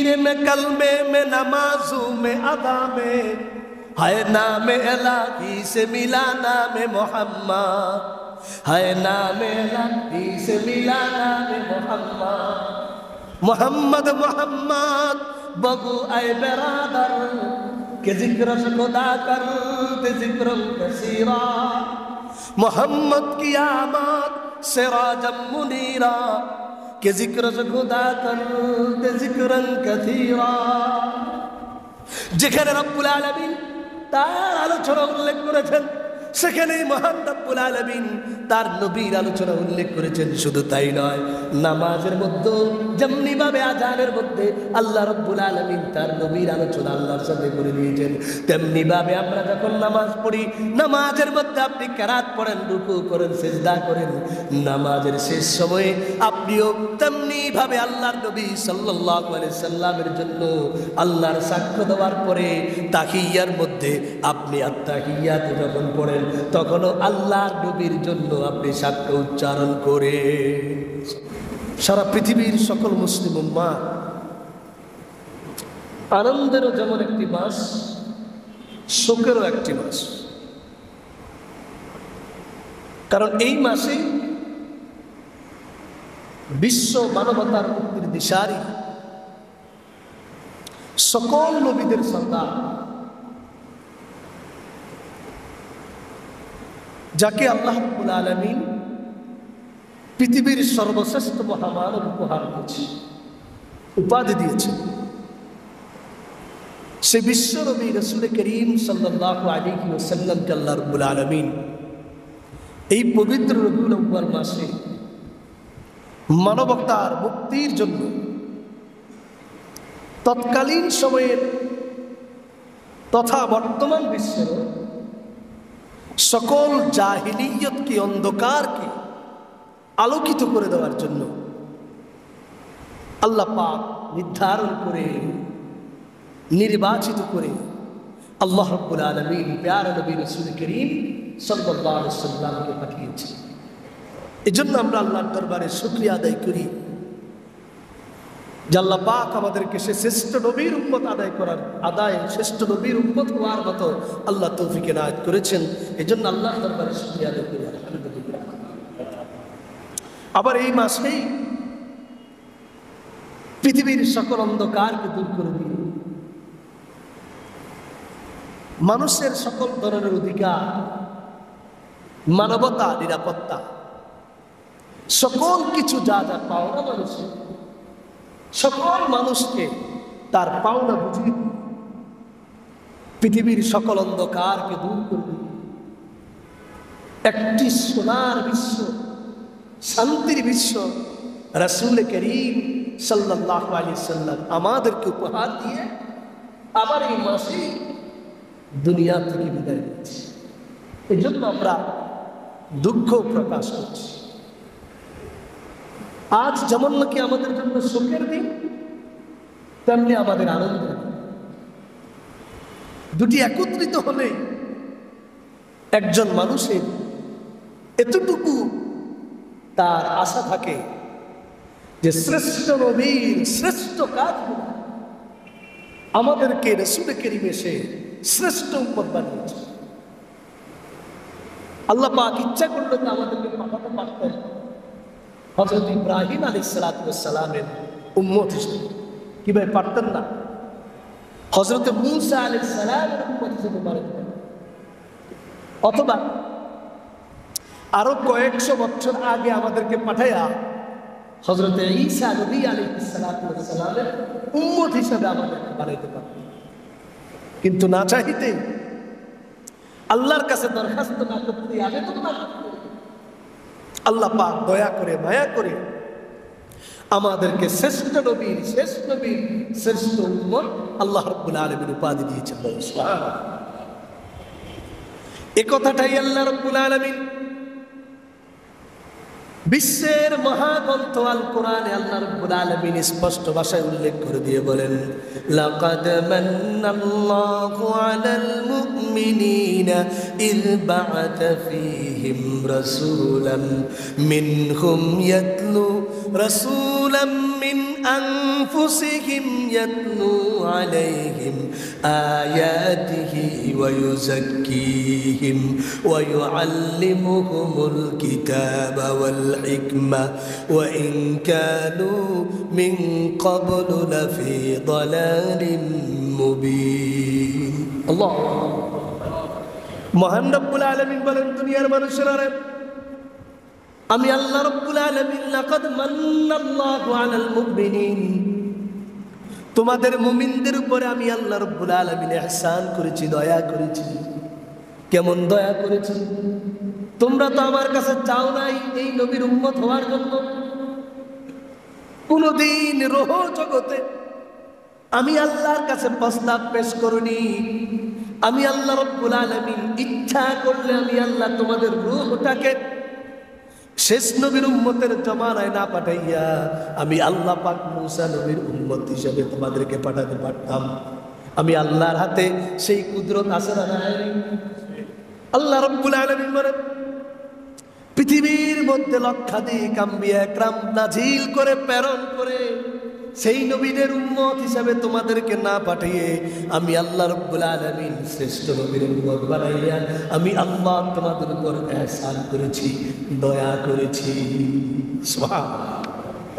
तकबीर में कलमे में नमाजू में अदा में है नाम इलाही से मिला नाम मोहम्मद, है नाम इलाही से मिला नाम मोहम्मद। मोहम्मद मोहम्मद बगू ऐ बरादर के जिक्र खुदा करते जिक्र कसीरा। मोहम्मद की आमद सिराजम मुनीरा के जिक्र खुदा करते जिक्रन कसीरा। যেখানে রব্বুল আলামিন তার আলোচনা উল্লেখ করেছেন সেখানেই মহান রব্বুল আলামিন তার নবীর আলোচনা উল্লেখ করেছেন। শুধু তাই নয়, নামাজের মধ্যে যেমনি ভাবে আজানের মধ্যে আল্লাহ রব্বুল আলামিন তার নবীর আলোচনা আল্লাহর সাথে করে দিয়েছেন, তেমনি ভাবে আমরা যখন নামাজ পড়ি, নামাজের মধ্যে আপনি কেরাত পড়েন, রুকু করেন, সিজদা করেন, নামাজের শেষ সময়ে আপনিও তেমনি ভাবে আল্লাহর নবী সাল্লাল্লাহু আলাইহি সাল্লামের জন্য আল্লাহর সাক্ষ্য দেওয়ার পরে তাহিয়ার মধ্যে আপনি আত্তাহিয়াত যখন পড়েন তখনও আল্লাহর নবীর জন্য আপনি সাক্ষ্য উচ্চারণ করে। সারা পৃথিবীর সকল মুসলিম উম্মাহ আনন্দেরও যেমন একটি মাস, শোকেরও একটি মাস। কারণ এই মাসে বিশ্ব মানবতার মুক্তির দিশারি সকল নবীদের সন্তান, যাকে আল্লাহ রাব্বুল আলামিন পৃথিবীর সর্বশ্রেষ্ঠ মহামানব উপহার দিয়েছে, উপাধি দিয়েছে, সে বিশ্ব নবী রাসূল করিম সাল্লাল্লাহু আলাইহি ওয়াসাল্লামকে আল্লাহ রাব্বুল আলামিন এই পবিত্র রবিউল আউয়াল মাসে মানবতার মুক্তির জন্য তৎকালীন সময়ের তথা বর্তমান বিশ্বের সকল জাহিলিয়তকে, অন্ধকারকে আলোকিত করে দেওয়ার জন্য আল্লাহ পাক নির্ধারণ করে, নির্বাচিত করে আল্লাহ রাব্বুল আলামিন প্যারা নবী রাসূল করিম সাল্লাল্লাহু আলাইহি ওয়াসাল্লামকে পাঠিয়েছেন। এজন্য আমরা আল্লাহর দরবারে শুকরিয়া আদায় করি যে আল্লাহ পাক আমাদেরকে সে শ্রেষ্ঠ নবীর উম্মত শ্রেষ্ঠ নবীর উম্মত হওয়ার মতো আল্লাহ তৌফিক এনায়েত করেছেন। এজন্য আল্লাহর দরবারে শুকরিয়া আদায় করি, আলহামদুলিল্লাহ। আবার এই মাসেই পৃথিবীর সকল অন্ধকারকে দূর করে দিয়ে মানুষের সকল ধরনের অধিকার, মানবতা, নিরাপত্তা, সকল কিছু যা যা পাওনা মানুষের, সকল মানুষকে তার পাওনা বুঝিয়ে পৃথিবীর সকল অন্ধকারকে দূর করে একটি সোনার বিশ্ব, শান্তির বিশ্ব রাসূল করিম সাল্লাল্লাহু আলাইহি সাল্লাম আমাদেরকে উপহার দিয়ে আবার এই মাসে দুনিয়া থেকে বিদায় নিচ্ছে। এই জন্য আমরা দুঃখ প্রকাশ করছি। আজ যেমন নাকি আমাদের জন্য সুখের দিন, তেমনি আমাদের আনন্দের দিন। দুটি একত্রিত হলে একজন মানুষের এতটুকু তার আশা থাকে যে শ্রেষ্ঠ নবীর শ্রেষ্ঠ কাজ আমাদেরকে রাসূল করিম এসে শ্রেষ্ঠ উম্মত বানিয়েছে। আল্লাহ পাক ইচ্ছা করলে তো আমাদেরকে পাঠাতে পারতেন হযরত ইব্রাহিম আলাইহিস সালাতু ওয়াস সালামের উম্মত হিসেবে, কি ভাই পারতেন না? হযরত মূসা আলাইহিস সালামের উম্মত হিসেবে পারতেন, অথবা আরো কয়েকশো বছর আগে আমাদেরকে পাঠায়া হযরত ঈসা নবী আলাইহিস সালাতু ওয়াস সালামের উম্মত হিসেবে আমাদেরকে বানাইতে পারতেন। কিন্তু না চাইতে, আল্লাহর কাছে দরখাস্ত না করতে, আবেদন না করতে, আল্লাহ পাক দয়া করে, মায়া করে আমাদেরকে শ্রেষ্ঠ নবীর শ্রেষ্ঠ উম্মত আল্লাহ রাব্বুল আলামিন উপাধি দিয়েছেন। সুবহানাল্লাহ। এই কথাটাই আল্লাহ রাব্বুল আলামিন বিশ্বের মহাগ্রন্থ আল কোরআনে আল্লাহ রাব্বুল আলামিন স্পষ্ট ভাষায় উল্লেখ করে দিয়ে বলেন, লাকাদ মান্নাল্লাহু আলাল মুমিনিনা ইয বা'আথা ফীহিম রাসূলান মিনহুম ইয়াতলু রাসূল رسولا من أنفسهم يتلو عليهم آياته ويزكيهم ويعلمهم الكتاب والحكمة وإن كانوا من قبل لفي ضلال মুবিন। আল্লাহ মহান রব্বুল আলামিন বলেন, দুনিয়ার মানুষেরা আমি আল্লাহ রব্বুল আলামিন লাকাদ মান্নাল্লাহু আলাল মুমিনিন, তোমাদের মুমিনদের উপরে আমি আল্লাহ রব্বুল আলামিন ইহসান করেছি, দয়া করেছি। কেমন দয়া করেছি? তোমরা তো আমার কাছে চাও নাই এই নবীর উম্মত হওয়ার জন্য। কোনদিন রোহ জগতে আমি আল্লাহর কাছে প্রস্তাব পেশ করিনি। আমি আল্লাহ রব্বুল আলামিন ইচ্ছা করলে আমি আল্লাহ তোমাদের রূহটাকে শেষ নবীর উম্মতের জমানায় না পাঠাইয়া আমি আল্লাহ পাক মুসা নবীর উম্মত হিসেবে তোমাদেরকে পাঠাতে পারতাম। আমি আল্লাহর হাতে সেই কুদরত আছে না নাই? আল্লাহ রব্বুল আলামিন বলেন, পৃথিবীর মধ্যে লক্ষাধিক আম্বিয়া একরাম নাজিল করে প্রেরণ করে সেই নবীদের উম্মত হিসাবে তোমাদেরকে না পাঠিয়ে আমি আল্লাহ রব্বুল আলামিন শ্রেষ্ঠ নবীর উম্মত বানাইয়া আমি আল্লাহ তোমাদের উপর ইহসান করেছি, দয়া করেছি। সুবহানাল্লাহ,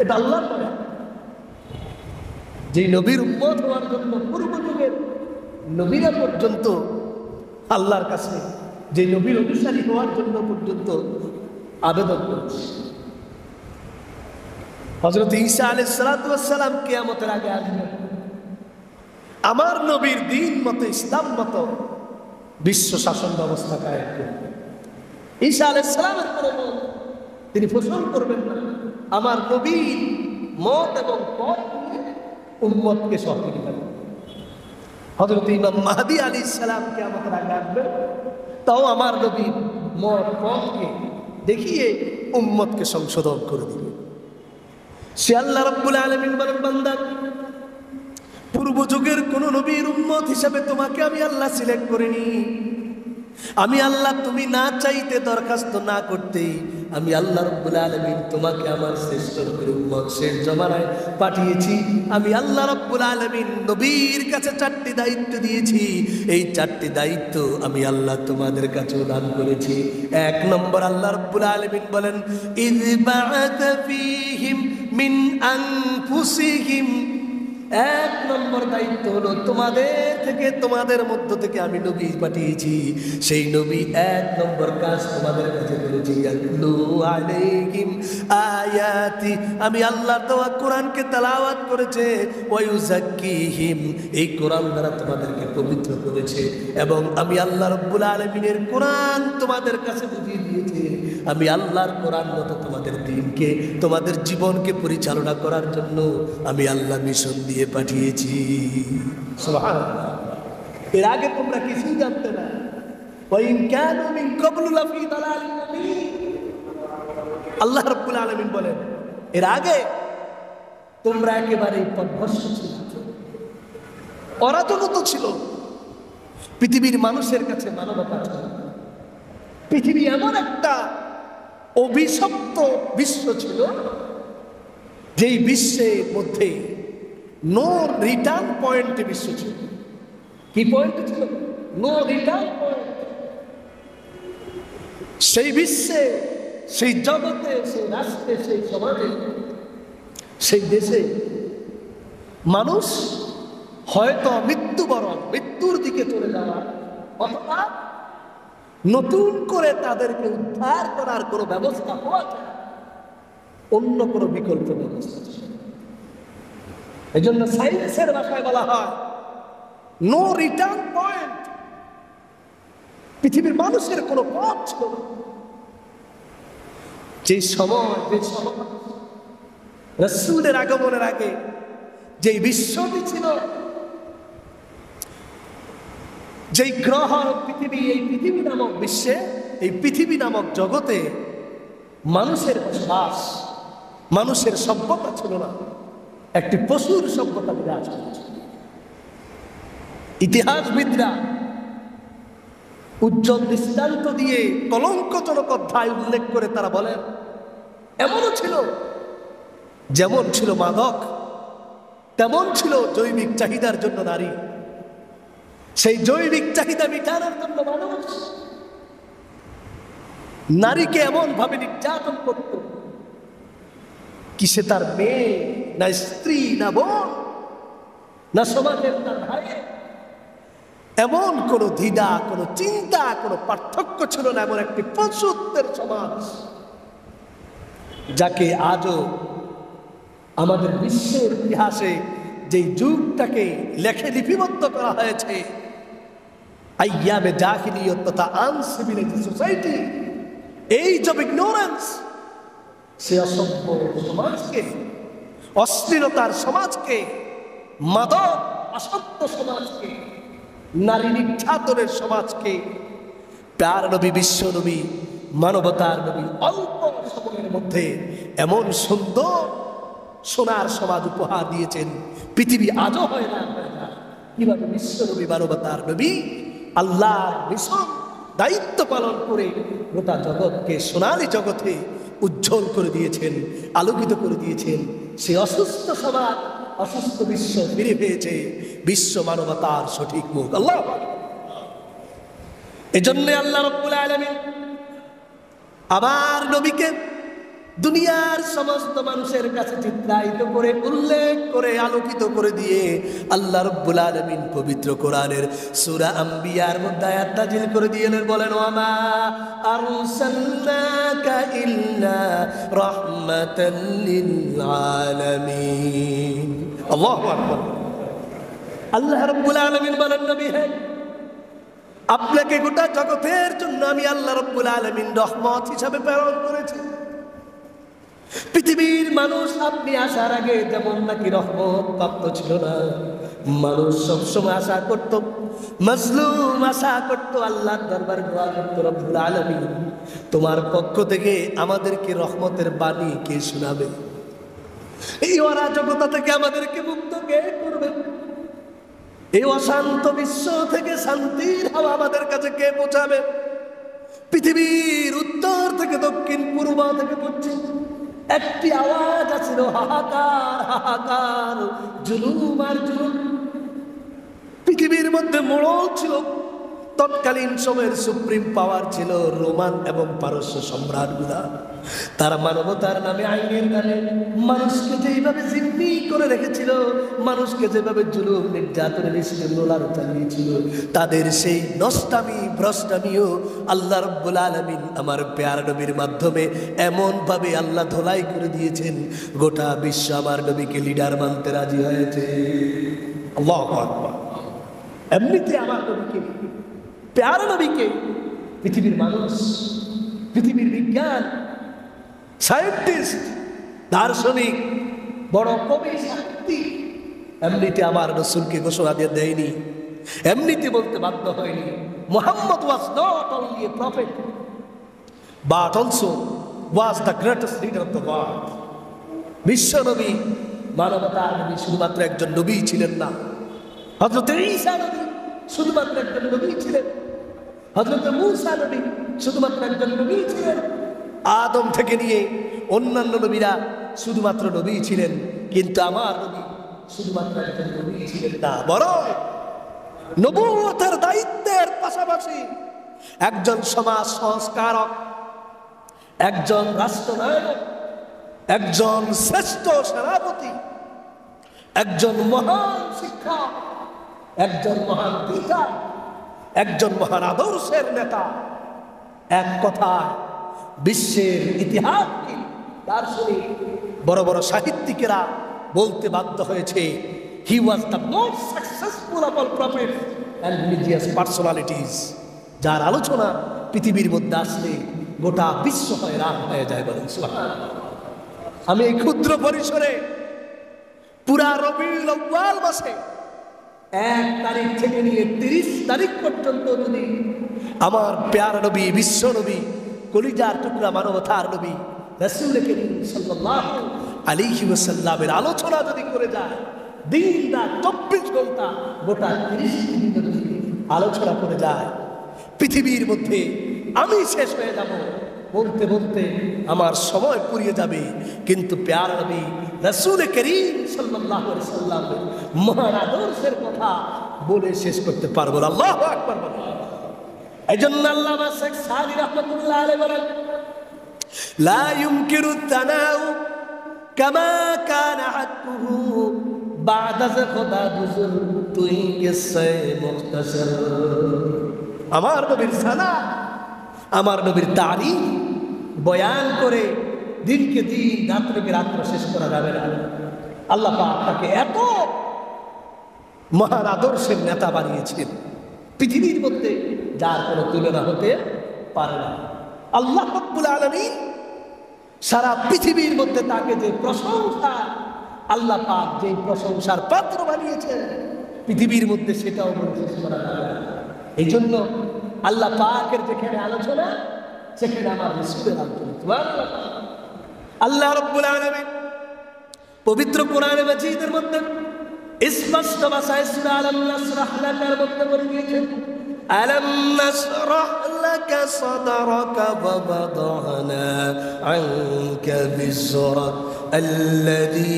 এটা আল্লাহর দয়া। যে নবীর উম্মত হওয়ার জন্য পূর্ব যুগের নবীরা পর্যন্ত আল্লাহর কাছে, যে নবীর অনুসারী হওয়ার জন্য পর্যন্ত আবেদন করেছে। হযরত ঈসা আলাইহিস সালাতু ওয়াস সালাম কিয়ামতের আগে আসবেন, আমার নবীর দ্বীন মতো, ইসলাম মতো বিশ্ব শাসন ব্যবস্থা কায়েম করবেন। ঈসা আলাইহিস সালামের কোনো মত তিনি পোষণ করবেন না, আমার নবীর মত এবং পথ নিয়ে উম্মতকে সহযোগিতা করবেন। হযরত ইমাম মাহদী আলাইহিস সালাম কিয়ামতের আগে আসবেন, তাও আমার নবীর মত পথকে দেখিয়ে উম্মতকে সংশোধন করে দিবেন। সে আল্লাহ রব্বুল আলামিন বলেন, বান্দা, পূর্ব যুগের কোন নবীর উম্মত হিসেবে তোমাকে আমি আল্লাহ সিলেক্ট করিনি। আমি আল্লাহ তুমি না চাইতে, দরখাস্ত না করতেই আমি আল্লাহ রব্বুল আলামিন তোমাকে আমার শ্রেষ্ঠ নবীর উম্মত শেষ জমানায় পাঠিয়েছি। আমি আল্লাহ রব্বুল আলামিন নবীর কাছে 4টি দায়িত্ব দিয়েছি। এই 4টি দায়িত্ব আমি আল্লাহ তোমাদের কাছেও দান করেছি। 1 নম্বর, আল্লাহ রব্বুল আলামিন বলেন, ইয বা'আথা ফীহিম মিন আনফুসিহিম। 1 নম্বর দায়িত্ব হলো তোমাদের থেকে, তোমাদের মধ্য থেকে আমি নবী পাঠিয়েছি। সেই নবী 1 নম্বর কাজ তোমাদের কাছে করেছি, ইয়াতলু আলাইহিম আয়াতি। আমি আল্লাহ দেওয়া কোরআনকে তেলাওয়াত করেছে, ওয়া ইউযাক্কিহিম, এই কোরআন দ্বারা তোমাদেরকে পবিত্র করেছে। এবং আমি আল্লাহ রাব্বুল আলামিনের কোরআন তোমাদের কাছে বুঝিয়ে দিয়েছে। আমি আল্লাহর কোরআন মতো তোমাদের দ্বীনকে, তোমাদের জীবনকে পরিচালনা করার জন্য আমি আল্লাহ মিশন দিয়ে পাঠিয়েছি। সুবহানাল্লাহ, এর আগে তোমরা কিছুই জানতে না। ওয়া ইন কানু মিন ক্বাবলু লাফি দালালিন মুবিন। আল্লাহ রাব্বুল আলামিন বলেন, এর আগে তোমরা একেবারে পথভ্রষ্ট ছিল, অরাজকতা ছিল, পৃথিবীর মানুষের কাছে মানবতা ছিল। পৃথিবী এমন একটা অভিশপ্ত বিশ্ব ছিল, যেই বিশ্বের মধ্যে নো রিটার্ন পয়েন্ট বিশ্ব ছিল। কি পয়েন্ট ছিল? No return point. সেই বিশ্বে, সেই জগতে, সেই রাষ্ট্রে, সেই সমাজে, সেই দেশে মানুষ হয়তো মৃত্যুবরণ, মৃত্যুর দিকে চলে যাওয়া, অথবা নতুন করে তাদেরকে উদ্ধার করার কোনো ব্যবস্থা হওয়া যায়, অন্য কোনো বিকল্প ব্যবস্থা ছিল। এই জন্য সায়েন্সের ভাষায় বলা হয় নো রিটার্ন পয়েন্ট। পৃথিবীর মানুষের কোনো পথ ছিল না। যে সময় রাসূলের আগমনের আগে যে বিশ্বটি ছিল, যেই গ্রহ পৃথিবী, এই পৃথিবী নামক বিশ্বে, এই পৃথিবী নামক জগতে মানুষের বসবাস, মানুষের সভ্যতা ছিল না, একটি পশুর সভ্যতা বিরাজ করেছে। ইতিহাসবিদরা উজ্জ্বল দৃষ্টান্ত দিয়ে কলঙ্কজনক অধ্যায় উল্লেখ করে তারা বলেন, এমনও ছিল যেমন ছিল মাদক, তেমন ছিল জৈবিক চাহিদার জন্য নারী। সেই জৈবিক চাহিদা মিটানোর জন্য মানুষ নারীকে এমন ভাবে নির্যাতন করত, কিসে তার মেয়ে না স্ত্রী না বোন না সমাজের না ভাই, এমন কোন দ্বিধা, কোন চিন্তা, কোন পার্থক্য ছিল না। এমন একটি পশুত্বের সমাজ, যাকে আজও আমাদের বিশ্বের ইতিহাসে যে যুগটাকে লেখে লিপিবদ্ধ করা হয়েছে, আইয়ামে জাহিলিয়ত তথা uncivilised society, age of ignorance, সে অসভ্য সমাজকে, অশ্লীলতার সমাজকে, মাদক আসক্ত সমাজকে, নারী নির্যাতনের সমাজকে প্যার নবী, বিশ্ব নবী, মানবতার নবী অল্প সময়ের মধ্যে এমন সুন্দর সোনার সমাজ উপহার দিয়েছেন, পৃথিবী আজও হয় না। কিভাবে বিশ্ব নবী, মানবতার নবী আল্লাহর মিশন দায়িত্ব পালন করে গোটা জগৎকে সোনালী জগতে উজ্জ্বল করে দিয়েছেন, আলোকিত করে দিয়েছেন। সে অসুস্থ সমাজ, অসুস্থ বিশ্ব ফিরে পেয়েছে বিশ্ব মানবতার সঠিক মুখ। আল্লাহ, এজন্য আল্লাহ রাব্বুল আলামিন আমার নবীকে দুনিয়ার সমস্ত মানুষের কাছে চিত্রায়িত করে, উল্লেখ করে, আলোকিত করে দিয়ে আল্লাহ রাব্বুল আলামিন পবিত্র কোরআনের সূরা আম্বিয়ার মধ্যে আয়াত নাযিল করে দিলেন, বলেন ওয়ামা আরসালনাকা ইল্লা রাহমাতাল লিল আলামিন। আল্লাহু আকবার। আল্লাহ রাব্বুল আলামিন বলেন, নবী হে, আপনাকে গোটা জগতের জন্য আমি আল্লাহ রাব্বুল আলামিন রহমত হিসাবে প্রেরণ করেছি। পৃথিবীর মানুষ আপনি আসার আগে যেমন নাকি রহমত প্রাপ্ত ছিল না, মানুষ সবসময় আশা করত, মাজলুম আশা করত, আল্লাহর দরবারে দোয়া করত, রব্বুল আলামিন তোমার পক্ষ থেকে আমাদেরকে রহমতের বাণী কে শোনাবে? এই অরাজকতা থেকে আমাদেরকে মুক্ত কে করবে? এই অশান্ত বিশ্ব থেকে শান্তির হাওয়া আমাদের কাছে কে পৌঁছাবে? পৃথিবীর উত্তর থেকে দক্ষিণ, পূর্ব থেকে পশ্চিম একটি আওয়াজ আছিল, হাহাকার, হাহাকার, জুলুম আর জুলুম। পৃথিবীর মধ্যে মোড়ল ছিল, তৎকালীন সময়ের সুপ্রিম পাওয়ার ছিল রোমান এবং পারস্য সম্রাটগুলা। তারা মানবতার নামে, আইনের নামে মানুষকে যেভাবে জিম্মি করে রেখেছিল, মানুষকে যেভাবে জুলুম নির্যাতনের নিষ্ঠুর চালিয়েছিল, তাদের সেই নষ্টামি ভ্রষ্টামিও আল্লাহ রাব্বুল আলামিন আমার প্যার নবীর মাধ্যমে এমন ভাবে আল্লাহ ধোলাই করে দিয়েছেন, গোটা বিশ্ব আমার নবীকে লিডার মানতে রাজি হয়েছে। আল্লাহু আকবার। এমনিতে আমার নবীকে, প্যার নবীকে পৃথিবীর মানুষ, পৃথিবীর বিজ্ঞান, সায়েন্টিস্ট, দার্শনিক, বড় কবি, সাহিত্যিক এমনিতে আমার রাসূলকে ঘোষণা দিয়ে দেয়নি, এমনিতে বলতে বাধ্য হয়নি। Muhammad was not only a prophet but also was the greatest leader of the world. বিশ্ব নবী, মানবতার নবী শুধুমাত্র একজন নবী ছিলেন না, হযরত ঈসা নবী শুধুমাত্র একজন নবী ছিলেন, হযরত মূসা নবী শুধুমাত্র একজন নবী ছিলেন, আদম থেকে নিয়ে অন্যান্য নবীরা শুধুমাত্র নবী ছিলেন, কিন্তু আমার নবী শুধুমাত্র একজন নবী ছিলেন না, বরং নবুয়তের দায়িত্বের পাশাপাশি একজন সমাজ সংস্কারক, একজন রাষ্ট্রনায়ক, একজন শ্রেষ্ঠ সেনাপতি, একজন মহান শিক্ষক, একজন মহান পিতা, একজন মহান আদর্শের নেতা। এক কথায় বিশ্বের ইতিহাসকে দার্শনিক, বড় বড় সাহিত্যিকেরা বলতে বাধ্য হয়েছে, he was the most successful of all prophets and religious personalities, যার আলোচনা পৃথিবীর মধ্যে আসলে গোটা বিশ্ব হয়রান হয়ে যায়। বলেন সুবহানাল্লাহ। আমি এই ক্ষুদ্র পরিসরে পুরা রবিউল আউয়াল মাসে 1 তারিখ থেকে নিয়ে 30 তারিখ পর্যন্ত যদি আমার প্যারা নবী, বিশ্ব নবী, কলিজার টুকরা মানবতার নবী রাসূল করিম সাল্লাল্লাহু আলাইহি ওয়াসাল্লামের আলোচনা যদি করে যায়, দিন রাত 24 ঘন্টা গোটা 30 দিন যদি আলোচনা করে যায়, পৃথিবীর মধ্যে আমি শেষ হয়ে যাব, বলতে বলতে আমার সময় পুরিয়ে যাবে, কিন্তু প্যারা নবী রাসূল করিম সাল্লাল্লাহু আলাইহি সাল্লামের মহান আদর্শের কথা বলে শেষ করতে পারবো না। আল্লাহু আকবার। এইজন্য আল্লামা শেখ সাদি রাহমাতুল্লাহ আলাইহি বলেন, লা ইউমকিনু তানাউ কামা কানা হাক্কুহু বা'দা খোদা বুজুর তুই কিসসে মুখতাসর। আমার নবীর সালাত, আমার নবীর তারিফ বয়ান করে দিনকে দিন, রাত্রকে রাত্র শেষ করা যাবে না। আল্লাহ পাক তাকে এত মহান আদর্শের নেতা বানিয়েছেন পৃথিবীর মধ্যে, যার কোনো তুলনা হতে পারে না। আল্লাহ রাব্বুল আলামিন সারা পৃথিবীর মধ্যে তাকে যে প্রশংসা, আল্লাহ পাক যে প্রশংসার পাত্র বানিয়েছেন পৃথিবীর মধ্যে, সেটাও বলে শেষ করা যাবে না। এই জন্য আল্লাহ পাকের যেখানে আলোচনা, সেখানে আমার রাসূলের আলোচনা। সুবহানাল্লাহ। আল্লাহ রাব্বুল আলামিন পবিত্র কোরআনে মাজিদের মধ্যে স্পষ্ট ভাষায় সূরা আলাম নাশরাহ লাকার মধ্যে বলে দিয়েছেন, আলাম নাশরাহ লাকা সাদরাকা ওয়া ওয়াদা'না আনকা বিজরাক আল্লাযী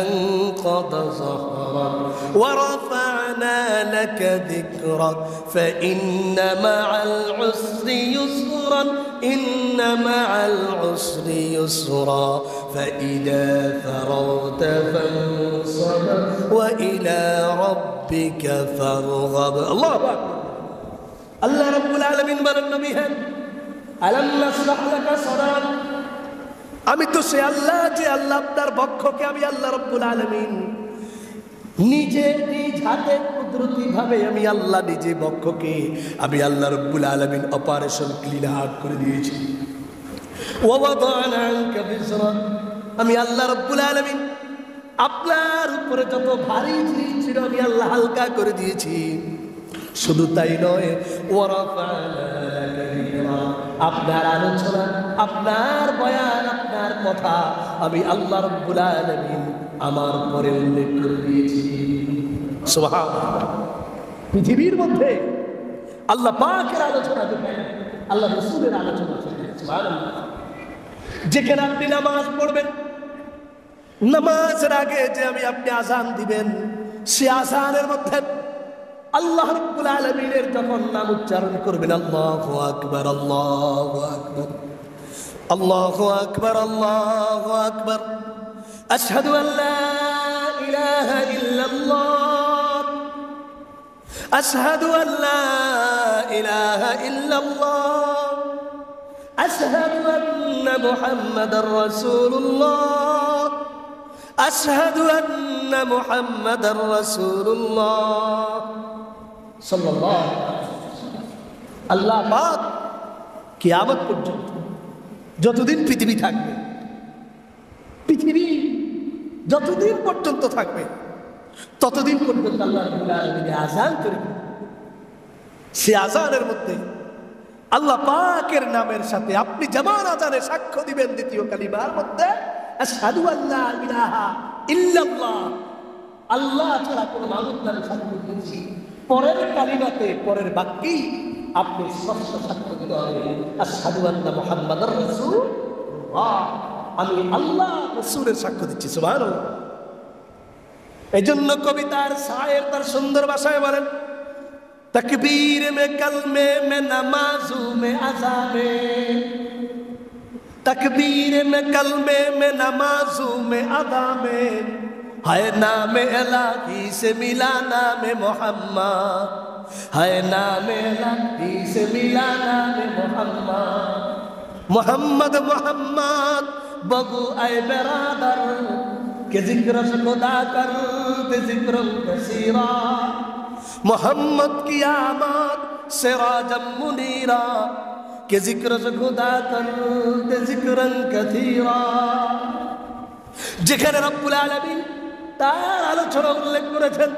আনকাযা যাহরাক ওয়া রাফা'না লাকা যিকরাক ফাইন্না মা'আল উসরি ইউসরান ইন্না মা'আল উসরি ইউসরা ফাইযা ফারাগতা ফানসাব ওয়া ইলা রাব্বিকা ফারগাব। আল্লাহু আকবার। আল্লাহ রাব্বুল আলামিন বলেন, নবী হ্যাঁ, আলাম নাশরাহ লাকা সাদরাক, আমি তো সে আল্লাহ যে আল্লাহ আপনার বক্ষকে, আমি আল্লাহ রাব্বুল আলামিন নিজে নিজ হাতে কুদরতি ভাবে, আমি আল্লাহ নিজে বক্ষকে, আমি আল্লাহ রাব্বুল আলামিন অপারেশন ক্লিয়ার করে দিয়েছি। ওয়া ওয়াদা'না আনকা বিজরাক, আমি আল্লাহ রাব্বুল আলামিন আপনার উপরে যত ভারী জিনিস ছিল আমি আল্লাহ হালকা করে দিয়েছি। শুধু তাই নয়, আপনার আলোচনা, আপনার বয়ান, আপনার কথা আমি আল্লাহ রাব্বুল আলামিন আমার পরে উল্লেখ করে দিয়েছি। সুবহানাল্লাহ। পৃথিবীর মধ্যে আল্লাহ পাকের আলোচনা দেখেন, আল্লাহ রাসূলের আলোচনা দেখেন। সুবহানাল্লাহ। যেখানে আপনি নামাজ পড়বেন, নামাজের আগে যে আপনি আযান দিবেন, সে আযানের মধ্যে আল্লাহ রাব্বুল আলামিনের যখন নাম উচ্চারণ করবেন, আল্লাহু আকবার, আল্লাহু আকবার, আল্লাহু আকবার, আল্লাহু আকবার, আশহাদু আল লা ইলাহা ইল্লাল্লাহ, আশহাদু আল লা ইলাহা ইল্লাল্লাহ, আশহাদু আন্না মুহাম্মাদার রাসূলুল্লাহ, আশহাদু আন্না মুহাম্মাদার রাসূলুল্লাহ সাল্লাল্লাহু আলাইহি ওয়াসাল্লাম। আল্লাহ পাক কিয়ামত পর্যন্ত যতদিন পৃথিবী থাকবে, পৃথিবী যতদিন পর্যন্ত থাকবে, ততদিন পর্যন্ত আল্লাহ রাব্বুল আলামিন আযান করবেন। সে আযানের মধ্যে আল্লাহ পাকের নামের সাথে আপনি যেমন আযানে সাক্ষ্য দিবেন দ্বিতীয় কালিমার মধ্যে, আশহাদু আল্লা ইলাহা ইল্লাল্লাহ, আল্লাহ ছাড়া কোনো মাবুদ নাই, সাক্ষ্য দিয়েছি, পরের কালিমাতে, পরের বাক্যেই আপনি স্পষ্ট সাক্ষ্য দিতে হবে, আশহাদু আন্না মুহাম্মাদার রাসূলুল্লাহ, আমি আল্লাহ রাসূলের সাক্ষ্য দিচ্ছি। সুবহানাল্লাহ। এজন্য কবিতার শায়ের তার সুন্দর ভাষায় বলেন, तकबीर में कलमे में नमाजू में अज़ा में, तकबीर में कलमे में नमाजू में अदा में, है नाम इलाही से मिला नाम मोहम्मद, है नाम इलाही से मिला नाम मोहम्मद, मोहम्मद मोहम्मद बगु ऐ बरादर के जिक्र खुदा कर दे जिक्र कसीरा, मोहम्मद की आमद सिराजम मुनीरा के जिक्र खुदा कर दे जिक्रन कथीरा। যেখানে রব্বুল আলামিন তার আলোচনা উল্লেখ করেছেন,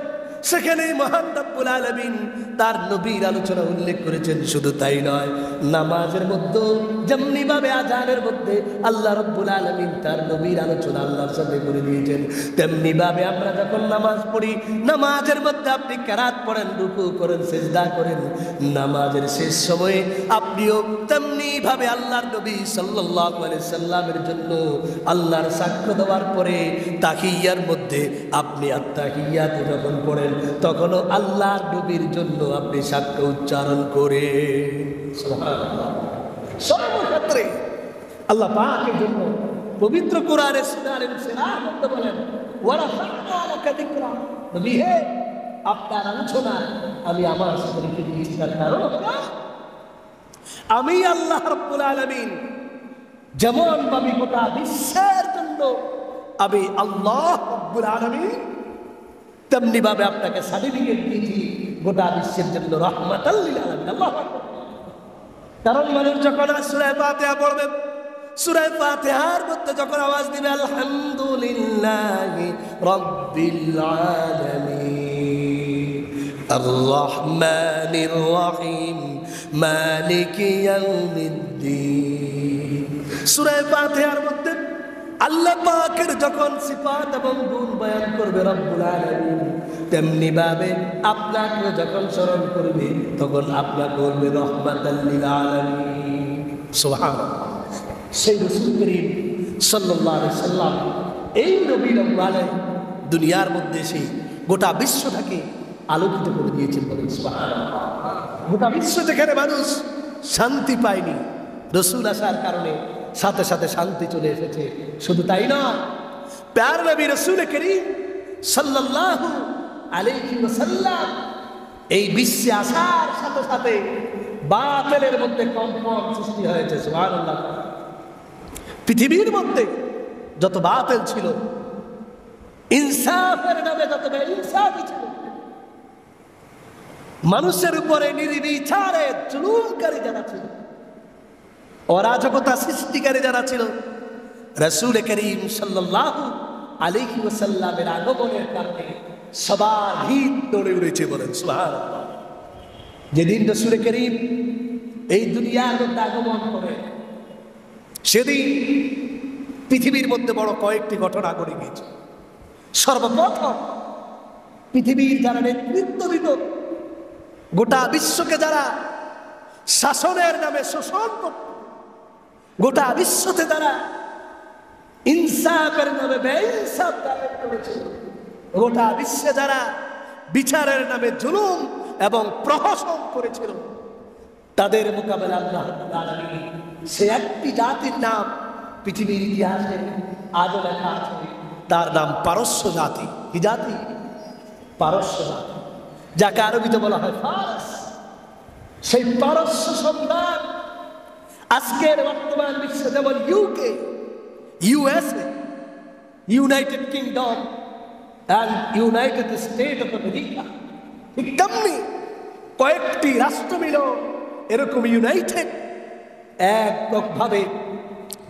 সেখানে মহান রব্বুল আলামিন তার নবীর আলোচনা উল্লেখ করেছেন। শুধু তাই নয়, নামাজের মধ্যে যেমনি ভাবে আযানের মধ্যে আল্লাহ রব্বুল আলামিন তার নবীর আলোচনা আল্লাহর সাথে করে দিয়েছেন, তেমনি ভাবে আমরা যখন নামাজ পড়ি, নামাজের মধ্যে আপনি কিরাত পড়েন, রুকু করেন, সিজদা করেন, নামাজের শেষ সময়ে আপনিও তেমনি ভাবে আল্লাহর নবী সাল্লাল্লাহু আলাইহি সাল্লামের জন্য আল্লাহর সাক্ষ্য দেওয়ার পরে তাহিয়ার মধ্যে আপনি আত্তাহিয়াত যখন পড়েন, তখনও আল্লাহর নবীর জন্য আপনি সাক্ষ্য উচ্চারণ করে। সুবহানাল্লাহ। সর্বক্ষেত্রে আল্লাহ পাকের জন্য পবিত্র কোরআনে সূরা আল-ইনসিরার মধ্যে বলেন, ওয়া রাফা'না লাকা যিকরা, নবী হে আপনার আলোচনা আমি আমার সাথে রেখে দিয়েছি, তার কারণ আমি আল্লাহ রাব্বুল আলামিন যেমন ভাবে গোটা বিশ্বের জন্য আমি আল্লাহ রাব্বুল আলামিন তেমনি ভাবে আপনাকে সার্টিফিকেট দিয়েছি গোটা বিশ্বের জন্য রাহমাতাল লিল আলামিন। আল্লাহু আকবার। কারণ মানুষ যখন সূরা ফাতিহা পড়বে, সূরা ফাতিহার মধ্যে যখন আওয়াজ দিবে আলহামদুলিল্লাহি রাব্বিল আলামিন আর রহমানির রহিম মালিকি ইয়াউমিদ্দিন, সূরা ফাতিহার মধ্যে আল্লাহ পাকের যখন সিফাত এবং গুণ বয়ান করবে রব্বুল আলামিন, তেমনি ভাবে আপনাকে যখন স্মরণ করবে তখন আপনাকে বলবে রহমাতাল লিল আলামিন। সুবহানাল্লাহ। সেই রাসূল করিম সাল্লাল্লাহু আলাইহি সাল্লাম এই নবী রব্বানে দুনিয়ার মধ্যে সেই গোটা বিশ্বটাকে আলোকিত করে দিয়েছেন। বলেন সুবহানাল্লাহ। গোটা বিশ্ব যেখানে মানুষ শান্তি পায়নি, রাসূল আসার কারণে সাথে সাথে শান্তি চলে এসেছে। শুধু তাই না, প্যার নবী রাসূল করিম সাল্লাল্লাহু আলাইহি ওয়াসাল্লাম এই বিশ্বে আসার সাথে সাথে বাতিলের মধ্যে কম্পন সৃষ্টি হয়েছে। সুবহানাল্লাহ। পৃথিবীর মধ্যে যত বাতিল ছিল, ইনসাফের নামে যত বেইনসাফি ছিল, মানুষের উপরে নির্বিচারে জুলুমকারী যারা ছিল, অরাজকতা সৃষ্টিকারী যারা ছিল, রাসূল করিম সাল্লাল্লাহু আলাইহি ওয়াসাল্লামের আগমনের কারণে সবার ভিত দৌড়ে উঠেছে। বলেন সুবহানাল্লাহ। যেদিন রাসূল করিম এই দুনিয়ার মধ্যে আগমন করে, সেদিন পৃথিবীর মধ্যে বড় কয়েকটি ঘটনা ঘটে গিয়েছে। সর্বপ্রথম পৃথিবীর যারা নেতৃত্ব দিত, গোটা বিশ্বকে যারা শাসনের নামে শোষণ করত, গোটা বিশ্বতে যারা ইনসাফের নামে বেইনসাফ করেছিল, গোটা বিশ্বে যারা বিচারের নামে জুলুম এবং প্রহসন করেছিল, তাদের মোকাবেলা আল্লাহ রাব্বুল আলামিন সে একটি জাতির নাম পৃথিবীর ইতিহাসে আজও লেখা আছে, তার নাম পারস্য জাতি। কি জাতি? পারস্য জাতি, যাকে আরবিতে বলা হয় ফারস। সেই পারস্য সম্রাট আজকের বর্তমান বিশ্বে যেমন UK, USA, United kingdom and United state of America, ঠিক তেমনি কয়েকটি রাষ্ট্র মিল এরকম ইউনাইটেড একভাবে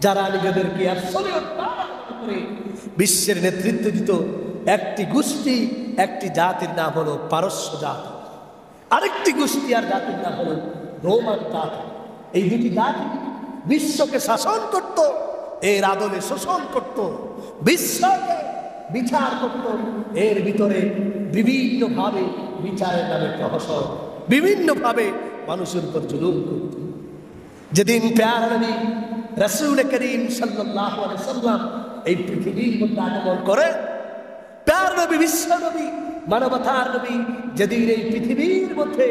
যারা নিজেদেরকে করে বিশ্বের নেতৃত্ব দিত, একটি গোষ্ঠী, একটি জাতির নাম হলো পারস্য জাতি, আরেকটি গোষ্ঠী আর জাতির নাম হলো রোমান জাতি। এই দুটি জাতি বিশ্বকে শাসন করত, এর আদলে শোষণ করত, বিশ্বকে বিচার করত, এর ভিতরে বিভিন্নভাবে বিচারের নামে প্রহসন, বিভিন্নভাবে মানুষের উপর জুলুম করত। যেদিন প্যার নবী রাসূল করিম সাল্লাল্লাহু আলাইহি সাল্লাম এই পৃথিবীর মধ্যে আগমন করে, প্যার নবী, বিশ্ব নবী, মানবতার নবী, যেদিন এই পৃথিবীর মধ্যে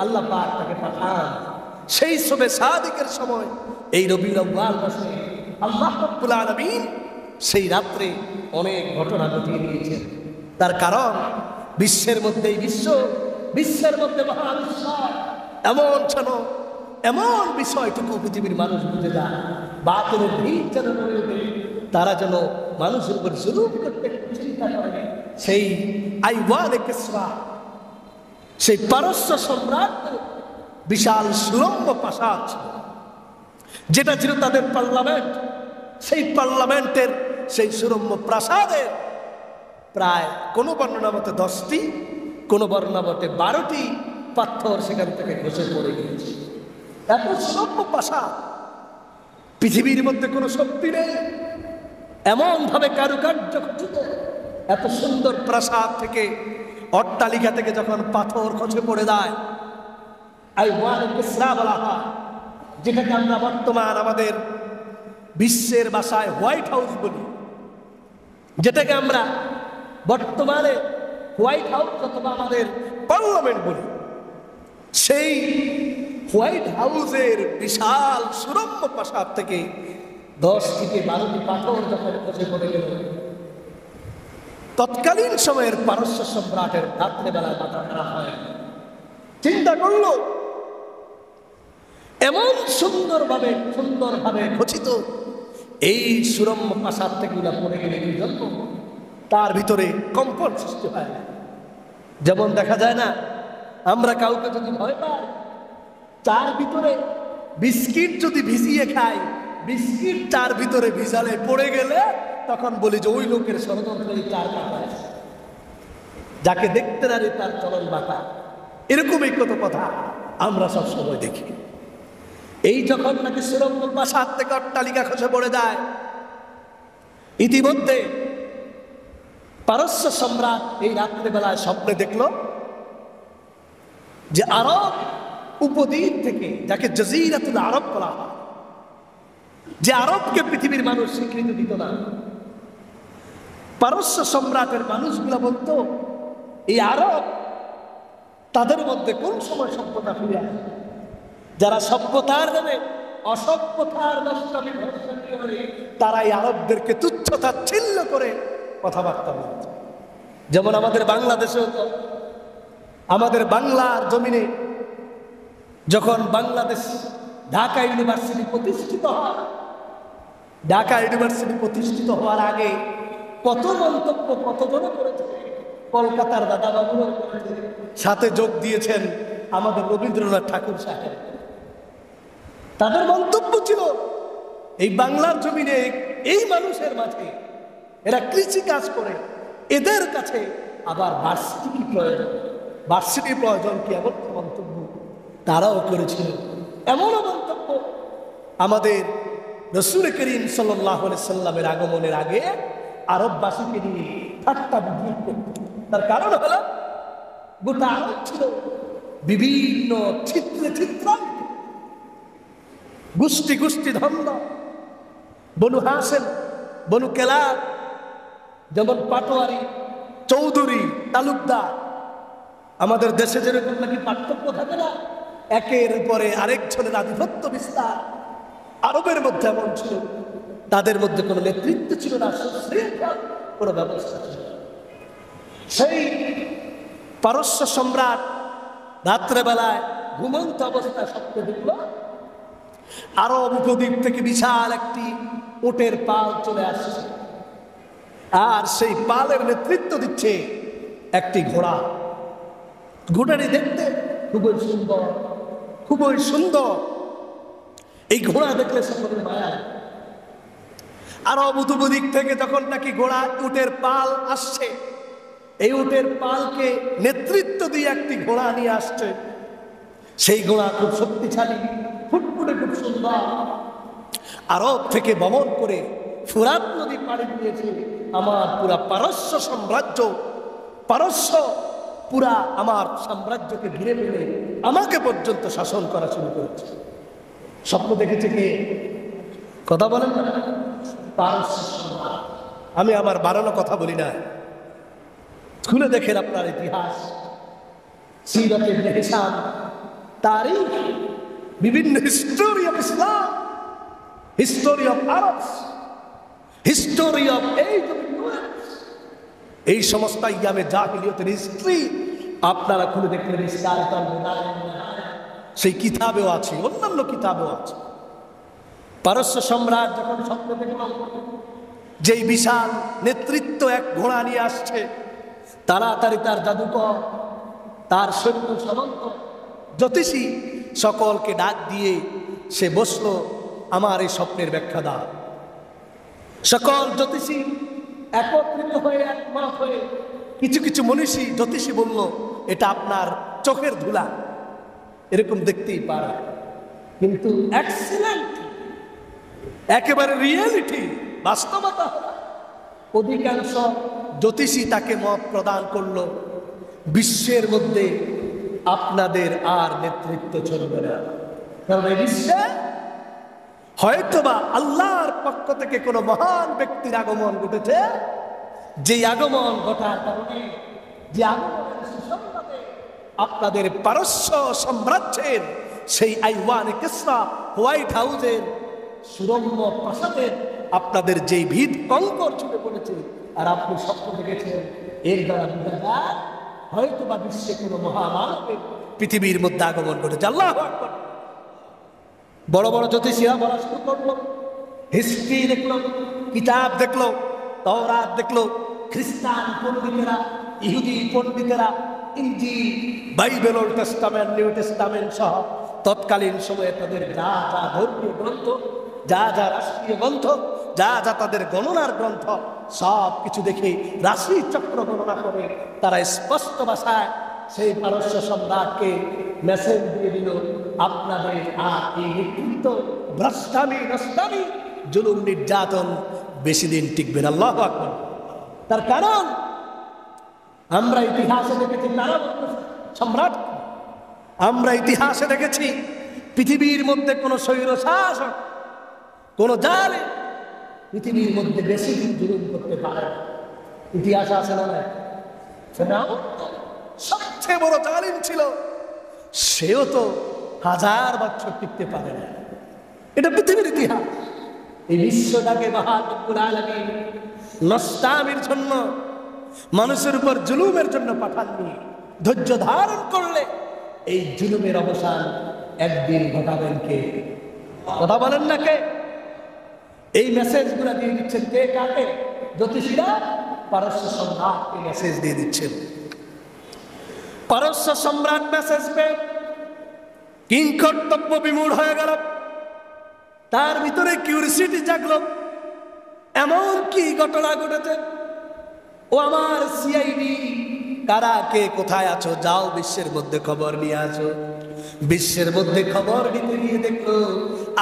আল্লাহ পাক তাকে পাঠান, সেই শবে সাদিকের সময় এই রবিউল আউয়াল মাসে আল্লাহ রাব্বুল আলামিন সেই রাত্রে অনেক ঘটনা ঘটিয়ে দিয়েছেন। তার কারণ বিশ্বের মধ্যে, বিশ্বের মধ্যে মহাবিশ্ব এমন যেন এমন বিষয়টুকু পৃথিবীর মানুষ বুঝে যায়, বাতিলের ভিড় যেন গড়ে ওঠে, তারা যেন মানুষের উপর জুলুম করতে চিন্তা করে। সেই আইওয়ানে কিসরা, সেই পারস্য সম্রাট বিশাল সুরম্য প্রাসাদ ছিল, যেটা ছিল তাদের পার্লামেন্ট। সেই পার্লামেন্টের সেই সুরম্য প্রাসাদের প্রায় কোনো বর্ণনা মতে 10টি, কোন বর্ণনা বটে 12টি পাথর সেখান থেকে খসে পড়ে গিয়েছে। এত সুরম্য প্রাসাদ, পৃথিবীর মধ্যে কোনো শক্তি নেই এমন ভাবে কারুকার্য খচিত। এত সুন্দর প্রাসাদ থেকে, অট্টালিকা থেকে যখন পাথর খসে পড়ে যায়, আইওয়ান কিসরা বলা হয়, যেটাকে আমরা বর্তমান আমাদের বিশ্বের ভাষায় হোয়াইট হাউস বলি, যেটাকে আমরা বর্তমানে হোয়াইট হাউস অথবা আমাদের পার্লামেন্ট বলি, সেই হোয়াইট হাউসের বিশাল সুরম্য প্রাসাদ থেকে 10 থেকে 12টি পাথর যখন খসে পড়ে গেল, তৎকালীন সময়ের পারস্য সম্রাটের রাত্রেবেলায় মাথা খারাপ হয়। চিন্তা করলো, এমন সুন্দরভাবে খচিত এই সুরম্য প্রাসাদ থেকে পড়ে গেলে কি জন্য তার ভিতরে কম্পন সৃষ্টি হয়। যেমন দেখা যায় না, আমরা কাউকে যদি ভয় পাই, চার ভিতরে বিস্কিট যদি ভিজিয়ে খাই, বিস্কিট চার ভিতরে ভিজালে পড়ে গেলে তখন বলি যে ওই লোকের ষড়যন্ত্রে চার কাটা আছে, যাকে দেখতে নারী তার চলন বাঁকা। এরকমই কত কথা আমরা সবসময় দেখি। এই যখন নাকি সুরম্য প্রাসাদ থেকে অট্টালিকা খসে পড়ে যায়, ইতিমধ্যে পারস্য সম্রাট এই রাত্রিবেলায় স্বপ্নে দেখলো যে আরব উপদ্বীপ থেকে, যাকে জজিরাতুল আরব বলা হয়, যে আরবকে পৃথিবীর মানুষ স্বীকৃতি দিত না, পারস্য সম্রাটের মানুষগুলো বলতো এই আরব, তাদের মধ্যে কোন সময় সভ্যতা ফিরে আসে? যারা সভ্যতার নামে অসভ্যতার নষ্টামি ভরসা করে তারা এই আরবদেরকে তুচ্ছ তাচ্ছিল্য করে কথাবার্তা বলছে। যেমন আমাদের বাংলাদেশেও তো, আমাদের বাংলার জমিনে যখন বাংলাদেশ ঢাকা ইউনিভার্সিটি প্রতিষ্ঠিত হয়, ঢাকা ইউনিভার্সিটি প্রতিষ্ঠিত হওয়ার আগে কত মন্তব্য কতজনে করেছে, কলকাতার দাদাবাবুও করেছে, সাথে যোগ দিয়েছেন আমাদের রবীন্দ্রনাথ ঠাকুর সাহেব। তাদের মন্তব্য ছিল এই বাংলার জমিনে এই মানুষের মাঝে এরা কৃষি কাজ করে, এদের কাছে আবার ভার্সিটি প্রয়োজন কি, এমন মন্তব্য তারাও করেছিল। এমনও মন্তব্য আমাদের রাসূল করিম সাল্লাল্লাহু আলাইহি সাল্লামের আগমনের আগে আরববাসীকে নিয়ে ঠাট্টা বিদ্রুপ করত। তার কারণ হলো গোটা আরব ছিল বিভিন্ন চিত্রায়িত, গোষ্ঠী ধন্দ, বনু হাসেম, বনু কেলাব, যেমন পাটোয়ারি, চৌধুরী, তালুকদার। আমাদের দেশে যেরকম নাকি পার্থক্য থাকে না, একের উপরে আরেকজনের আধিপত্য বিস্তার, আরবের মধ্যে এমন ছিল। তাদের মধ্যে কোনো নেতৃত্ব ছিল না, কোনো ব্যবস্থা ছিল না। সেই পারস্য সম্রাট রাত্রেবেলায় ঘুমন্ত অবস্থায় স্বপ্নে দেখল আরব উপদ্বীপ থেকে বিশাল একটি উটের পাল চলে আসছে, আর সেই পালের নেতৃত্ব দিচ্ছে একটি ঘোড়া। ঘোড়াটি দেখতে খুবই সুন্দর। এই ঘোড়া দেখলে সকলের মায়া। আরব উপদ্বীপ থেকে যখন নাকি ঘোড়া উটের পাল আসছে, এই উটের পালকে নেতৃত্ব দিয়ে একটি ঘোড়া নিয়ে আসছে। সেই ঘোড়া খুব শক্তিশালী, ফুটফুটে, খুব সুন্দর। আরব থেকে ভ্রমণ করে ফুরাত নদী পাড়ি দিয়েছে আমার পুরা পারস্য সাম্রাজ্য। পারস্য পুরা আমার সাম্রাজ্যকে ঘিরে ফেলে আমাকে পর্যন্ত শাসন করা শুরু করেছে। স্বপ্ন দেখেছে কে? কথা বলেন না, পারস্য সম্রাট। আমি আমার বাড়ানো কথা বলি না, খুলে দেখেন আপনার ইতিহাস, সিরাত ইবনে হিশাম, তারিখ, বিভিন্ন history of Islam, history of Arabs, history of age of influence, এই সমস্ত ইয়ামে জাহিলিয়তের হিস্ট্রি আপনারা খুলে দেখলেন। সেই কিতাবেও আছে, অন্যান্য কিতাবেও আছে। পারস্য সম্রাট যখন স্বপ্ন দেখল যেই বিশাল নেতৃত্ব এক ঘোড়া নিয়ে আসছে, তাড়াতাড়ি তার জাদুকর, তার সৈন্য সামন্ত, জ্যোতিষী সকলকে ডাক দিয়ে সে বসলো, আমার এই স্বপ্নের ব্যাখ্যা দাও। সকল জ্যোতিষী একত্রিত হয়ে, একমত হয়ে, কিছু কিছু মনীষী জ্যোতিষী বলল, এটা আপনার চোখের ধুলা, এরকম দেখতেই পারে, কিন্তু এক্সিলেন্ট, একেবারে রিয়েলিটি, বাস্তবতা। অধিকাংশ জ্যোতিষী তাকে মত প্রদান করলো, বিশ্বের মধ্যে আপনাদের আর নেতৃত্ব চলবে না, কারণ এই বিশ্বে হয়তোবা আল্লাহর পক্ষ থেকে কোনো মহান ব্যক্তির আগমন ঘটেছে, যে আগমন ঘটার কারণে, যে আগমনের সুসংবাদে আপনাদের পারস্য সাম্রাজ্যের সেই আইওয়ানে কিসরা, হোয়াইট হাউসের সুরম্য প্রাসাদের আপনাদের যেই ভিত কঙ্কর ছুটে পড়েছে, আর আপনি স্বপ্ন দেখেছেন এর দ্বারা বোঝা যায় হয়তোবা বিশ্বে কোনো মহামানবের পৃথিবীর মধ্যে আগমন ঘটেছে। আল্লাহু আকবার। বড় বড় জ্যোতিষীরা বলা শুরু করলো, হিস্ট্রি দেখলো, কিতাব দেখলো, তাওরাত দেখলো, খ্রিস্টান পণ্ডিতেরা, ইহুদি পণ্ডিতেরা, ইনজিল, Bible, old testament, new testament সহ তৎকালীন সময়ে তাদের যা যা ধর্মীয় গ্রন্থ, যা যা রাষ্ট্রীয় গ্রন্থ, যা যা তাদের গণনার গ্রন্থ, সব কিছু দেখে রাশি চক্র গণনা করে তারা স্পষ্ট ভাষায় সেই পারস্য সম্রাটকে মেসেজ দিয়ে দিল, আপনাদের আর এই নেতৃত্ব, ভ্রষ্টামি, নষ্টামি, জুলুম, নির্যাতন বেশি দিন টিকবে না। আল্লাহু আকবার। তার কারণ আমরা ইতিহাসে দেখেছি তারা সম্রাট, আমরা ইতিহাসে দেখেছি পৃথিবীর মধ্যে কোন স্বৈর শাসক, কোন জালেম পৃথিবীর মধ্যে বেশি দিন জুলুম করতে পারে। ইতিহাস আছে না? ফেরাউন সবচেয়ে বড় জালিম ছিল, সেও তো 1000 বছর টিকতে পারে না। এটা পৃথিবীর ইতিহাস। এই বিশ্বটাকে মহান রব্বুল আলামিন নষ্টামির জন্য, মানুষের উপর জুলুমের জন্য পাঠাননি। ধৈর্য ধারণ করলে এই জুলুমের অবসান একদিন ঘটাবেন কে? কথা বলেন না কে? এই মেসেজগুলো দিয়ে দিচ্ছেন কে কাকে? জ্যোতিষীরা পারস্য সম্রাটকে মেসেজ দিয়ে দিচ্ছেন। পারস্য সম্রাট মেসেজ পেয়ে কিংকর্তব্য বিমূঢ় হয়ে গেল, তার ভিতরে কিউরিসিটি জাগলো, এমন কি ঘটনা ঘটেছে? ও আমার সিআইডি, কারা কে কোথায় আছো, যাও বিশ্বের মধ্যে খবর নিয়ে আসো। বিশ্বের মধ্যে খবর নিতে গিয়ে দেখলো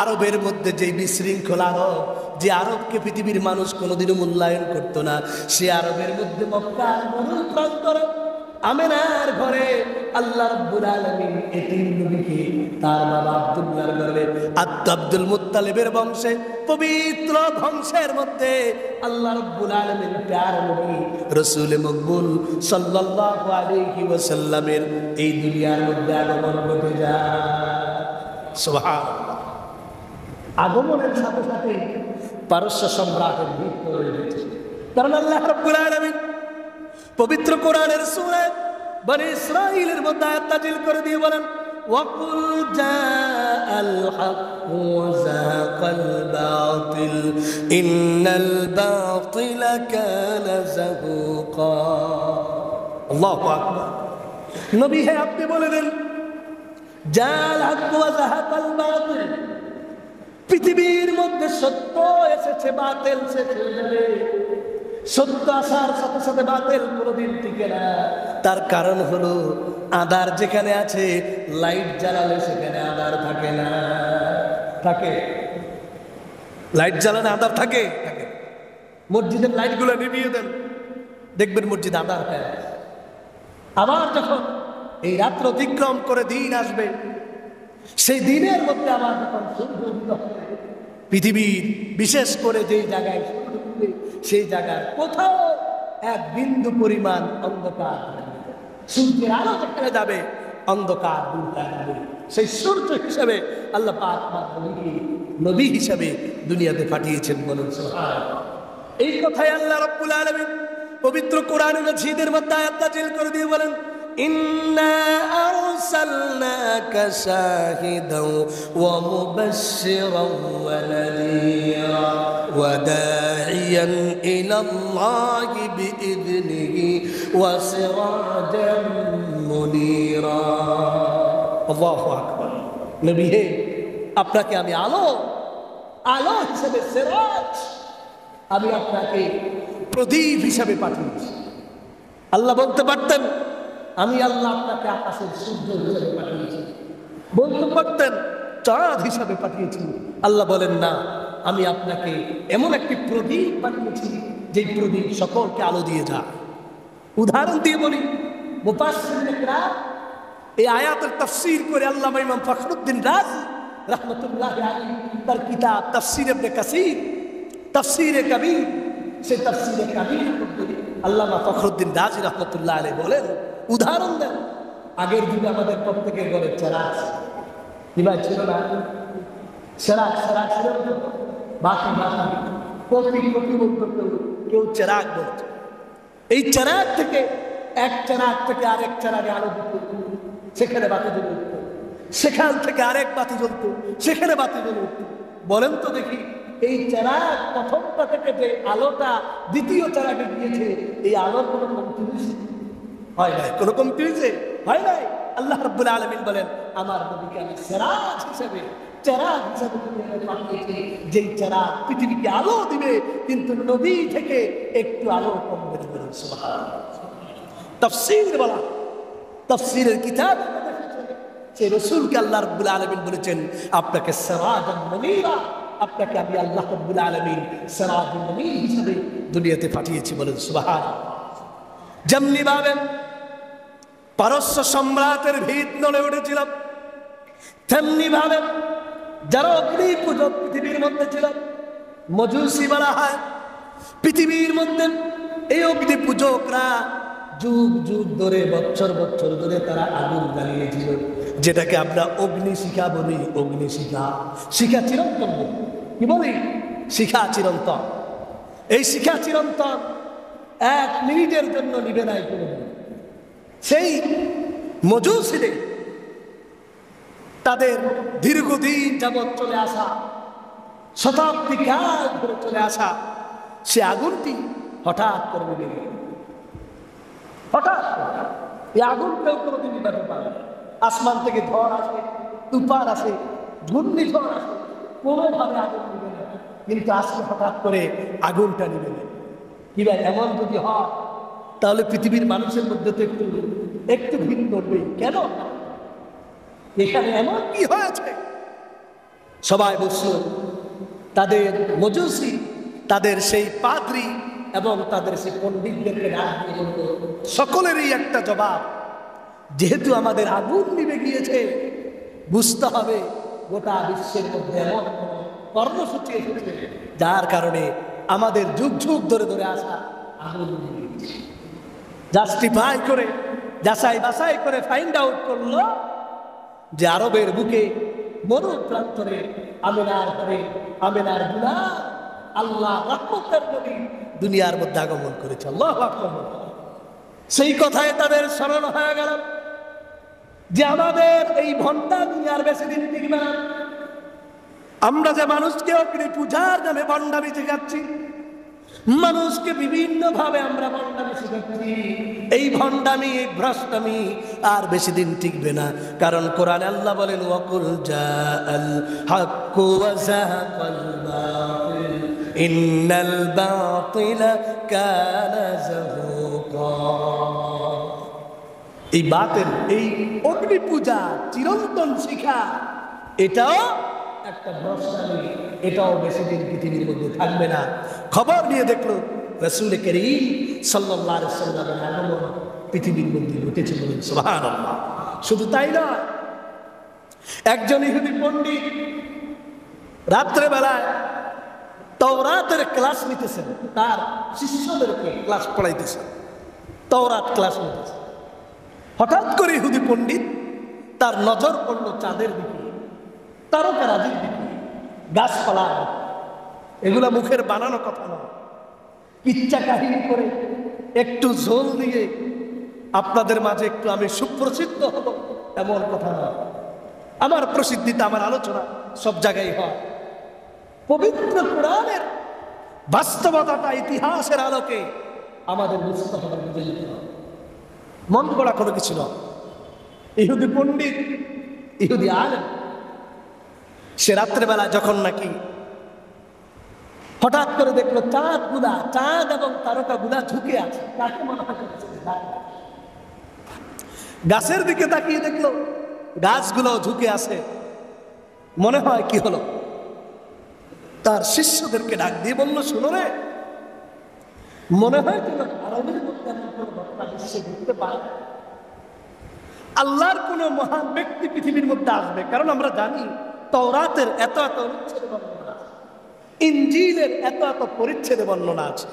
আরবের মধ্যে যে বিশৃঙ্খল আরব, যে আরবকে পৃথিবীর মানুষ কোনোদিনও মূল্যায়ন করতো না, সে আরবের মধ্যে মক্কার মরুল প্রান্তরে আমেনার ঘরে আল্লাহ রাব্বুল আলামিন এতিম নবীকে তার বাবা আব্দুল্লাহর ঘরে আব্দুল মুত্তালিবের বংশে, পবিত্র বংশের মধ্যে আল্লাহ রাব্বুল আলামিন প্যার নবী রাসূল মকবুল সাল্লাল্লাহু আলাইহি ওয়াসাল্লামের এই দুনিয়ার মধ্যে আগমন ঘটে যায়। সুবহানাল্লাহ। আগমনের সাথে সাথে পারস্য সম্রাটের মৃত্যু হয়ে গেছে, কারণ আল্লাহ রাব্বুল আলামিন পবিত্র কোরআনের সূরা বনী ইসরাঈলের মধ্যে আয়াত নাযিল করে দিয়ে বলেন, ওয়াকুল জাআল হক ওয়া যাকাল বাতিল ইন্নাল বাতিলা কানা যাহুকা। আল্লাহু আকবার। নবী হে, আপনি বলে দেন, জাআল হক ওয়া যাকাল বাতিল, পৃথিবীর মধ্যে সত্য এসেছে, বাতিল শেষ হয়ে যাবে। সত্য আসার সাথে সাথে বাতিল কোনোদিন টিকে না। তার কারণ হলো আধার যেখানে আছে, লাইট জ্বালালে সেখানে আধার থাকে না। থাকে? লাইট জ্বালালে আধার থাকে? থাকে। মসজিদের লাইটগুলো নিভিয়ে দেন, দেখবেন মসজিদ আধার হয়ে আছে। আবার যখন এই রাত্র অতিক্রম করে দিন আসবে, সেই দিনের মধ্যে আবার যখন সূর্য উদিত হবে, পৃথিবীর বিশেষ করে যেই জায়গায় সূর্য উঠবে সেই জায়গার কোথাও এক বিন্দু পরিমাণ অন্ধকার, সূর্যের আলো যেখানে যাবে অন্ধকার দূর হয়ে যাবে। সেই সূর্য হিসাবে আল্লাহ পাক নবী হিসাবে দুনিয়াতে পাঠিয়েছেন। বলুন সুবহানাল্লাহ। এই কথাই আল্লাহ রাব্বুল আলামিন পবিত্র কোরআনুল মাজিদের মধ্যে আয়াত নাযিল করে দিয়ে বলেন, ইন্না আরসালনাকা শাহিদাও ওয়া মুবাশশিরাও ওয়া নাযীরা ওয়া দাঈয়ান ইলাল্লাহি বিইذনিহি ওয়া সিরাজাম মুনীরা। আল্লাহু আকবার। নবী হে, আপনাকে আমি আলো, আলো হিসেবে, সিরাজ, আমি আপনাকে প্রদীপ হিসাবে পাঠিয়েছি। আল্লাহ বলতে পারতেন আমি আল্লাহ আপনাকে আকাশের সূর্য হিসেবে পাঠিয়েছি। বলতে পারতেন চাঁদ হিসাবে পাঠিয়েছি। আল্লাহ বলেন না, আমি আপনাকে এমন একটি প্রদীপ পাঠিয়েছি যে প্রদীপ সকলকে আলো দিয়ে যায়। উদাহরণ দিয়ে বলি, মুফাসসিররা এই আয়াতের তাফসীর করে আল্লামা ইমাম ফখরুদ্দীন রাজি রাহমাতুল্লাহি আলাইহি তার কিতাব তাফসীর ইবনে কাসীর, তাফসীরে কবীর, সেই তাফসীরে কবীর মধ্যে আল্লামা ফখরুদ্দীন রাজি রাহমাতুল্লাহি আলাইহি বলেন, উদাহরণ দেন, আগের যুগে আমাদের প্রত্যেকের ঘরে চেরাগ কি ভাই ছিল না? চেরাগ ছিল বাতি কপি বলতো, কেউ চেরাগ বলতো। এই চেরাগ থেকে এক চেরাগ থেকে আরেক চেরাগে আলো দিত, সেখানে বাতি জ্বলে উঠত। সেখান থেকে আরেক বাতি জ্বলত, সেখানে বাতি জ্বলে উঠত। বলেন তো দেখি, এই চেরাগ প্রথমটা থেকে যে আলোটা দ্বিতীয় চেরাগে গিয়েছে, এই আলোর কোনো কমতি হয়েছে? হয় নাই। কোনো কমতি হয়েছে? হয় নাই। আল্লাহ রাব্বুল আলামিন বলেন, আমার নবীকে আমি চেরাগ হিসেবে পাঠিয়েছি, যেই চেরাগ পৃথিবীকে আলো দিবে, কিন্তু নবী থেকে একটু আলো কমবে না। সুবহানাল্লাহ। তাফসীর বলা, তাফসীরের কিতাব সেই রাসূলকে আল্লাহ রাব্বুল আলামিন বলেছেন, আপনাকে সিরাজান মুনীরা, আপনাকে আমি আল্লাহ রাব্বুল আলামিন সিরাজুন মুনীর হিসেবে দুনিয়াতে পাঠিয়েছি। বলেন সুবহানাল্লাহ। যেমনি ভাবে পারস্য সম্রাটের ভিত নড়ে উঠেছিল, তেমনি ভাবে যারা অগ্নি পূজক পৃথিবীর মধ্যে ছিল, মজুসি বলা হয় পৃথিবীর মধ্যে, এই অগ্নি পূজকরা যুগ যুগ ধরে, বছর বছর ধরে তারা আগুন জ্বালিয়েছিল, যেটাকে আমরা অগ্নিশিখা বলি। অগ্নিশিখা, শিখা চিরন্তন বলি। কি বলি? শিখা চিরন্তন। এই শিখা চিরন্তন 1 মিনিটের জন্য নিবে নাই কোনো। সেই মজুসিদের তাদের দীর্ঘদিন যাবৎ চলে আসা, শতাব্দী কাল ধরে চলে আসা সে আগুনটি হঠাৎ করে নিভে গেল। হঠাৎ এই আগুন কেউ কোনোদিন নিভাতে পারে না। আসমান থেকে ঝড় আসে, তুফান আসে, ঘূর্ণিঝড় আসে, কোনোভাবে আগুন নিবে না। কিন্তু আজকে হঠাৎ করে আগুনটা নিবে না। কি ভাই, এমন যদি হয় তাহলে পৃথিবীর মানুষের মধ্যে তো একটু ভিড় করবেই। কেন? এখানে এমন কি হয়েছে? সবাই বসল, তাদের মজুসি, তাদের সেই পাদ্রী এবং তাদের সেই পণ্ডিতদেরকে ডাক দিয়ে বলল, সকলেরই একটা জবাব, যেহেতু আমাদের আগুন নিভে গিয়েছে, বুঝতে হবে গোটা বিশ্বের মধ্যে এমন কর্মসূচি এসেছে যার কারণে আমাদের যুগ যুগ ধরে ধরে আসা আগুন নিভে গিয়েছে। জাস্টিফাই করে, যাচাই বাছাই করে ফাইন্ড আউট করলো যে আরবের বুকে মরু প্রান্তরে আমেনার ঘরে আমেনার গুলাম আল্লাহ রাহমতের নবী দুনিয়ার মধ্যে আগমন করেছে। আল্লাহু আকবার। সেই কথায় তাদের স্মরণ হয়ে গেল যে আমাদের এই ভণ্ডা দুনিয়ার বেশি দিন টিকবে না। আমরা যে মানুষকে অগ্নি পূজার নামে ভণ্ডামি শেখাচ্ছি, মানুষকে বিভিন্ন ভাবে আমরা ভণ্ডামি শেখাচ্ছি, এই ভণ্ডামি, এই ভ্রষ্টামি আর বেশি দিন টিকবে না। কারণ কোরআনে আল্লাহ বলেন, ওয়াকুল জাআল হাক্কু ওয়া যাহাকাল বাতিল ইন্নাল বাতিলা কানা যাহুকা। এই বাতিল, এই অগ্নি পূজা চিরন্তন শিখা, এটাও একটা ভ্রষ্টামি, এটাও বেশি দিন পৃথিবীর মধ্যে থাকবে না। খবর নিয়ে দেখলো রাসূল করিম সাল্লাল্লাহু আলাইহি ওয়াসাল্লামের আগমন পৃথিবীর মধ্যে ঘটেছে। বলেন সুবহানাল্লাহ। শুধু তাই না, একজন ইহুদি পণ্ডিত রাত্রেবেলায় তাওরাতের ক্লাস নিতেছেন, তার শিষ্যদেরকে ক্লাস পড়াইতেছেন, তাওরাত ক্লাস নিতেছেন। হঠাৎ করে ইহুদি পণ্ডিত তার নজর পড়লো চাঁদের দিকে, তারকারাজির দিকে, গাছপালার দিকে। এগুলা মুখের বানানো কথা নয়, কিচ্ছা কাহিনী করে একটু ঝোল দিয়ে আপনাদের মাঝে একটু আমি সুপ্রসিদ্ধ হব এমন কথা নয়। আমার প্রসিদ্ধিতে, আমার আলোচনা সব জায়গায় হয়। পবিত্র কোরআনের বাস্তবতাটা ইতিহাসের আলোকে আমাদের বুঝতে হবে, বুঝে যেতে হবে। মন করা কোনো কিছু নয়। ইহুদি পণ্ডিত, ইহুদি আলেম, সে রাত্রেবেলা যখন নাকি হঠাৎ করে দেখলো চাঁদ এবং তারকা গুলা ঝুঁকে আছে, কাকে মনে হয় গাছের দিকে তাকিয়ে দেখলো গাছগুলো ঝুঁকে আছে। মনে হয় কি হলো, তার শিষ্যদেরকে ডাক দিয়ে বলল, শুনো রে, মনে হয় তোমরা আরবের মধ্যে এমন কোনো ঘটনা বিশ্বে ঘটতে পারে, আল্লাহর কোন মহান ব্যক্তি পৃথিবীর মধ্যে আসবে। কারণ আমরা জানি তাওরাতের এত এত অনুচ্ছেদে বর্ণনা আছে, ইনজিলের এত এত পরিচ্ছেদে বর্ণনা আছে,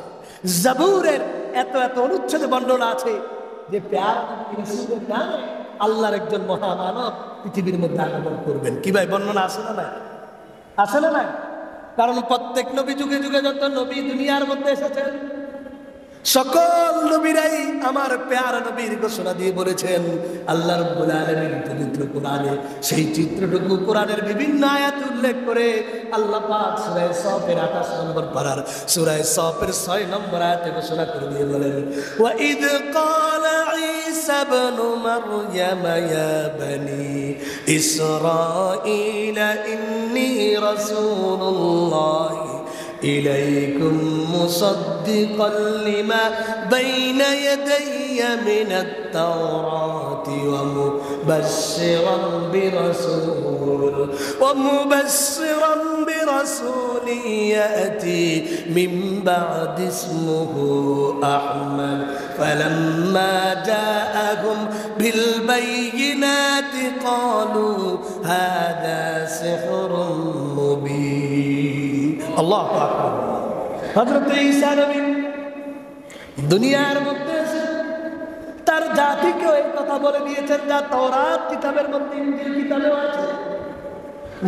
জাবুরের এত এত অনুচ্ছেদে বর্ণনা আছে যে প্যার রাসূলের নামে আল্লাহর একজন মহামানব পৃথিবীর মধ্যে আগমন করবেন। কি ভাই, বর্ণনা আছে না নাই? আছে না নাই? কারণ প্রত্যেক নবী যুগে যুগে যত নবী দুনিয়ার মধ্যে এসেছেন, সকল নবীরাই আমার প্যারা নবীর ঘোষণা দিয়ে বলেছেন আল্লাহ রাব্বুল আলামিন পবিত্র কোরআনে সেই চিত্রটুকু কোরআনের বিভিন্ন আয়াত উল্লেখ করে আল্লাহ পাক সূরা সফের 28 নম্বর পারার সূরা সফের 6 নম্বর আয়াতে ঘোষণা করে দিয়ে বলেন, ওয়া ইদ ক্বালা ঈসা ইবনু মারইয়াম ইয়া বনি ইসরাঈলা ইন্নী রাসূলুল্লাহ إليكم مصدقا لما بين يدي من التوراة ومبشرا برسول يأتي من بعد اسمه أحمد فلما جاءهم بالبينات قالوا هذا سحر مبين। আল্লাহু আকবার। হযরত ঈসা নবী দুনিয়ার মধ্যে তার জাতিকে এই কথা বলে দিয়েছেন যা তাওরাত কিতাবের মধ্যে, ইনজিল কিতাবেও আছে।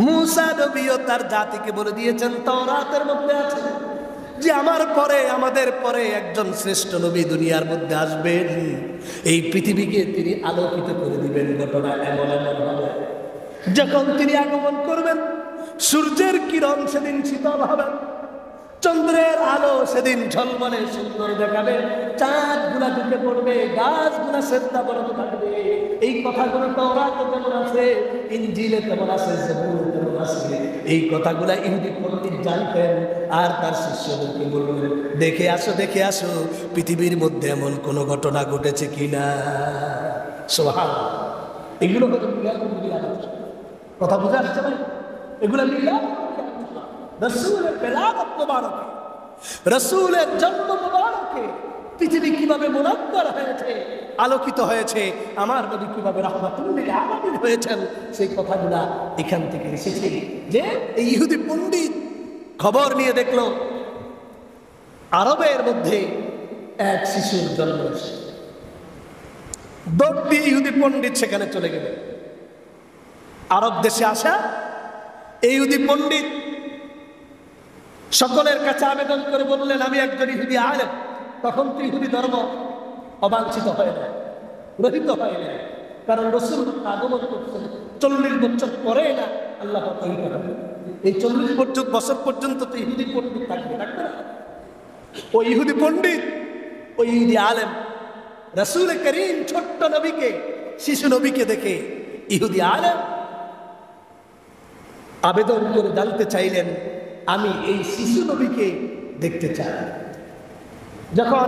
মুসা নবীও তার জাতিকে বলে দিয়েছেন তাওরাতের মধ্যে আছে যে আমার পরে, আমাদের পরে একজন শ্রেষ্ঠ নবী দুনিয়ার মধ্যে আসবেন, এই পৃথিবীকে তিনি আলোকিত করে দিবেন। ঘটনা এমন এমন হবে, যখন তিনি আগমন করবেন সূর্যের কিরণ সেদিন শীতল হবে, চন্দ্রের আলো সেদিন ঝলমলে সুন্দর দেখাবে, চাঁদ গুলা ঢুকে পড়বে, গাছগুলা শ্রদ্ধা বরত থাকবে। এই কথাগুলো তাওরাতে যেমন আছে, ইনজিলে তেমন আছে, জাবুরে তেমন আছে। এই কথাগুলা ইহুদি পণ্ডিত জানতেন আর তার শিষ্যদেরকে বললেন, দেখে আসো দেখে আসো পৃথিবীর মধ্যে এমন কোন ঘটনা ঘটেছে কিনা। সুবহানাল্লাহ। এগুলো হলো মিলাদুন নবীর আলোচনা। কথা বুঝা আসছে ভাই? এগুলো মিলাদুন রাসূলের বেলাগত মুবারকে, রাসূলের জন্ম মুবারকে পৃথিবী কিভাবে মুনাক্কার হয়েছে, আলোকিত হয়েছে, আমার নবী কিভাবে রাহমাতুল লিল আলামিন হয়েছেন, সেই কথাগুলা এখান থেকে এসেছে। যে এই ইহুদি পণ্ডিত খবর নিয়ে দেখলো আরবের মধ্যে এক শিশুর জন্ম হয়েছে। দৌড় দিয়ে ইহুদি পণ্ডিত সেখানে চলে গেলেন। আরব দেশে আসা এই ইহুদি পণ্ডিত সকলের কাছে আবেদন করে বললেন, আমি একজন ইহুদি আলেম। তখন তো ইহুদি ধর্ম অবাঞ্ছিত হয় না, রহিত হয় না, কারণ রাসূল আগমন করছেন 40 বছর পরে না আল্লাহ এই 40 বছর পর্যন্ত তো ইহুদি পণ্ডিত থাকবে না। ওই ইহুদি পণ্ডিত, ওই ইহুদি আলেম রাসূল করিম ছোট্ট নবীকে, শিশু নবীকে দেখে ইহুদি আলেম আবেদন করে জানতে চাইলেন, আমি এই শিশু নবীকে দেখতে চাই। যখন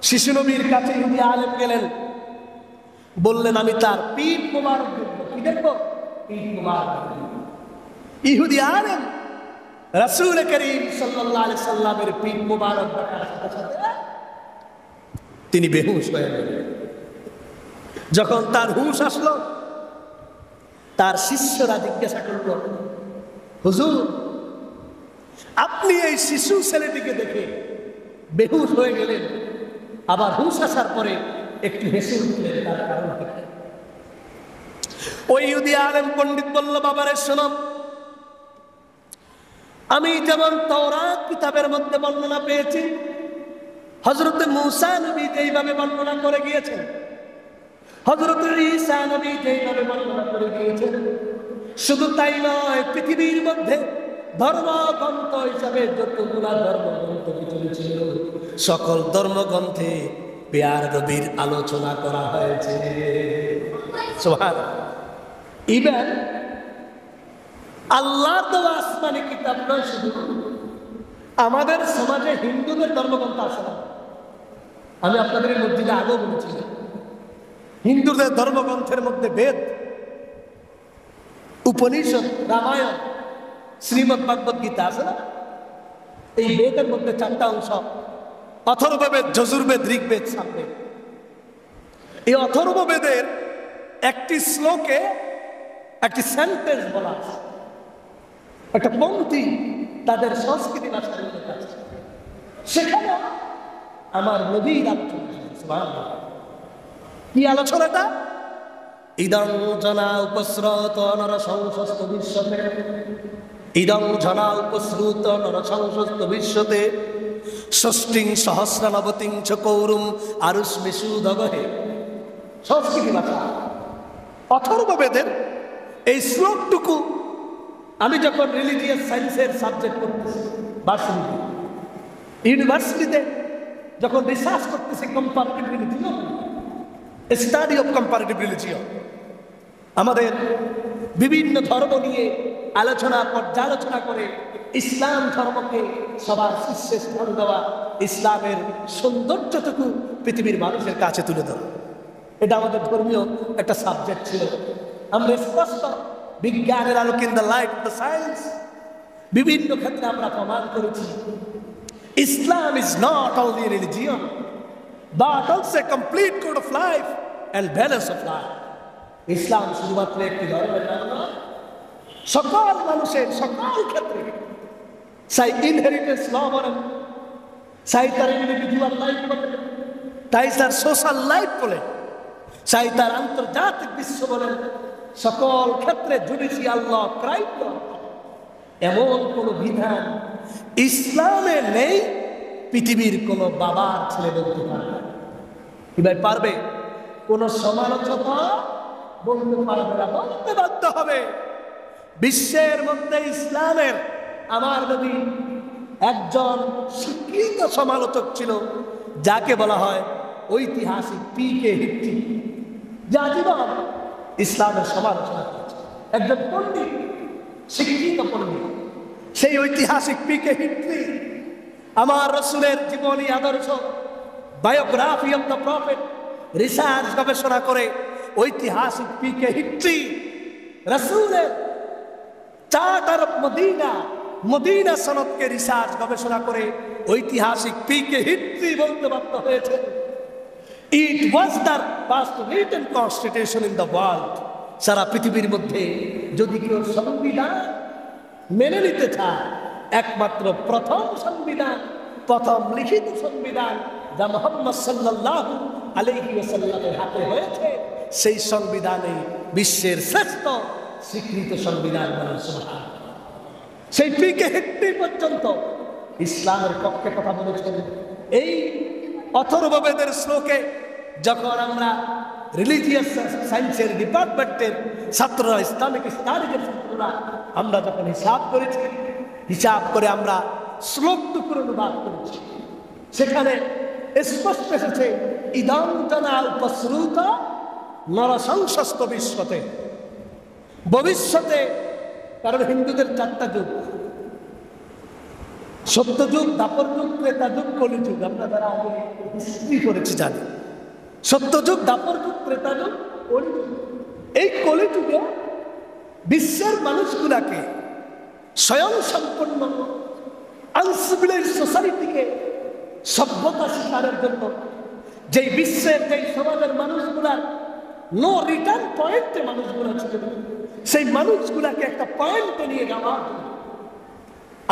শিশু নবীর কাছে ইহুদি আলেম গেলেন, বললেন আমি তার পিঠ মোবারক দেখব। কি দেখব? পিঠ মোবারক। ইহুদি আলেম রাসূল করিম সাল্লাল্লাহু আলাইহি সাল্লামের পিঠ মোবারক দেখার সাথে সাথে তিনি বেহুশ হয়ে গেলেন। যখন তার হুঁশ আসলো, তার শিষ্যরা জিজ্ঞাসা করল, হুজুর আপনি এই শিশু ছেলেটিকে দেখে বেহুশ হয়ে গেলেন, আবার হুঁশ আসার পরে একটু হেসে উঠলেন, তার কারণ কি? ওই ইহুদি আলেম পণ্ডিত বলল, বাবারে শোনো, আমি যেমন তাওরাত কিতাবের মধ্যে বর্ণনা পেয়েছি, হযরত মূসা নবী যেইভাবে বর্ণনা করে গিয়েছেন, হযরত ঈসা নবী যেইভাবে বর্ণনা করে গিয়েছেন, শুধু তাই নয়, পৃথিবীর মধ্যে ধর্মগ্রন্থ হিসাবে যতগুলা ধর্মগ্রন্থ চলেছিল, সকল ধর্মগ্রন্থে পেয়ার নবীর আলোচনা করা হয়েছে। সুবহানাল্লাহ। ইভেন আল্লাহ তো আসমানি কিতাব নয়, শুধু আমাদের সমাজে হিন্দুদের ধর্মগ্রন্থ আছে না। আমি আপনাদের এই মসজিদে আগেও বলেছিলাম, হিন্দুদের ধর্মগ্রন্থের মধ্যে বেদ, উপনিষদ, রামায়ণ, শ্রীমদ ভাগবত গীতা আছে না? এই বেদের মধ্যে 4টা অংশ, অথর্ববেদ, যজুর্বেদ, ঋগ্বেদ, সামবেদ। এই অথর্ববেদের একটি শ্লোকে একটি সেন্টেন্স বলা আছে, একটা পংক্তি তাদের সংস্কৃতি ভাষার মধ্যে আছে। সেখানে আমার নবীর আলোচনা, কি আলোচনাটা? ইদং জনা উপস্রুত নরসংসস্ত বিশ্বতে, ইদং জনা উপস্রুত নরসংসস্ত বিশ্বতে, ষষ্ঠিং সহস্রনবতিং চ কৌরুম আরুষ্মেষু দগহে। সংস্কৃতি ভাষা অথর্ববেদের এই শ্লোকটুকু আমি যখন রিলিজিয়াস সায়েন্সের সাবজেক্ট করতেছি ভার্সিটিতে, ইউনিভার্সিটিতে যখন রিসার্চ করতেছি comparative religion, study of comparative religion, আমাদের বিভিন্ন ধর্ম নিয়ে আলোচনা পর্যালোচনা করে ইসলাম ধর্মকে সবার শীর্ষে স্থান দেওয়া, ইসলামের সৌন্দর্যটুকু পৃথিবীর মানুষের কাছে তুলে দেওয়া, এটা আমাদের ধর্মীয় একটা সাবজেক্ট ছিল। আমরা স্পষ্ট বিজ্ঞানের আলোকে, in the light of the science, বিভিন্ন ক্ষেত্রে আমরা প্রমাণ করেছি Islam is not only a religion but also a complete code of life and balance of life. ইসলাম শুধুমাত্র একটি ধর্মের নাম নয়, সকল মানুষের সকল ক্ষেত্রে, চাই ইনহেরিটেন্স ল বলেন, চাই তার ইন্ডিভিজুয়াল লাইফ বলেন, তাই তার সোশ্যাল লাইফ বলেন, চাই তার আন্তর্জাতিক বিশ্ব বলেন, সকল ক্ষেত্রে জুডিশিয়াল ল, ক্রাইম ল, এমন কোন বিধান ইসলামে নেই পৃথিবীর কোন বাবার ছেলে বলতে পারবে। কি ভাই পারবে? কোন সমালোচক বলতে পারবে না, বলতে বাধ্য হবে। বিশ্বের মধ্যে ইসলামের আমার নবী একজন স্বীকৃত সমালোচক ছিল, যাকে বলা হয় ঐতিহাসিক পি.কে. হিট্রি, যা জীবন ইসলামের সমালোচনা করেছে, একজন পণ্ডিত, শিক্ষিত পণ্ডিত। সেই ঐতিহাসিক পি.কে. হিট্রি আমার রাসূলের জীবনী আদর্শ, biography of the prophet research গবেষণা করে ঐতিহাসিক পি.কে. হিট্রি রাসূলের চার্টার অফ মদিনা, মদিনা সনদকে রিসার্চ গবেষণা করে ঐতিহাসিক পি.কে. হিট্রি বলতে বাধ্য হয়েছে, it was the first written constitution in the world. সারা পৃথিবীর মধ্যে যদি কেউ সংবিধান মেনে নিতে চায়, একমাত্র প্রথম সংবিধান, প্রথম লিখিত সংবিধান যা মুহাম্মদ সাল্লাল্লাহু আলাইহি ওয়াসাল্লামের হাতে হয়েছে, সেই সংবিধানে বিশ্বের শ্রেষ্ঠ স্বীকৃত সংবিধান। সেই পি.কে. হিট্রি পর্যন্ত ইসলামের পক্ষে কথা বলেছেন। এই অথর্ববেদের শ্লোকে যখন আমরা রিলিজিয়াস সায়েন্সের ডিপার্টমেন্টের ছাত্ররা, ইসলামিক স্টাডিজের ছাত্ররা আমরা যখন হিসাব করেছি, হিসাব করে আমরা শ্লোকটুকুর অনুবাদ করেছি, সেখানে স্পষ্ট এসেছে ইদং জনা উপস্রুত নরসংসস্ত বিশ্বতে। ভবিষ্যতে, কারণ হিন্দুদের 4টা যুগ, সত্যযুগ, দাপর যুগ, ত্রেতা যুগ, কলিযুগ। আমরা যারা আগে হিস্ট্রি করেছি জানি, সত্যযুগ, দাপর যুগ, ত্রেতা যুগ, কলিযুগ। এই কলিযুগে বিশ্বের মানুষগুলাকে স্বয়ং সম্পন্ন আনসিভিলাইজড সোসাইটিকে সভ্যতা শিকারের জন্য, যেই বিশ্বের, যেই সমাজের মানুষগুলার নো রিটার্ন পয়েন্টে মানুষগুলো ছিল, সেই মানুষগুলাকে একটা পয়েন্টে নিয়ে যাওয়া,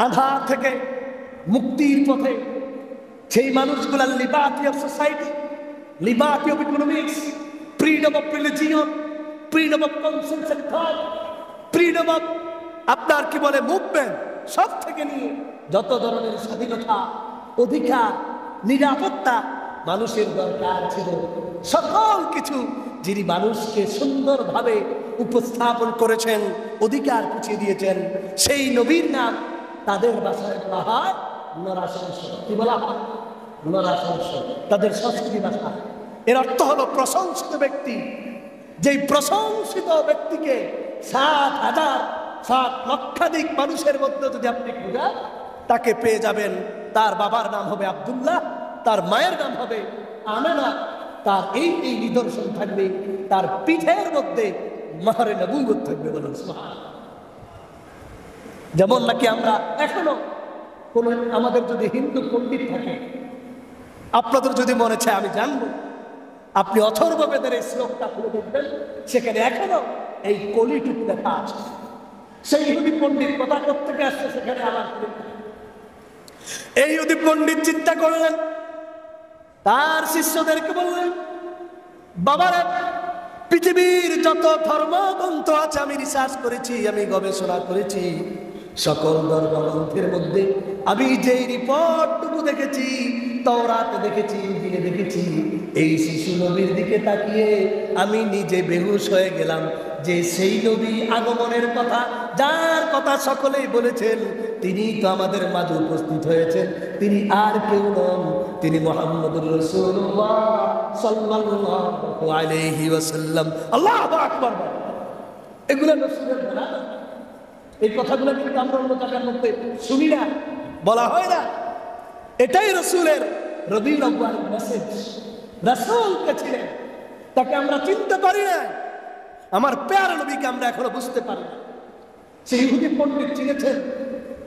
আধার থেকে মুক্তির পথে সেই মানুষগুলার liberty of society, liberty of economics, freedom of religion, freedom of conscience and thought, freedom of আপনার কি বলে মুভমেন্ট, সব থেকে নিয়ে যত ধরনের স্বাধীনতা, অধিকার, নিরাপত্তা মানুষের দরকার ছিল, সকল কিছু যিনি মানুষকে সুন্দরভাবে উপস্থাপন করেছেন, অধিকার পুছিয়ে দিয়েছেন, সেই নবীর নাম তাদের ভাষায় বলা হয় নরাশংস। কি বলা হয়? নরাশংস, তাদের সংস্কৃতি ভাষা। এর অর্থ হলো প্রশংসিত ব্যক্তি। যেই প্রশংসিত ব্যক্তিকে 7,000, 7 লক্ষাধিক মানুষের মধ্যে যদি আপনি খুঁজেন, তাকে পেয়ে যাবেন। তার বাবার নাম হবে আব্দুল্লাহ, তার মায়ের নাম হবে আমেনা, তার এই এই নিদর্শন থাকবে, তার পিঠের মধ্যে মাহরে নবুয়ত থাকবে। বলুন সুবহানাল্লাহ। যেমন নাকি আমরা এখনো কোন আমাদের যদি হিন্দু পণ্ডিত থাকে, আপনাদের যদি মনে চায় আমি জানবো, আপনি অথর্ববেদের এই শ্লোকটা খুলে দেখবেন, সেখানে এখনো এই কলিটুকু লেখা আছে। সেই ইহুদি পণ্ডিত কথা থেকে আসছে, সেখানে আমার এই ইহুদি পণ্ডিত চিন্তা করলেন, তার শিষ্যদেরকে বললেন, বাবারা, পৃথিবীর যত ধর্মগ্রন্থ আছে আমি রিসার্চ করেছি, আমি গবেষণা করেছি, সকল ধর্মগ্রন্থের মধ্যে আমি যেই রিপোর্টটুকু দেখেছি, তাওরাতে দেখেছি, ইনজিলে দেখেছি, এই শিশু নবীর দিকে তাকিয়ে আমি নিজে বেহুশ হয়ে গেলাম। যে সেই নবী আগমনের কথা, যার কথা সকলেই বলেছেন, তিনি তো আমাদের মাঝে উপস্থিত হয়েছেন, তিনি আর কেউ নন, তিনি মুহাম্মদুর রাসূলুল্লাহ সাল্লাল্লাহু আলাইহি ওয়াসাল্লাম। আল্লাহু আকবার। এগুলো রাসূলের বলা, এই কথাগুলো কিন্তু আমরা অন্য জায়গার মধ্যে শুনি না, বলা হয় না। এটাই রাসূলের রবিউল আউয়াল মেসেজ। রাসূলকে ছিলেন, তাকে আমরা চিনতে পারি না, আমার প্যারা নবীকে আমরা এখনো বুঝতে পারি না। সেই ইহুদি পণ্ডিত চিনেছেন।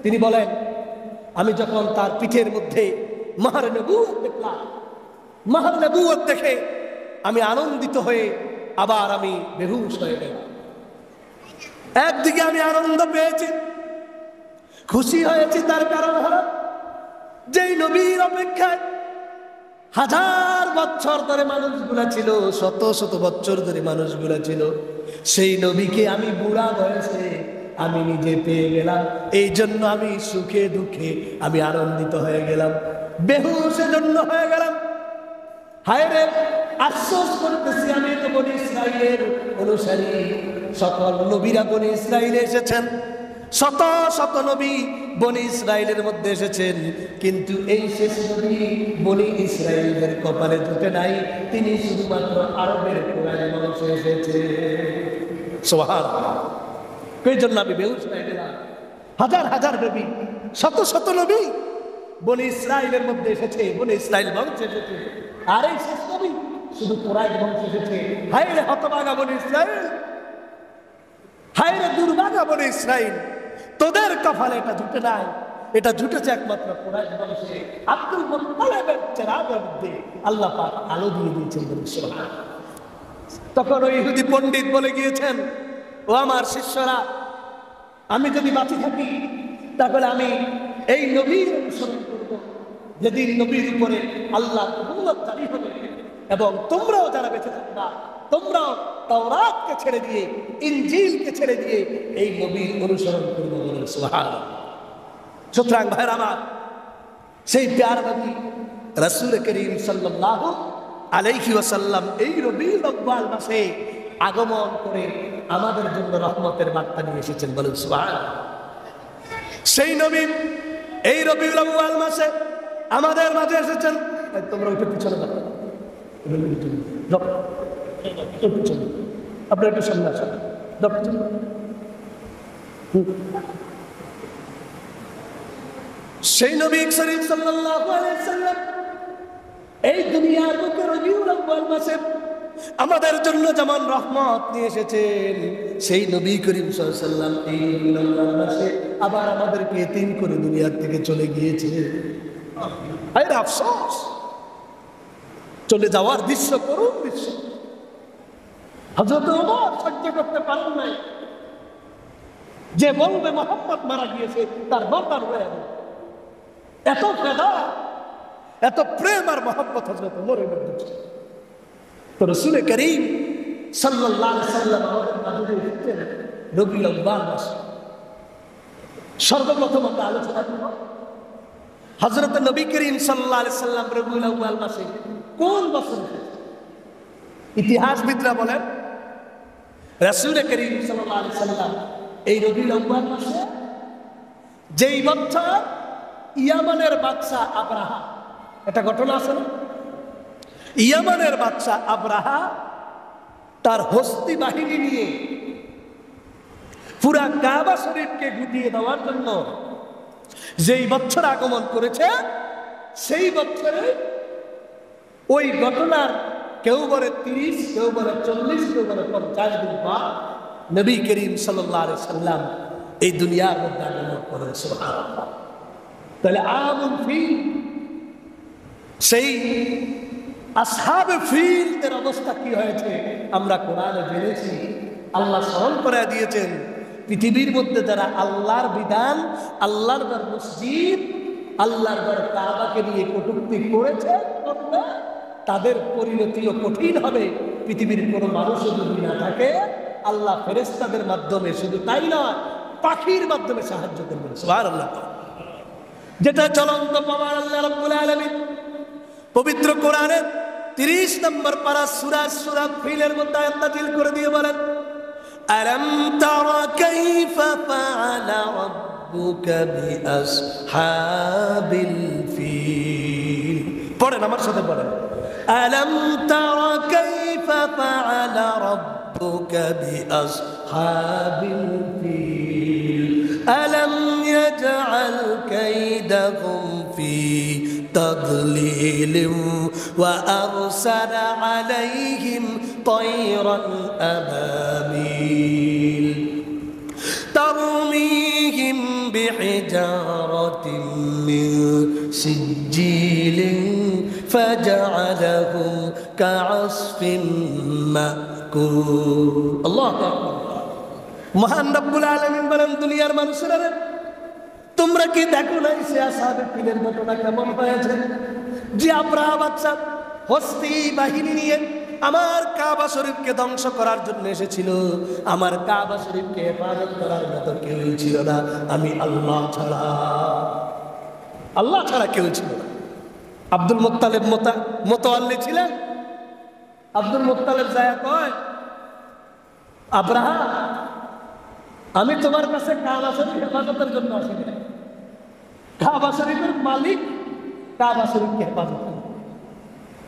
তিনি বলেন, আমি যখন তার পিঠের মধ্যে মাহরে নবুয়ত দেখলাম, মাহরে নবুয়ত দেখে আমি আনন্দিত হয়ে আবার আমি বেহুশ হয়ে গেলাম। একদিকে আমি আনন্দ পেয়েছি, খুশি হয়েছি, তার কারণ হলো যেই নবীর অপেক্ষায় হাজার বছর ধরে মানুষগুলা ছিল, শত শত বছর ধরে মানুষগুলা ছিল, সেই নবীকে আমি বুড়া বয়সে আমি নিজে পেয়ে গেলাম। এই জন্য আমি সুখে দুঃখে আমি আনন্দিত হয়ে গেলাম, বেহুশের জন্য হয়ে গেলাম। হায় রে, আফসোস করতেছি, আমি তো বনি ইসরাইলের অনুসারী, সকল নবীরা বনি ইসরাইলে এসেছেন, শত শত নবী বনি ইসরাইলের মধ্যে এসেছেন, কিন্তু এই শেষ নবী বনি ইসরাইলের কপালে জুটে নাই, তিনি শুধুমাত্র আরবের কোরআনে বংশে এসেছে। সুবহানাল্লাহ। এই জন্য আমি বেহুশ হয়ে গেলাম। হাজার হাজার নবী, শত শত নবী বনি ইসরাইলের মধ্যে এসেছে, বনি ইসরাইল বংশে এসেছে, আর এই শেষ নবী শুধু কোরআন বংশে এসেছে। হায় রে হতভাগা বনি ইসরাইল, হায় রে দুর্ভাগা বনি ইসরাইল, তোদের কপালে এটা জুটে নাই, এটা জুটেছে একমাত্র কোরআন বংশে। আব্দুল মুত্তালিবের চেহারার মধ্যে আল্লাহ পাক আলো দিয়ে দিয়েছেন। সুবহানাল্লাহ। তখন ওই ইহুদি পণ্ডিত বলে গিয়েছেন, ও আমার শিষ্যরা, আমি যদি বাঁচি থাকি তাহলে আমি এই নবীর অনুসরণ করব, যেদিন নবীর উপরে আল্লাহ রহমত জারি হবে, এবং তোমরাও যারা বেঁচে থাকবা, তোমরাও তাওরাতকে ছেড়ে দিয়ে, ইনজিলকে ছেড়ে দিয়ে এই নবীর অনুসরণ করবো। সুবহানাল্লাহ। সুতরাং ভাইরা আমার, সেই প্যারা নবী রাসূল করিম সাল্লাল্লাহু আলাইহি ওয়াসাল্লাম এই রবিউল আউয়াল মাসে আগমন করে আমাদের জন্য রহমতের বার্তা নিয়ে এসেছেন। বলুন সুবহানাল্লাহ। সেই নবী এই রবিউল আউয়াল মাসে আমাদের মাঝে এসেছেন। তোমরা ওইটা পিছনে দেখো, আপনার একটু সামনে আসেন। সেই নবী করিম সাল্লাল্লাহু আলাইহি ওয়াসাল্লাম এই দুনিয়ার বুকে রবিউল আউয়াল মাসে আমাদের জন্য যেমন রহমত নিয়ে এসেছেন, সেই নবী করিম সাল্লাল্লাহু আলাইহি ওয়াসাল্লাম এই রবিউল আউয়াল মাসে আবার আমাদেরকে এতিম করে দুনিয়া থেকে চলে গিয়েছে। আরে আফসোস, চলে যাওয়ার দৃশ্য, করুণ দৃশ্য। হযরত ওমর সহ্য করতে পারেন নাই, যে বলবে মুহাম্মদ মারা গিয়েছে তার বরদান হয়ে গেল। এত ফেদা, এত প্রেম আর মহব্বত হযরত ওমরের মধ্যে ছিল। তো রাসূল করিম সাল্লাল্লাহু আলাইহি ওয়াসাল্লাম আমাদের মাঝে এসেছেন রবিউল আউয়াল মাসে। সর্বপ্রথম আমরা আলোচনা করব হযরত নবী করিম সাল্লাল্লাহু আলাইহি ওয়াসাল্লাম রবিউল আউয়াল মাসে কোন বছর এসেছেন। ইতিহাসবিদরা বলেন, রাসূল করিম সাল্লাল্লাহু আলাইহি ওয়াসাল্লাম এই রবিউল আউয়াল মাসে যেই বছর ইয়ামানের বাদশা আবরাহা, এটা ঘটনা আছে না, ইয়ামানের বাদশা আবরাহা তার হস্তি বাহিনী নিয়ে পুরা কাবা শরীফকে গুটিয়ে দেওয়ার জন্য যেই বছর আগমন করেছে, সেই বছরে ওই ঘটনার কেউ বলে 30, কেউ বলে 40, কেউ বলে 50 দিন পর নবী করিম সাল্লাল্লাহু আলাইহি সাল্লাম এই দুনিয়ার মধ্যে আগমন করেন। সুবহানাল্লাহ। তাহলে আমুল ফিল, সেই আসহাবে ফিলদের অবস্থা কি হয়েছে আমরা কোরআনে জেনেছি। আল্লাহ স্মরণ করে দিয়েছেন, পৃথিবীর মধ্যে যারা আল্লাহর বিধান, আল্লাহর ঘর মসজিদ, আল্লাহর ঘর কাবাকে নিয়ে কটূক্তি করেছে, তাদের পরিণতিও কঠিন হবে। পৃথিবীর কোনো মানুষও যদি না থাকে, আল্লাহ ফেরেশতাদের মাধ্যমে, শুধু তাই নয় পাখির মাধ্যমে সাহায্য করবেন। সুবহানাল্লাহ। যেটা চলন্ত প্রমাণ আল্লাহ রাব্বুল আলামিন পবিত্র কোরআনের 30 নম্বর পারা সূরা ফিলের মধ্যে আয়াত নাযিল করে দিয়ে বলেন, আলাম তারা কাইফা ফাআলা রাব্বুকা বিআসহাবিল ফিল। পড়েন, আমার সাথে পড়েন। আলাম তারা কাইফা ফাআলা রাব্বুকা বিআসহাবিল ফিল আলাম ইয়াজআল কাইদাহুম ফি تضليل وأرسل عليهم طيرا أبابيل ترميهم بحجارة من سجيل فجعلهم كعصف مأكول الله أكبر মহান রব্বুল আলামিন বলেন, দুনিয়ার মানুষেরা তোমরা কি দেখো নাই সে আসহাবে ফিলের ঘটনা কেমন হয়েছে? যে আব্রাহা বাদশা হস্তি বাহিনী নিয়ে আমার কাবা শরীফকে ধ্বংস করার জন্য এসেছিল। আমার কাবা শরীফকে হেফাজত করার মতো কেউই ছিল না, আমি আল্লাহ ছাড়া। আল্লাহ ছাড়া কেউ ছিল না। আব্দুল মুত্তালিব মোতাওয়াল্লি ছিলেন। আব্দুল মুত্তালিব যায় কয়, আব্রাহা, আমি তোমার কাছে কাবা শরীফ হেফাজতের জন্য আসিনি। কাবা শরীফের মালিক কাবা শরীফকে হেফাজত করে।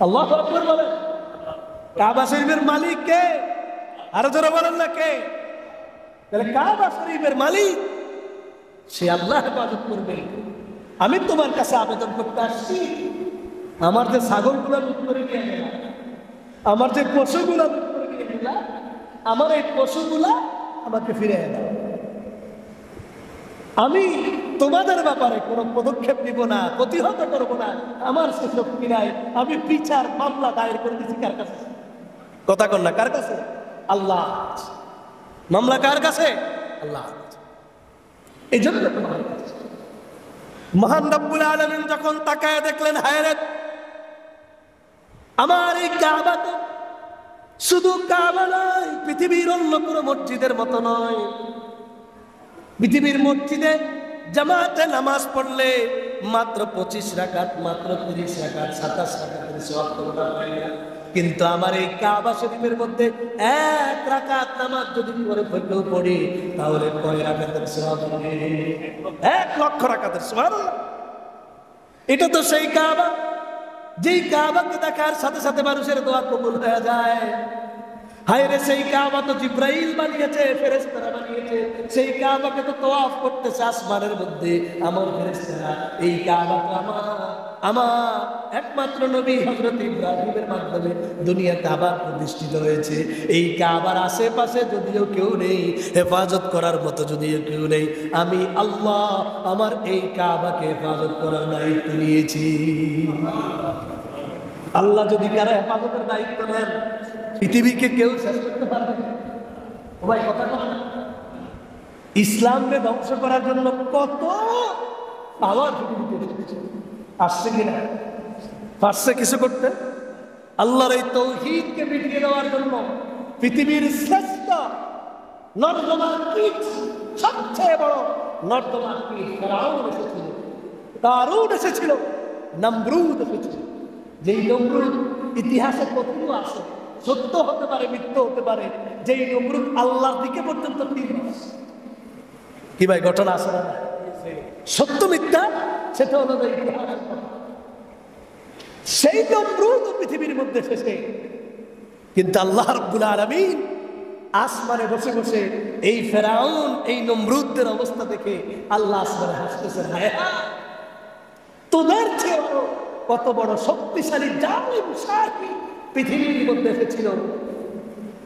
আল্লাহু আকবার বলেন। কাবা শরীফের মালিক কে? আরো জোরে বলেন না কে? তাহলে কাবা শরীফের মালিক সে আল্লাহ হেফাজত করবে। আমি তোমার কাছে আবেদন করতে আসছি, আমার যে ছাগলগুলো লুট করে নিয়ে গেলাম, আমার যে পশুগুলো লুট করে নিয়ে গেলাম, আমার এই পশুগুলা আমাকে ফিরে দাও। আমি তোমাদের ব্যাপারে কোনো পদক্ষেপ নিব না, প্রতিহত করবো না, আমার সে শক্তি নাই। আমি বিচার মামলা দায়ের করে দিচ্ছি কার কাছে? কথা কন না, কার কাছে? আল্লাহ। মামলা কার কাছে? আল্লাহ। এই জন্য মহান রব্বুল আলামিন যখন তাকায় দেখলেন, হায় রে, আমার এই কাবা তো শুধু কাবা নয়, পৃথিবীর অন্য কোনো মসজিদের মতো নয়। পৃথিবীর মসজিদে জামাতে নামাজ পড়লে মাত্র 25 রাকাত, মাত্র 30 রাকাত, 27 রাকাতের সওয়াব তোমরা পাই না। কিন্তু আমার এই কাবা শরীফের মধ্যে 1 রাকাত নামাজ যদি পড়ে ফেলেও পড়ি, তাহলে কয় রাকাতের সওয়াব হবে? 1 লক্ষ রাকাতের। সুবহানাল্লাহ। এটা তো সেই কাবা, যেই কাবাকে দেখার সাথে সাথে মানুষের দোয়া কবুল হয়ে যায়। হায় রে, সেই কাবা তো জিব্রাইল বানিয়েছে, ফেরেশতারা বানিয়েছে। সেই কাবাকে তো তওয়াফ করতেছে আসমানের মধ্যে আমার ফেরেশতারা। এই কাবা তো আমার একমাত্র নবী হযরত ইব্রাহিমের মাধ্যমে দুনিয়াতে আবার প্রতিষ্ঠিত হয়েছে। এই কাবার আশেপাশে যদিও কেউ নেই, হেফাজত করার মতো যদিও কেউ নেই, আমি আল্লাহ আমার এই কাবাকে হেফাজত করার দায়িত্ব নিয়েছি। আল্লাহ যদি কারো হেফাজতের দায়িত্ব নেন, পৃথিবীকে কেউ শেষ করতে পারবে না। ভাই কথা বলেন, ইসলামকে ধ্বংস করার জন্য কত পাওয়ার আসছে কিনা? পারছে কিছু করতে? আল্লাহর এই তাওহীদকে মিটিয়ে দেওয়ার জন্য পৃথিবীর শ্রেষ্ঠ নর্দমার কীট, সবচেয়ে বড় নর্দমার কীট ফেরাউন এসেছিল, কারুন এসেছিল, নমরুদ এসেছিল। যেই নমরুদ ইতিহাসে কতগুলো আছে, সত্য হতে পারে, মিথ্যা হতে পারে। যেই নমরুদ আল্লাহর দিকে পর্যন্ত কি ভাই ঘটনা আছে না? সত্য মিথ্যা সেটা হলো ইতিহাস। সেই নমরুদ পৃথিবীর মধ্যে এসেছে, কিন্তু আল্লাহ রাব্বুল আলামিন আসমানে বসে বসে এই ফেরাউন, এই নমরুদদের অবস্থা দেখে আল্লাহ আসমানে হাসতেছেন, হায় তোদের চেয়ে কত বড় শক্তিশালী জালিম শাসক পৃথিবীর মধ্যে এসেছিল,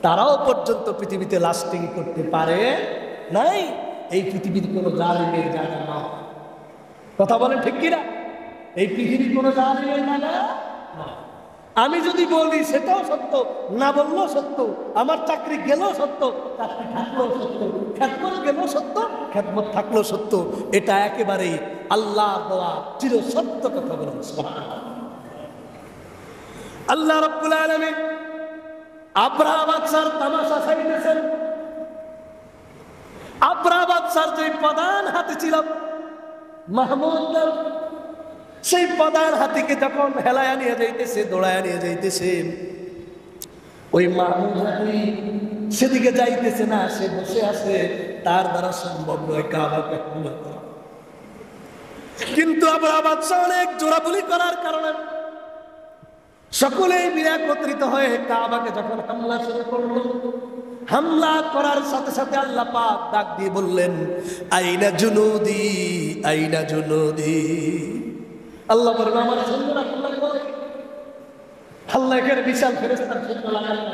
তারাও পর্যন্ত পৃথিবীতে লাস্টিং করতে পারে নাই। এই পৃথিবীর কোনো জালিমের জায়গা না। কথা বলেন ঠিক কিনা? এই পৃথিবীর কোনো জালিমের জায়গা না। আমি যদি বলি সেটাও সত্য, না বললেও সত্য। আমার চাকরি গেলেও সত্য, চাকরি থাকলেও সত্য। খেদমত গেলেও সত্য, খেদমত থাকলেও সত্য। এটা একেবারেই আল্লাহ দেওয়া চির সত্য কথা বলেন। আল্লাহ রাব্বুল আলামিন আব্রাহা বাদশার তামাশা চাইতেছেন। আব্রাহা বাদশার যে প্রধান হাতি ছিল মাহমুদ, সেই প্রধান হাতিকে যখন হেলায়া নিয়ে যাইতেছে, দৌড়ায়া নিয়ে যাইতেছে, ওই মাহমুদ হাতি সেদিকে যাইতেছে না, সে বসে আছে। তার দ্বারা সম্ভব নয় কাবাকে হামলা করা। কিন্তু আব্রাহা বাদশা অনেক জোরাবুলি করার কারণে সকলেই একত্রিত হয়ে কাবাকে যখন হামলা শুরু করলো, হামলা করার সাথে সাথে আল্লাহ পাক ডাক দিয়ে বললেন, আইনা জুনুদি, আইনা জুনুদি। আল্লাহ বললেন, আমার সৈন্যরা কোথায় গেল? আল্লাহ এখানে বিশাল ফেরেশতার সৈন্য লাগালেন।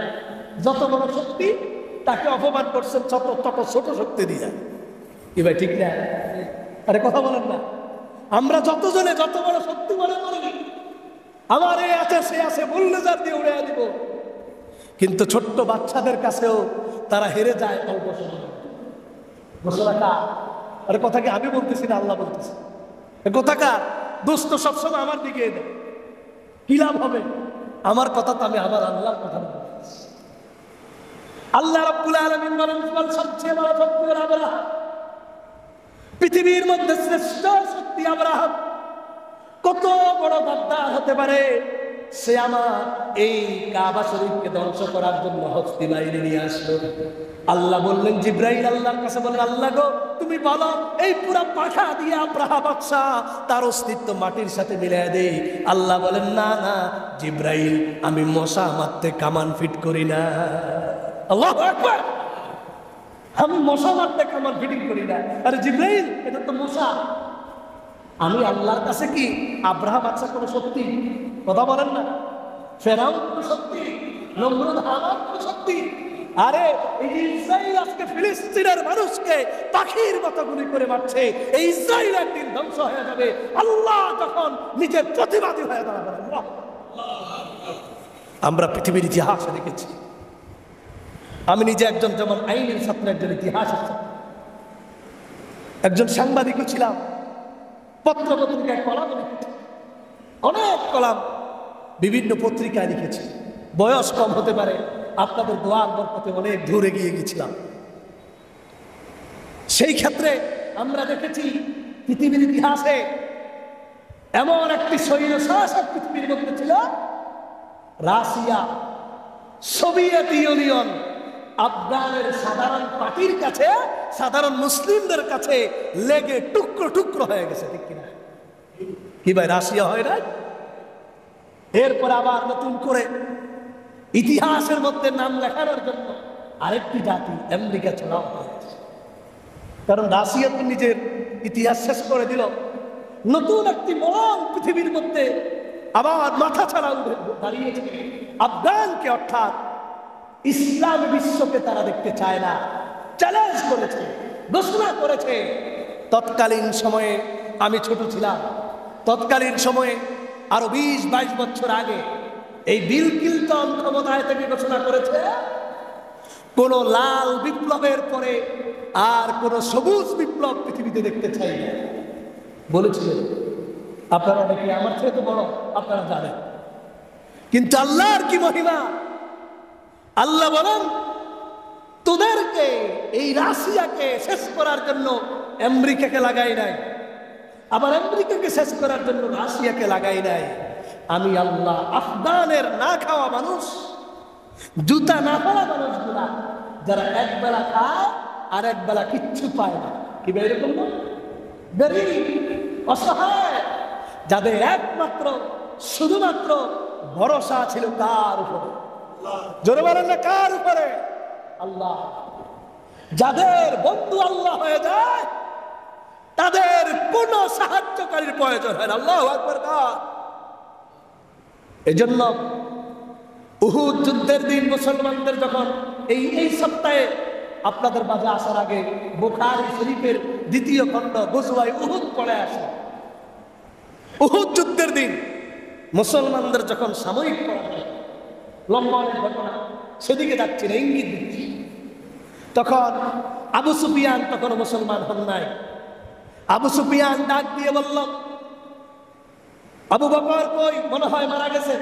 যত বড় শক্তি তাকে অপমান করছেন, তত ছোট শক্তি দিয়ে। কি ভাই ঠিক না? আরে কথা বলেন না। আমরা যতজনে যত বড় শক্তি মনে করি, আমার এই আছে সে আছে বললে যার দিয়ে উড়ে দিব, কিন্তু ছোট্ট বাচ্চাদের কাছেও তারা হেরে যায় অল্প সময়। ঘোষণা আরে কথা কি আমি বলতেছি না আল্লাহ বলতেছি? কথা কার? দোস্ত সবসময় আমার দিকে এনে কি লাভ হবে? আমার কথা তো আমি আবার আল্লাহর কথা বলতেছি। আল্লাহ রাব্বুল আলামিন বলেন, সবচেয়ে বড় শক্তি আব্রাহা, পৃথিবীর মধ্যে শ্রেষ্ঠ শক্তি আব্রাহা। কত বড় গাদ্দার হতে পারে সে? আমার এই কাবা শরীফকে ধ্বংস করার জন্য হস্তি বাহিনী নিয়ে আসলো। আল্লাহ বললেন জিব্রাইল আল্লাহর কাছে বললেন, আল্লাহ গো তুমি বলো এই পুরা পাখা দিয়ে আব্রাহা বাদশা তার অস্তিত্ব মাটির সাথে মিলিয়ে দেই। আল্লাহ বলেন, না না জিব্রাইল, আমি মশা মারতে কামান ফিট করি না। আল্লাহু আকবার। আমি মশা মারতে কামান ফিটিং করি না। আরে জিব্রাইল, এটা তো মশা। আমি আল্লাহর কাছে কি আব্রাহা বাদশা কোনো শক্তি? কথা বলেন না। ফেরাউন কোনো শক্তি? নমরুদ হামান কোনো শক্তি? আরে এই যে ইসরাইল আজকে ফিলিস্তিনের মানুষকে পাখির মতো গুলি করে মারছে, এই ইসরাইল একদিন ধ্বংস হয়ে যাবে আল্লাহ যখন নিজের প্রতিবাদী হয়ে দাঁড়াবেন। আমরা পৃথিবীর ইতিহাসে দেখেছি। আমি নিজে একজন যেমন আইনের ছাত্র, একজন ইতিহাসের ছাত্র, একজন সাংবাদিকও ছিলাম। পত্র পত্রিকায় কলাম লিখেছি, অনেক কলাম বিভিন্ন পত্রিকায় লিখেছি। বয়স কম হতে পারে, আপনাদের দোয়ার বরকতে অনেক দূরে গিয়ে গেছিলাম। সেই ক্ষেত্রে আমরা দেখেছি পৃথিবীর ইতিহাসে এমন একটি স্বৈর শাসক পৃথিবীর মধ্যে ছিল, রাশিয়া, সোভিয়েত ইউনিয়ন। আফগানের সাধারণ পার্টির কাছে, সাধারণ মুসলিমদের কাছে লেগে টুকরো টুকরো হয়ে গেছে, ঠিক কিনা? কি ভাই, রাশিয়া হয় না? এরপর আবার নতুন করে ইতিহাসের মধ্যে নাম লেখানোর জন্য আরেকটি জাতি আমেরিকা ছড়াও হয়েছে। কারণ রাশিয়া তো নিজের ইতিহাস শেষ করে দিল, নতুন একটি মহান পৃথিবীর মধ্যে আবার মাথা ছাড়া উঠে দাঁড়িয়েছে আফগানকে, অর্থাৎ ইসলাম বিশ্বকে তারা দেখতে চায় না, চ্যালেঞ্জ করেছে, ঘোষণা করেছে। তৎকালীন সময়ে আমি ছোট ছিলাম, তৎকালীন সময়ে আরো 20-22 বছর আগে এই বিল ক্লিনটন ক্ষমতায় থেকে ঘোষণা করেছে, কোন লাল বিপ্লবের পরে আর কোন সবুজ বিপ্লব পৃথিবীতে দেখতে চাই না বলেছিলেন। আপনারা অনেকে আমার চেয়ে তো বড়, আপনারা জানেন। কিন্তু আল্লাহর কি মহিমা! আল্লাহ বলেন, তোদেরকে এই রাশিয়াকে শেষ করার জন্য আমেরিকাকে লাগাই নাই, আবার আমেরিকাকে শেষ করার জন্য রাশিয়াকে লাগাই নাই। আমি আল্লাহ আফগানের না খাওয়া মানুষ, জুতা না পরা মানুষগুলা, যারা একবেলা খায় আর একবেলা কিচ্ছু পায় না, কি এরকম না, গরীব অসহায়, যাদের একমাত্র শুধুমাত্র ভরসা ছিল কার উপরে? জোরে বলেন না, কার উপরে? আল্লাহ। যাদের বন্ধু আল্লাহ হয়ে যায়, তাদের কোন সাহায্যকারীর প্রয়োজন হয় না। আল্লাহু আকবার। এজন্য উহুদ যুদ্ধের দিন মুসলমানদের যখন এই সপ্তাহে আপনাদের মাঝে আসার আগে বুখারী শরীফের 2য় খণ্ড গজওয়ায়ে উহুদ পড়ে আসে। উহুদ যুদ্ধের দিন মুসলমানদের যখন সাময়িক পরাজয়, লম্বা অনেক ঘটনা, সেদিকে যাচ্ছি না, ইঙ্গিত দিচ্ছি। তখন আবু সুফিয়ান তখন মুসলমান হন নাই। আবু সুফিয়ান ডাক দিয়ে বলল, আবু বকর কই, মনে হয় মারা গেছে।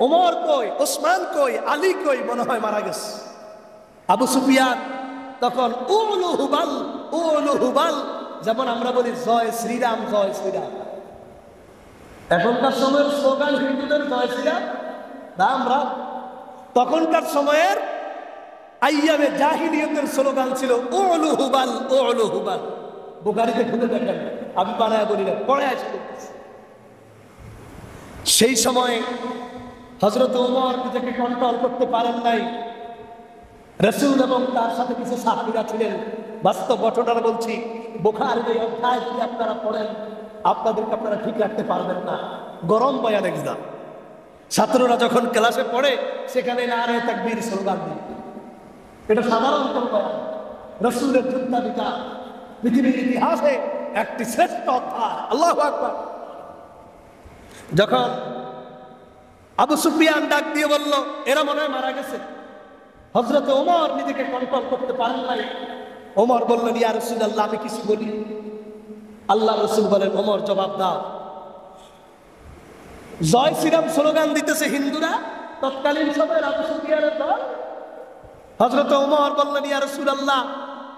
ওমর কই, ওসমান কই, আলী কই, মনে হয় মারা গেছে। আবু সুফিয়ান তখন উলু হুবাল, উলু হুবাল, যেমন আমরা বলি জয় শ্রীরাম, জয় শ্রীরাম। এখনকার সময়ের স্লোগান হিন্দুদের জয় শ্রীরাম, রাম রাম। তখনকার সময়ের আইয়ামে জাহিলিয়তের স্লোগান ছিল উলু হুবাল, উলু হুবাল। বুখারীতে খুলে দেখেন, আমি বানায় বলি না, পড়ে আসি। সেই সময় হযরত ওমর নিজেকে কন্ট্রোল করতে পারেন নাই। রাসূল এবং তার সাথে কিছু সাহাবীরা ছিলেন। বাস্তব ঘটনাটা বলছি, বুখারীর এই অধ্যায় যদি আপনারা পড়েন, আপনাদেরকে আপনারা ঠিক রাখতে পারবেন না। গরম বয়ান একদম। ছাত্ররা যখন ক্লাসে পড়ে, সেখানে নারে তাকবীর স্লোগান দিত। এটা সাধারণ কোনো বয়ান। রাসূলের যুদ্ধাবিকা পৃথিবীর ইতিহাসে একটি শ্রেষ্ঠ অধ্যায়। আল্লাহু আকবার। যখন আবু সুফিয়ান ডাক দিয়ে বলল, এরা মনে হয় মারা গেছে, হযরত ওমর নিজেকে কন্ট্রোল করতে পারেন নাই। ওমর বললেন, ইয়া রাসূলুল্লাহ, আমি কিছু বলি? আল্লাহ রাসূল বলেন, ওমর জবাব দাও। জয় শ্রীরাম স্লোগান দিতেছে হিন্দুরা, তৎকালীন সময়ের আবু সুফিয়ানের দল। হযরত ওমর বললেন, ইয়া রাসূলুল্লাহ,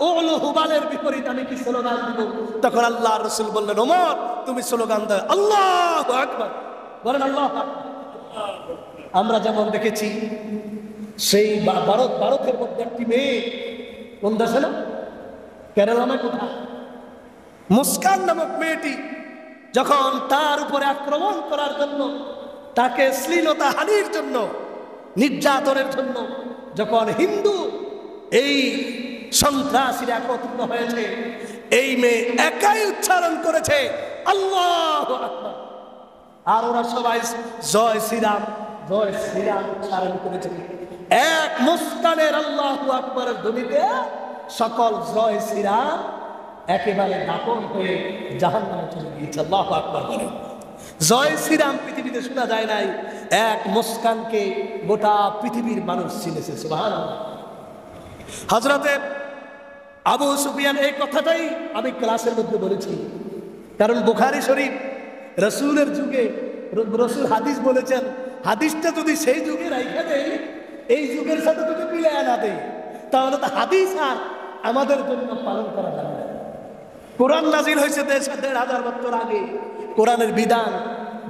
উলু হুবালের বিপরীত আমি কি স্লোগান দিব? তখন আল্লাহ রাসূল বললেন, ওমর তুমি স্লোগান দাও আল্লাহু আকবার। বলেন আল্লাহু আকবার। আমরা যেমন দেখেছি, সেই ভারতের মধ্যে একটি মেয়ে, কোন দেশে না, কেরালা না কোথায়, মুস্কান নামক মেয়েটি যখন তার উপরে আক্রমণ করার জন্য, তাকে শ্লীলতা হানির জন্য, নির্যাতনের জন্য যখন হিন্দু এই সন্ত্রাসীরা একত্রিত হয়েছে, এই মেয়ে একাই উচ্চারণ করেছে আল্লাহু আকবার। আর ওরা সবাই জয় শ্রীরাম, জয় শ্রীরাম উচ্চারণ করেছে। এক মুস্কানের আল্লাহু আকবারের ধ্বনিতে সকল জয় শ্রীরাম একেবারে দাপন হয়ে জাহান্নামে চলে গিয়েছে। আল্লাহু আকবার বলে। জয় শ্রীরাম পৃথিবীতে শোনা যায় নাই, এক মুস্কানকে গোটা পৃথিবীর মানুষ চিনেছে। সুবহানাল্লাহ। হযরতে আবু সুফিয়ান এই কথাটাই আমি ক্লাসের মধ্যে বলেছি, কারণ বুখারী শরীফ রাসূলের যুগে রাসূল হাদিস বলেছেন, হাদিসটা যদি সেই যুগে রাইখা দেয়, এই যুগের সাথে যদি মিলায় না দেয়, তাহলে তো হাদিস আর আমাদের জন্য পালন করা যাবে না। কোরআন নাজিল হয়েছে ১৫০০ বছর আগে। কোরআনের বিধান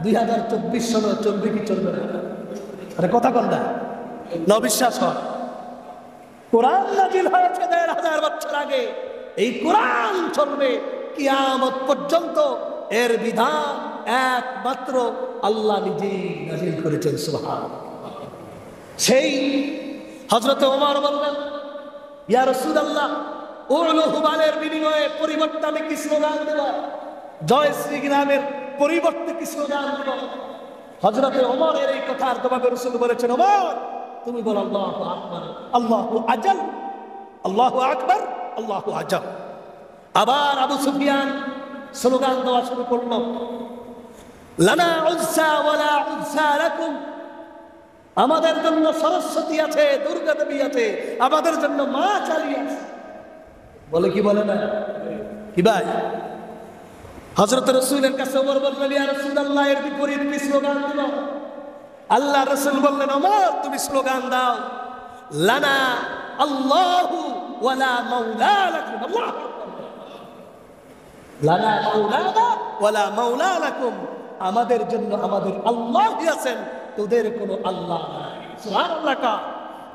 ২০২৪ সনে চলবে কি চলবে না? আরে কথা কন না, অবিশ্বাস হয়। কোরআন নাজিল হয়েছে ১৫০০ বছর আগে, এই কোরআন চলবে কিয়ামত পর্যন্ত। এর বিধান একমাত্র আল্লাহ নিজেই নাজিল করেছেন। সুবহানাল্লাহ। সেই হযরত ওমর বললেন, ইয়া রাসূলুল্লাহ, উলু হুবালের বিনিময়ে পরিবর্তে আমি কি স্লোগান দেব? জয় শ্রীরামের পরিবর্তে কি স্লোগান দেব? হযরত ওমরের এই কথার জবাবে রাসূল বলেছেন, ওমর তুমি বলো আল্লাহু আকবার, আল্লাহু আজাল, আল্লাহু আকবার, আল্লাহু আজাল। আবার আবু সুফিয়ান স্লোগান দেওয়া শুরু করলো, লানা উজ্জা ওয়ালা উজ্জা লাকুম। আমাদের জন্য সরস্বতী আছে, দুর্গা দেবী আছে, আমাদের জন্য মা কালী আছে। বলে কি বলে না? কি ভাই? হযরত রাসূলের কাছে ওমর বললেন, ইয়া রাসূলুল্লাহ, এর বিপরীত কি স্লোগান দেব? আল্লাহ রাসূল বললেন, ওমর তুমি স্লোগান দাও, লানা আল্লাহু ওয়ালা মাওলা লাকুম। আল্লাহু আকবার। লানা মাওলানা ওয়ালা মাওলা লাকুম। আমাদের জন্য আমাদের আল্লাহই আছেন, তোদের কোনো আল্লাহ নাই। সুবহানাল্লাহ।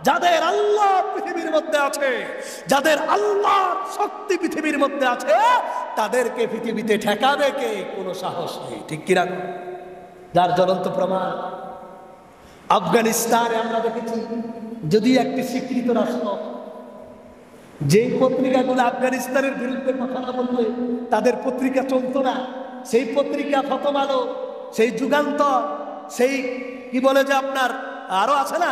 যাদের আল্লাহ পৃথিবীর মধ্যে আছে, যাদের আল্লাহর শক্তি পৃথিবীর মধ্যে আছে, তাদেরকে পৃথিবীতে ঠেকাবে কে? কোনো সাহস নেই। ঠিক কিনা? যার জ্বলন্ত প্রমাণ আফগানিস্তানে আমরা দেখেছি, যদি একটি স্বীকৃত রাষ্ট্র, যে পত্রিকাগুলো আফগানিস্তানের বিরুদ্ধে কথা না বললে তাদের পত্রিকা চলতো না, সেই পত্রিকা প্রথম আলো, সেই যুগান্তর, সেই কি বলে যে আপনার আরো আছে না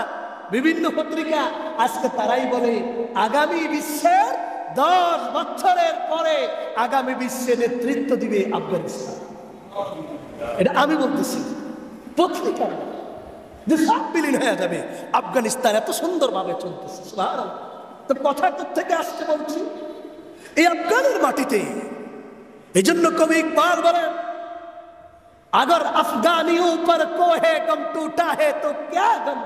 বিভিন্ন পত্রিকা, আজকে তারাই বলে আগামী বিশ্বের 10 বছরের পরে আগামী বিশ্বে নেতৃত্ব দিবে আফগানিস্তান। এটা আমি বলতেছি, পত্রিকা যে সব বিলীন হয়ে যাবে, আফগানিস্তান এত সুন্দরভাবে চলতেছে। সুবহানাল্লাহ। তো কথা থেকে আসতে বলছি এই আফগানের মাটিতে। এই জন্য কবি ইকবাল বলেন, अगर अफगानियों पर कोहे गम टूटा है तो क्या गम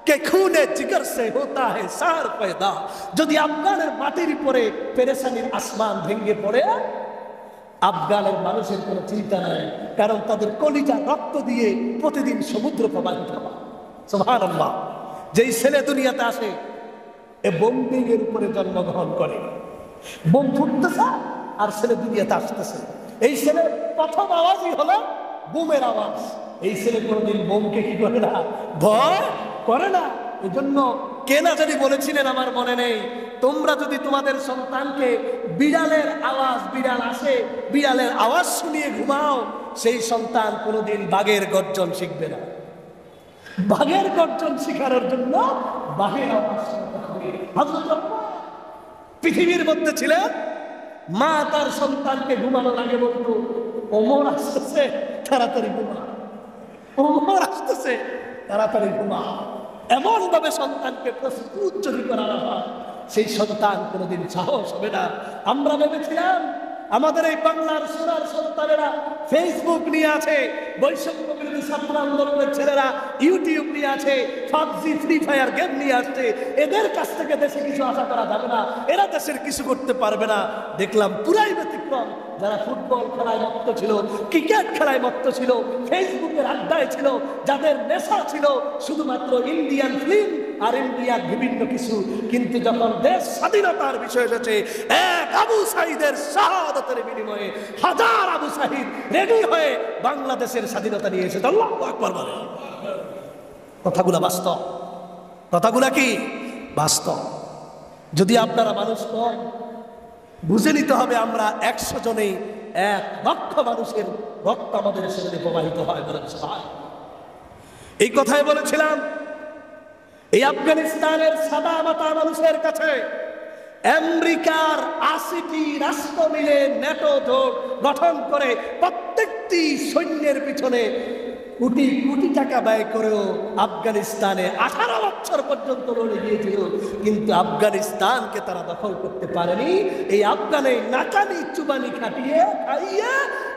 के खूने जिगर से होता है सार पैदा। যদি আফগানের মাটির উপরে পেরেশানির আসমান ভেঙে পড়ে, আফগানের মানুষের কোনো চিন্তা নাই, কারণ তাদের কলিজা রক্ত দিয়ে প্রতিদিন সমুদ্র প্রবাহিত হয়। সুবহানাল্লাহ। যেই ছেলে দুনিয়াতে আসে এ বোম্বিং এর উপরে জন্মগ্রহণ করে, বোম ফুটতেছে আর ছেলে দুনিয়াতে আসতেছে। এই ছেলে প্রথম আওয়াজই হলো বোমের আওয়াজ। এই ছেলে কোনোদিন বোমকে কি করে না, ভয় করে না। এই জন্য কে না জানি বলেছিলেন, আমার মনে নেই, তোমরা যদি তোমাদের সন্তানকে বিড়ালের আওয়াজ, বিড়াল আসে বিড়ালের আওয়াজ শুনিয়ে ঘুমাও, সেই সন্তান কোনোদিন বাঘের গর্জন শিখবে না। বাঘের গর্জন শিখানোর জন্য বাঘের আওয়াজ শুনতে হবে। হযরত পৃথিবীর মধ্যে ছিলেন, মা তার সন্তানকে ঘুমানোর আগে বলতো, ওমর আসতেছে তাড়াতাড়ি ঘুমা, ওমর আসতেছে তাড়াতাড়ি ঘুমা। এমন ভাবে সন্তানকে প্রস্তুত যদি করা হয়, সেই সন্তান কোনোদিন সাহস হবে না। আমরা ভেবেছিলাম আমাদের এই বাংলার সোনার সন্তানেরা ফেসবুক নিয়ে আছে, বৈষম্য বিরোধী ছাত্র আন্দোলনের ছেলেরা ইউটিউব নিয়ে আছে, পাবজি ফ্রি ফায়ার গেম নিয়ে আসছে, এদের কাছ থেকে দেশে কিছু আশা করা যাবে না, এরা দেশের কিছু করতে পারবে না। দেখলাম পুরাই ব্যতিক্রম। যারা ফুটবল খেলায় মত্ত ছিল, ক্রিকেট খেলায় মত্ত ছিল, ফেসবুকের আড্ডায় ছিল, যাদের নেশা ছিল শুধুমাত্র ইন্ডিয়ান ফিল্ম আর ইন্ডিয়ার বিভিন্ন কিছু, কিন্তু যখন দেশ স্বাধীনতার বিষয় এসেছে, এক আবু সাঈদের শাহাদাতের বিনিময়ে হাজার আবু সাঈদ রেডি হয়ে বাংলাদেশের স্বাধীনতা নিয়ে এসেছে। আল্লাহু আকবার বলে। কথাগুলা বাস্তব, কথাগুলা কি বাস্তব। যদি আপনারা মানুষ কম, বুঝে নিতে হবে আমরা 100 জনেই 1 লক্ষ মানুষের রক্ত আমাদের শরীরে প্রবাহিত হয়। এই কথাই বলেছিলাম, এই আফগানিস্তানের সাদা মাথা মানুষের কাছে আমেরিকার 80টি রাষ্ট্র মিলে ন্যাটো জোট গঠন করে প্রত্যেকটি সৈন্যের পিছনে কোটি কোটি টাকা ব্যয় করেও আফগানিস্তানে 18 বছর পর্যন্ত লড়ে গিয়েছিল, কিন্তু আফগানিস্তানকে তারা দখল করতে পারেনি। এই আফগানে নাকানি চুবানি খাটিয়ে খাইয়ে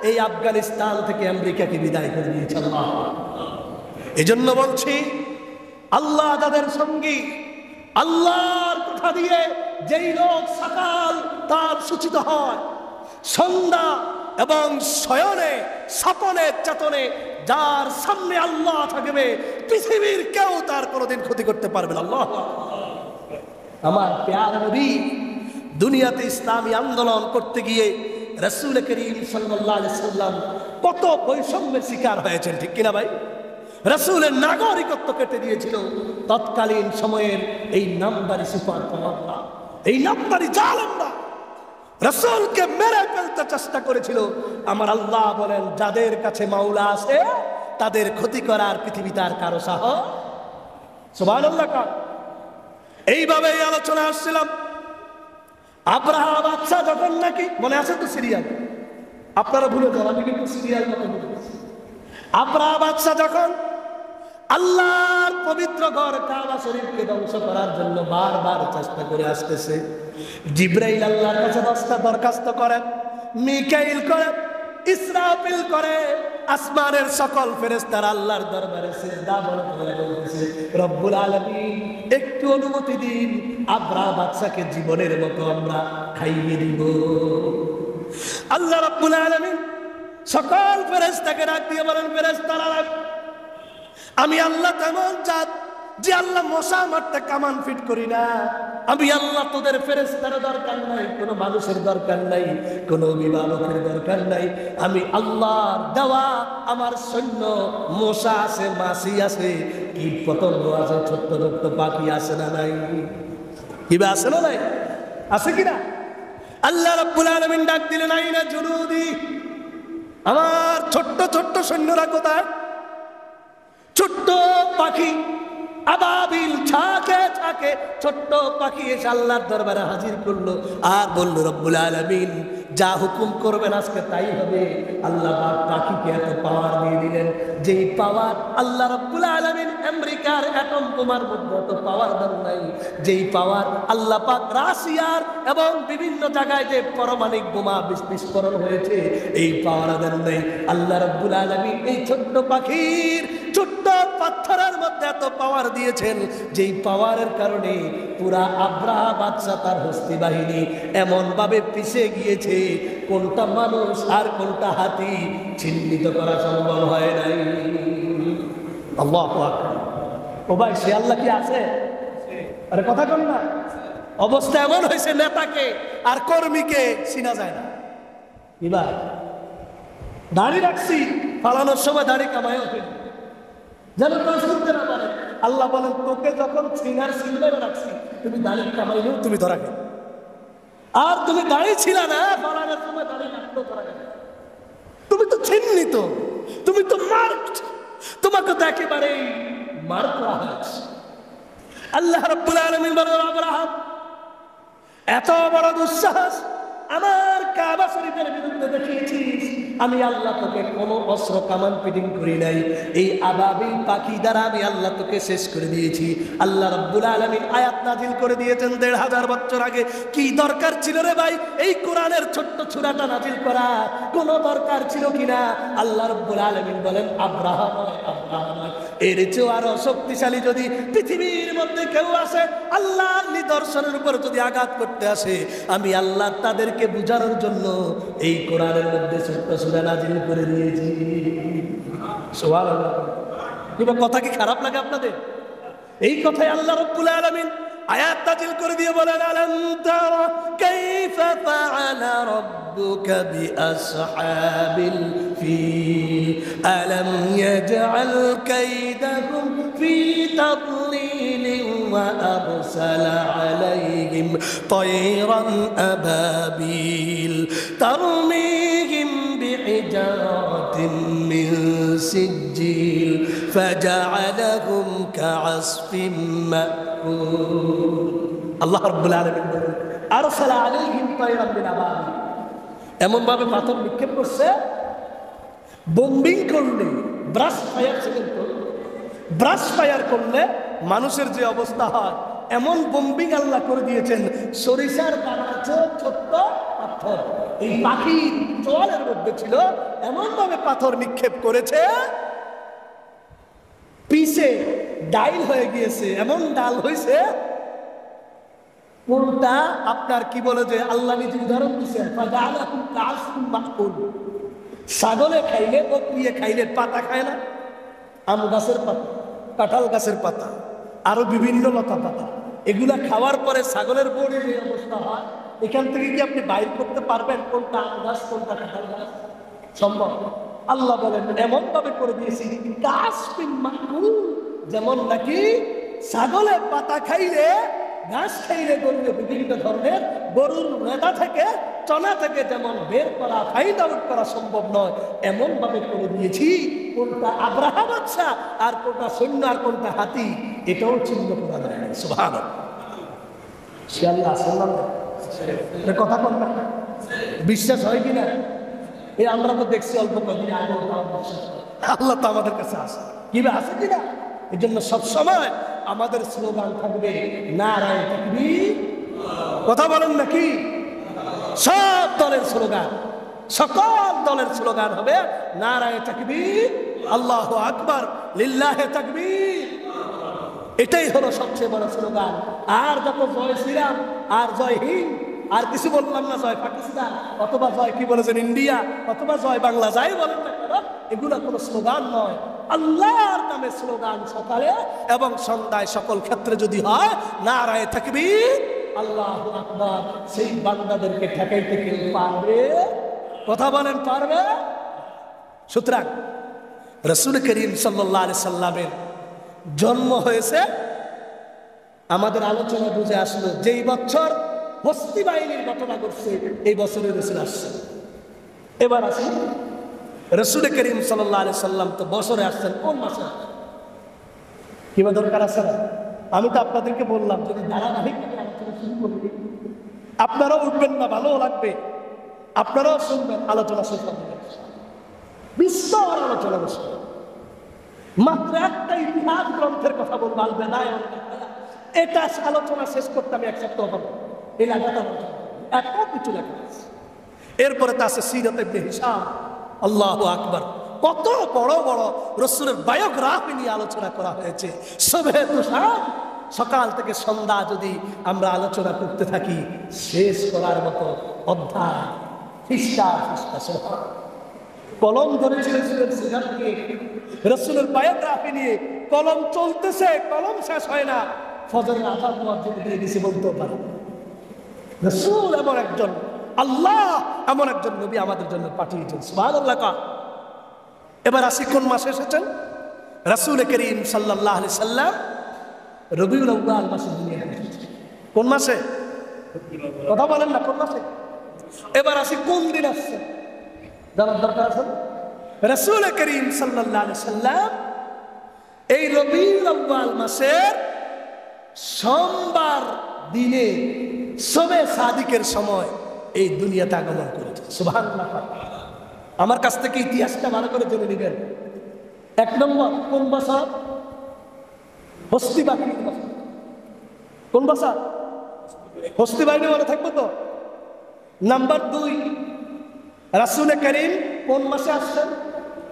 এই আফগানিস্তান থেকে আমেরিকাকে বিদায় করে দিয়েছে। এই জন্য বলছি, আল্লাহ তাদের সঙ্গী, আল্লাহর কথা দিয়ে যেই লোক সকাল তার সূচিত হয়, সন্ধ্যা এবং শয়নে স্বপনে চেতনে যার সামনে আল্লাহ থাকবে, পৃথিবীর কেউ তার কোনোদিন ক্ষতি করতে পারবে না। আল্লাহ আমার প্যার নবী দুনিয়াতে ইসলামী আন্দোলন করতে গিয়ে রাসূল করিম সাল্লাল্লাহু আলাইহি সাল্লাম কত বৈষম্যের শিকার হয়েছেন, ঠিক কিনা ভাই? রাসূলের নাগরিকত্ব কেটে দিয়েছিল তৎকালীন সময়ের এই নামদারি সুপার পাওয়াররা, এই নামদারি জালেমরা রাসূলকে মেরে ফেলতে চেষ্টা করেছিল। আমার আল্লাহ বলেন, যাদের কাছে মাওলা আছে তাদের ক্ষতি করার পৃথিবীতে আর কারো সাহস। সুবহানাল্লাহ। এইভাবে আলোচনা আসছিলাম। আব্রাহা বাদশা যখন নাকি, মনে আছে তো সিরিয়াল, আপনারা ভুলে যান, আমি কিন্তু সিরিয়াল মতো বলতেছি। আব্রাহা বাদশা যখন আল্লাহর পবিত্র ঘর কাবা শরীফকে ধ্বংস করার জন্য বারবার চেষ্টা করে আসতেছে, জিব্রাইল আল্লাহর কাছে 10টা দরখাস্ত করেন, মিকাইল করে, ইসরাফিল করে, আসমানের সকল ফেরেশতারা আল্লাহর দরবারে সিজদা করে বলতেছে, রব্বুল আলামিন একটু অনুমতি দিন, আব্রাহা বাদশাকে জীবনের মতো আমরা খাইয়ে দিব। আল্লাহ রব্বুল আলামিন সকল ফেরেশতাকে ডাক দিয়ে বলেন, ফেরেশতারা আমি আল্লাহ তেমন জাত যে আল্লাহ মশা মারতে কামান ফিট করি না। আমি আল্লাহ তোদের ফেরেশতার দরকার নাই, কোনো মানুষের দরকার নাই, কোনো অভিভাবকের দরকার নাই। আমি আল্লাহর দেওয়া আমার সৈন্য, মশা আছে, মাছি আছে, কীট পতঙ্গ আছে, ছোট্ট ছোট্ট পাখি আছে না নাই? কিবা আছে না নাই? আছে কিনা? আল্লাহ রাব্বুল আলামিন ডাক দিলেন, আইনা জুনুদি, আমার ছোট্ট ছোট্ট সৈন্যরা কোথায়? ছোট্ট পাখি আবাবিল ঝাঁকে ঝাঁকে ছোট্ট পাখি এসে আল্লাহর দরবারে হাজির করলো আর বলল, রব্বুল আলামিন যা হুকুম করবেন আজকে তাই হবে। আল্লাহ পাক পাখিকে এত পাওয়ার দিয়ে দিলেন, যেই পাওয়ার আল্লাহ রব্বুল আলামিন আমেরিকার অ্যাটম বোমার মধ্যে এত পাওয়ার দেন নাই, যেই পাওয়ার আল্লাহ পাক রাশিয়ার এবং বিভিন্ন জায়গায় যে পারমাণবিক বোমা বিস্ফোরণ হয়েছে এই পাওয়ার দেন নাই। আল্লাহ রব্বুল আলামিন এই ছোট্ট পাখির ছোট্ট পাথরের মধ্যে এত পাওয়ার দিয়েছেন, যেই পাওয়ারের কারণে পুরা আব্রাহা বাদশা তার হস্তি বাহিনী এমন ভাবে পিছিয়ে গিয়েছে, কোনটা মানুষ আর কোনটা হাতি চিহ্নিত করা সম্ভব হয় নাই। আল্লাহু আকবার। ও ভাই, সে আল্লাহ কি আছে? আরে কথা কন না। অবস্থা এমন হয়েছে নেতাকে আর কর্মীকে চিনা যায় না। এবার দাড়ি রাখছি, পালানোর সময় দাড়ি কামায় যেন তো শুনতে না পারে। আল্লাহ বলেন, তোকে যখন চিনার চিনবে রাখছি, তুমি দাড়ি কামাইলেও তুমি ধরা গেল, আর তুমি দাড়ি ছিল না, পালানোর সময় দাড়ি রাখলেও ধরা গেল। তুমি তো চিহ্নিত, তুমি তো মার্কড, তোমাকে তো একেবারেই মার্ক করা হয়েছে। আল্লাহ রাব্বুল আলামিন বলেন, আব্রাহাম এত বড় দুঃসাহস আমার কাবা শরীফের বিরুদ্ধে দেখিয়েছিস, আমি আল্লাহ তোকে কোনো অস্ত্র কামান ফিটিং করি নাই, এই আবাবিল পাখি দ্বারা আমি আল্লাহ তোকে শেষ করে দিয়েছি। আল্লাহ রাব্বুল আলামিন আয়াত নাজিল করে দিয়েছেন ১৫০০ বছর আগে। কি দরকার ছিল রে ভাই এই কোরআনের ছোট্ট সূরাটা নাজিল করা? কোনো দরকার ছিল কিনা? আল্লাহ রাব্বুল আলামিন বলেন, আব্রাহাম এর চেয়েও আরো শক্তিশালী যদি পৃথিবীর মধ্যে কেউ আসে, আল্লাহর নিদর্শনের উপর যদি আঘাত করতে আসে, আমি আল্লাহ তাদেরকে বুঝানোর জন্য এই কোরআনের মধ্যে ছোট্ট সূরা নাজিল করে দিয়েছি। সুবহানাল্লাহ। কিংবা কথা কি খারাপ লাগে আপনাদের? এই কথাই আল্লাহ রাব্বুল আলামিন আয়াত নাজিল করে দিয়ে বলেন, আলাম তারা কাইফা ফাআলা রাব্বুকা বিআসহাবিল ফিল আলাম ইয়াজআল কাইদাহুম ফি তাদলিল ওয়া আরসালা আলাইহিম তায়রান আবাবিল তারমিহিম বিহিজারাতিন মিন সিজ্জিল ফাজআলাহুম কাআসফিন মাকুল। আল্লাহ রাব্বুল আলামিন বলেন, আরসালা আলাইহিম তায়রান মিন আবাবিল, এমন ভাবে পাথর নিক্ষেপ করছে, বোম্বিং করলে, ব্রাশ ফায়ার ব্রাশ ফায়ার করলে মানুষের যে অবস্থা হয়, এমন বোম্বিং আল্লাহ করে দিয়েছেন। সরিষার দানার চেয়ে ছোট্ট পাথর এই পাখির চোয়ালের মধ্যে ছিল, এমন ভাবে পাথর নিক্ষেপ করেছে, পিছে ডাইল হয়ে গিয়েছে, এমন ডাল হয়েছে কোনটা আপনার কি বলে যে আল্লাহ নিজে উদাহরণ দিচ্ছেন, ছাগলে খাইলে, বকরিয়ে খাইলে পাতা খায় না, আম গাছের পাতা, কাঁঠাল গাছের পাতা, আরো বিভিন্ন লতা পাতা, এগুলা খাওয়ার পরে ছাগলের বড়ি যে অবস্থা হয়, এখান থেকে কি আপনি বাইর করতে পারবেন কোনটা আম গাছ কোনটা কাঁঠাল গাছ? সম্ভব? আল্লাহ বলেন এমন ভাবে করে দিয়েছি, যেমন নাকি ছাগলে পাতা খাইলে, ঘাস খাইলে, গরুকে বিভিন্ন ধরনের গরুর মেদা থেকে, চনা থেকে যেমন বের করা, ফাইন্ড আউট করা সম্ভব নয়, এমন ভাবে করে দিয়েছি কোনটা আব্রাহা বাদশা আর কোনটা সৈন্য আর কোনটা হাতি, এটাও চিহ্ন করা যায়। সুবহানাল্লাহ। সে আল্লাহ সাল্লাল্লাহু কথা বল না, বিশ্বাস হয় কিনা? এই আমরা তো দেখছি অল্প কদিন আগে, আল্লাহ তো আমাদের কাছে আসে, কিভাবে আসে কিনা? এই জন্য সবসময় আমাদের স্লোগান থাকবে নারায়ে তাকবীর। কথা বলেন নাকি? সব দলের স্লোগান, সকল দলের স্লোগান হবে নারায়ে তাকবীর, আল্লাহু আকবার, লিল্লাহি তাকবীর। এটাই হলো সবচেয়ে বড় স্লোগান। আর যত জয় শ্রীরাম আর জয় হিন্দ আর কিছু বললাম না, জয় পাকিস্তান অথবা জয় কি বলেছেন ইন্ডিয়া অথবা জয় বাংলা, যাই বলেন না কেন, এগুলা কোনো স্লোগান নয়। আল্লাহর নামে স্লোগান সকালে এবং সন্ধ্যায় সকল ক্ষেত্রে যদি হয় নারায়ে তাকবীর, আল্লাহু আকবার, সেই বান্দাদেরকে ঠেকাইতে কেউ পারবে? কথা বলেন, পারবে? সুতরাং রাসূল করিম সাল্লাল্লাহু আলাইহি সাল্লামের জন্ম হয়েছে, আমাদের আলোচনা বুঝে আসলো যেই বছর হস্তি বাহিনীর ঘটনা ঘটছে, এই বছরে রাসূল আসছে। এবার আসি রাসূল করিম সাল্লাল্লাহু আলাইহি সাল্লাম তো বছরে আসছেন কোন মাসে? কি কিবা দরকার আছে না? আমি তো আপনাদেরকে বললাম যদি ধারাবাহিক আলোচনা শুরু করি, আপনারাও উঠবেন না, ভালো লাগবে, আপনারাও শুনবেন, আলোচনা শেষ হবে, বিস্তর আলোচনা বসবে। মাত্র একটা ইতিহাস গ্রন্থের কথা বলবো, এটা আলোচনা শেষ করতে আমি এক সপ্তাহ হবে, এই লাগাতার এত কিছু লেখা আছে। এরপরে তা আছে সিরাত ইবনে হিশাম, আল্লাহু আকবার, কত বড় বড় রাসূলের বায়োগ্রাফি নিয়ে আলোচনা করা হয়েছে। সবে তুষার, সকাল থেকে সন্ধ্যা যদি আমরা আলোচনা করতে থাকি, শেষ করার মতো অধ্যায় ফিস্টা ফিস্টা। কলম ধরেছিলেন রাসূলের বায়োগ্রাফি নিয়ে, কলম চলতেছে, কলম শেষ হয় না, ফজরের আযান মুয়াজ্জিন দিয়ে দিছে বলতেও পারে। রাসূল এমন একজন, আল্লাহ এমন একজন নবী আমাদের জন্য পাঠিয়েছেন, সুবহানাল্লাহ। এবার আসি কোন মাসে এসেছেন রাসূল করিম সাল্লাল্লাহু আলাইহি সাল্লাম? রবিউল আউয়াল মাসে দুনিয়াতে এসেছেন। কোন মাসে? কথা বলেন না, কোন মাসে? এবার আসি কোন দিন আসছে, জানার দরকার আছে। রাসূল করিম সাল্লাল্লাহু আলাইহি সাল্লাম এই রবিউল আউয়াল মাসের সোমবার দিনে শবে সাদিকের সময় এই দুনিয়াতে আগমন করেছে, সুবহানাল্লাহ। আমার কাছ থেকে ইতিহাসটা ভালো করে জেনে নেবেন। এক নম্বর, কোন বছর? হস্তি বাহিনী। কোন বছর? হস্তি বাহিনী মনে থাকবো তো। নাম্বার 2, রাসূল করিম কোন মাসে আসছেন?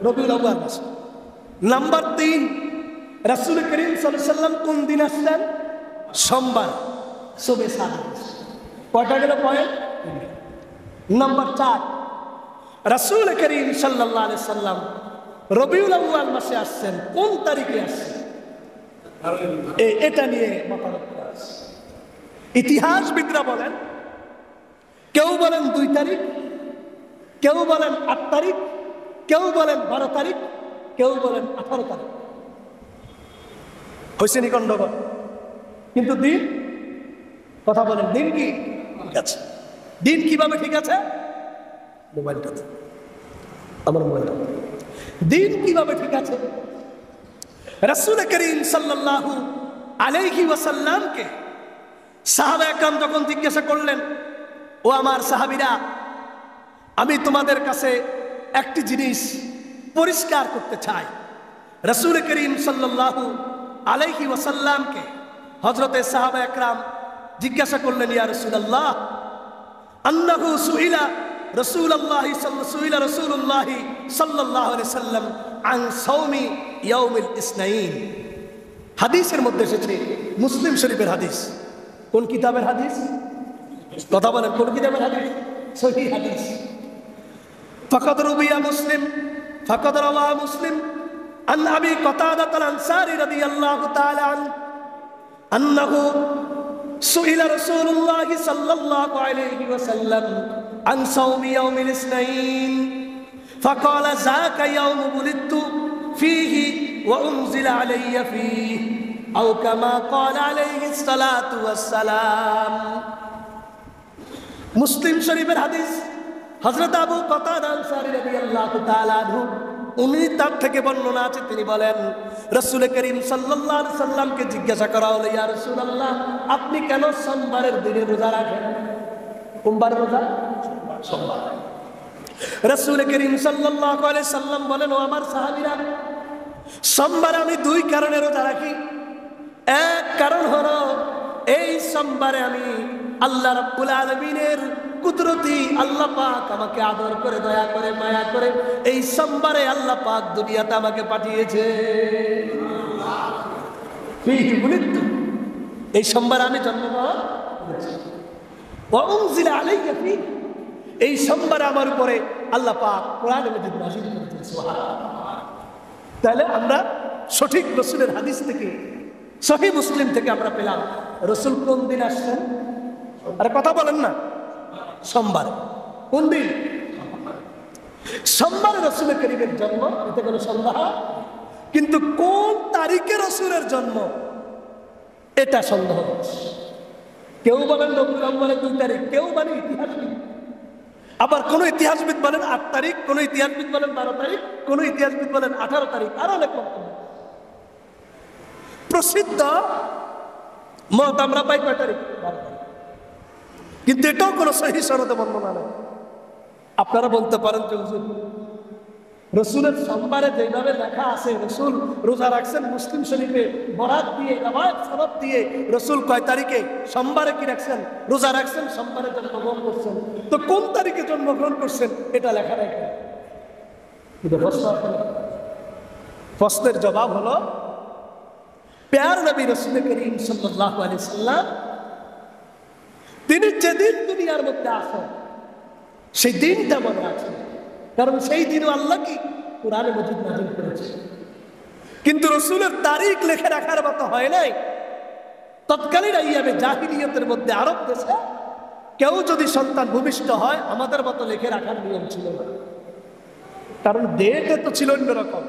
রবিউল আউয়াল মাসে। নাম্বার 3, রাসূল করিম সাল্লাল্লাহু আলাইহি সাল্লাম কোন দিন আসছেন? সোমবার, শবে সাদিক। কয়টা গেল পয়েন্ট? নাম্বার 4, রাসূল করিম সাল্লাল্লাহু আলাইহি সাল্লাম রবিউল আউয়াল মাসে আসছেন, কোন তারিখে আসছেন? এটা নিয়ে মতামত আছে। ইতিহাসবিদরা বলেন, কেউ বলেন 2 তারিখ, কেউ বলেন 8 তারিখ, কেউ বলেন 12 তারিখ, কেউ বলেন 18 তারিখ। হয়েছে নি গন্ডগোল? কিন্তু দিন, কথা বলেন, দিন কি ঠিক আছে? দিন কিভাবে ঠিক আছে? মোবাইলটা আমার মোবাইলটা, দিন কিভাবে ঠিক আছে? রাসূল করিম সাল্লাল্লাহু আলাইহি ওয়াসাল্লামকে সাহাবায়ে কেরাম যখন জিজ্ঞাসা করলেন, ও আমার সাহাবীরা, আমি তোমাদের কাছে একটি জিনিস পরিষ্কার করতে চাই। রাসূল করিম সাল্লাল্লাহু আলাইহি ওয়াসাল্লামকে হযরতে সাহাবায়ে কেরাম জিজ্ঞাসা করলেন, ইয়া রাসূলুল্লাহ, আন্নাহু সুইলা রাসূলুল্লাহ সাল্লাল্লাহু আলাইহি সাল্লাম আন সাওমি ইয়াউমিল ইসনাইন। হাদিসের মধ্যে এসেছে, মুসলিম শরীফের হাদিস। কোন কিতাবের হাদিস? কথা বলেন, কোন কিতাবের হাদিস? সহিহ হাদিস। ফাকাদ রুবিয়া মুসলিম, ফাকাদ রাওয়া মুসলিম আন আবি কাতাদাহ আল আনসারী রাদিয়াল্লাহু তাআলা আনহু আন্নাহু সুইলা রাসূলুল্লাহ সাল্লাল্লাহু আলাইহি ওয়াসাল্লাম আন সাওমি ইয়াউমিল ইসনাইন ফাকালা যাকা ইয়াউমু বুলিদতু ফীহি ওয়া উনজিলা আলাইয়া ফীহি আও কামা ক্বালা আলাইহিস সালাতু ওয়াস সালাম। মুসলিম শরীফের হাদিস। হযরত আবু কাতাদা আনসারী রাদিয়াল্লাহু তাআলা আনহু, উনি তার থেকে বর্ণনা আছে, তিনি বলেন রাসূল করিম সাল্লাল্লাহু আলাইহি সাল্লামকে জিজ্ঞাসা করা হলো, ইয়া রাসূলুল্লাহ, আপনি কেন সোমবারের দিনে রোজা রাখেন? সোমবার রোজা? সোমবার। রাসূল করিম সাল্লাল্লাহু আলাইহি সাল্লাম বলেন, ও আমার সাহাবীরা, সোমবার আমি 2 কারণে রোজা রাখি। এক কারণ হলো, এই সোমবারে আমি আল্লাহ রাব্বুল আলামিনের কুদরতি, আল্লাহ পাক আমাকে আদর করে, দয়া করে, মায়া করে এই সোমবারে আল্লাহ পাক দুনিয়াতে আমাকে পাঠিয়েছে। এই সোমবার আমি জন্মগ্রহণ করেছি। ওয়া উনজিলা আলাইয়া ফীহি, এই সোমবারে আমার উপরে আল্লাহ পাক কোরআনে মাজিদ নাযিল করেছেন। সুবহানাল্লাহ। তাহলে আমরা সঠিক রাসূলের হাদিস থেকে, সহিহ মুসলিম থেকে আমরা পেলাম রাসূল কোন দিন আসছেন? আরে কথা বলেন না। সোমবার। কোন দিন? সোমবারে রাসূল করিমের জন্ম, এতে কোনো সন্দেহ। কিন্তু কোন তারিখে রাসূলের জন্ম, এটা সন্দেহ। কেউ বলেন রবিউল আউয়ালের 2 তারিখ, কেউ বলেন ইতিহাসবিদ, আবার কোন ইতিহাসবিদ বলেন 8 তারিখ, কোন ইতিহাসবিদ বলেন 12 তারিখ, কোন ইতিহাসবিদ বলেন 18 তারিখ, আর অনেক মন্তব্য। সুপ্রসিদ্ধ মত আমরা পাই কয় তারিখ, কিন্তু এটাও কোনো সহিহ সনদে বর্ণনা নেই। আপনারা বলতে পারেন যে হুজুর রসুলের সোমবারে যেভাবে লেখা আছে রসুল রোজা রাখছেন, মুসলিম শরীফে বরাত দিয়ে রওয়ায়াত সনদ দিয়ে রসুল কয় তারিখে সোমবারে কি রাখছেন, রোজা রাখছেন, সোমবারে জন্মগ্রহণ করছেন, তো কোন তারিখে জন্মগ্রহণ করছেন এটা লেখা নেই। প্রশ্নের জবাব হলো প্যার নবী রসুল করিম সাল্লাল্লাহু আলাইহি সাল্লাম তিনি যেদিন দুনিয়ার মধ্যে আসেন সেই দিনটা মনে আছে, কারণ সেই দিনও আল্লাহ কি কোরআনে মজিদ নাযিল করেছে। কিন্তু রসুলের তারিখ লিখে রাখার মতো হয় নাই। তৎকালীন আইয়ামে জাহিলিয়তের মধ্যে আরব দেশে কেউ যদি সন্তান ভূমিষ্ঠ হয় আমাদের মতো লিখে রাখার নিয়ম ছিল না, কারণ ডেটে তো ছিল অন্যরকম।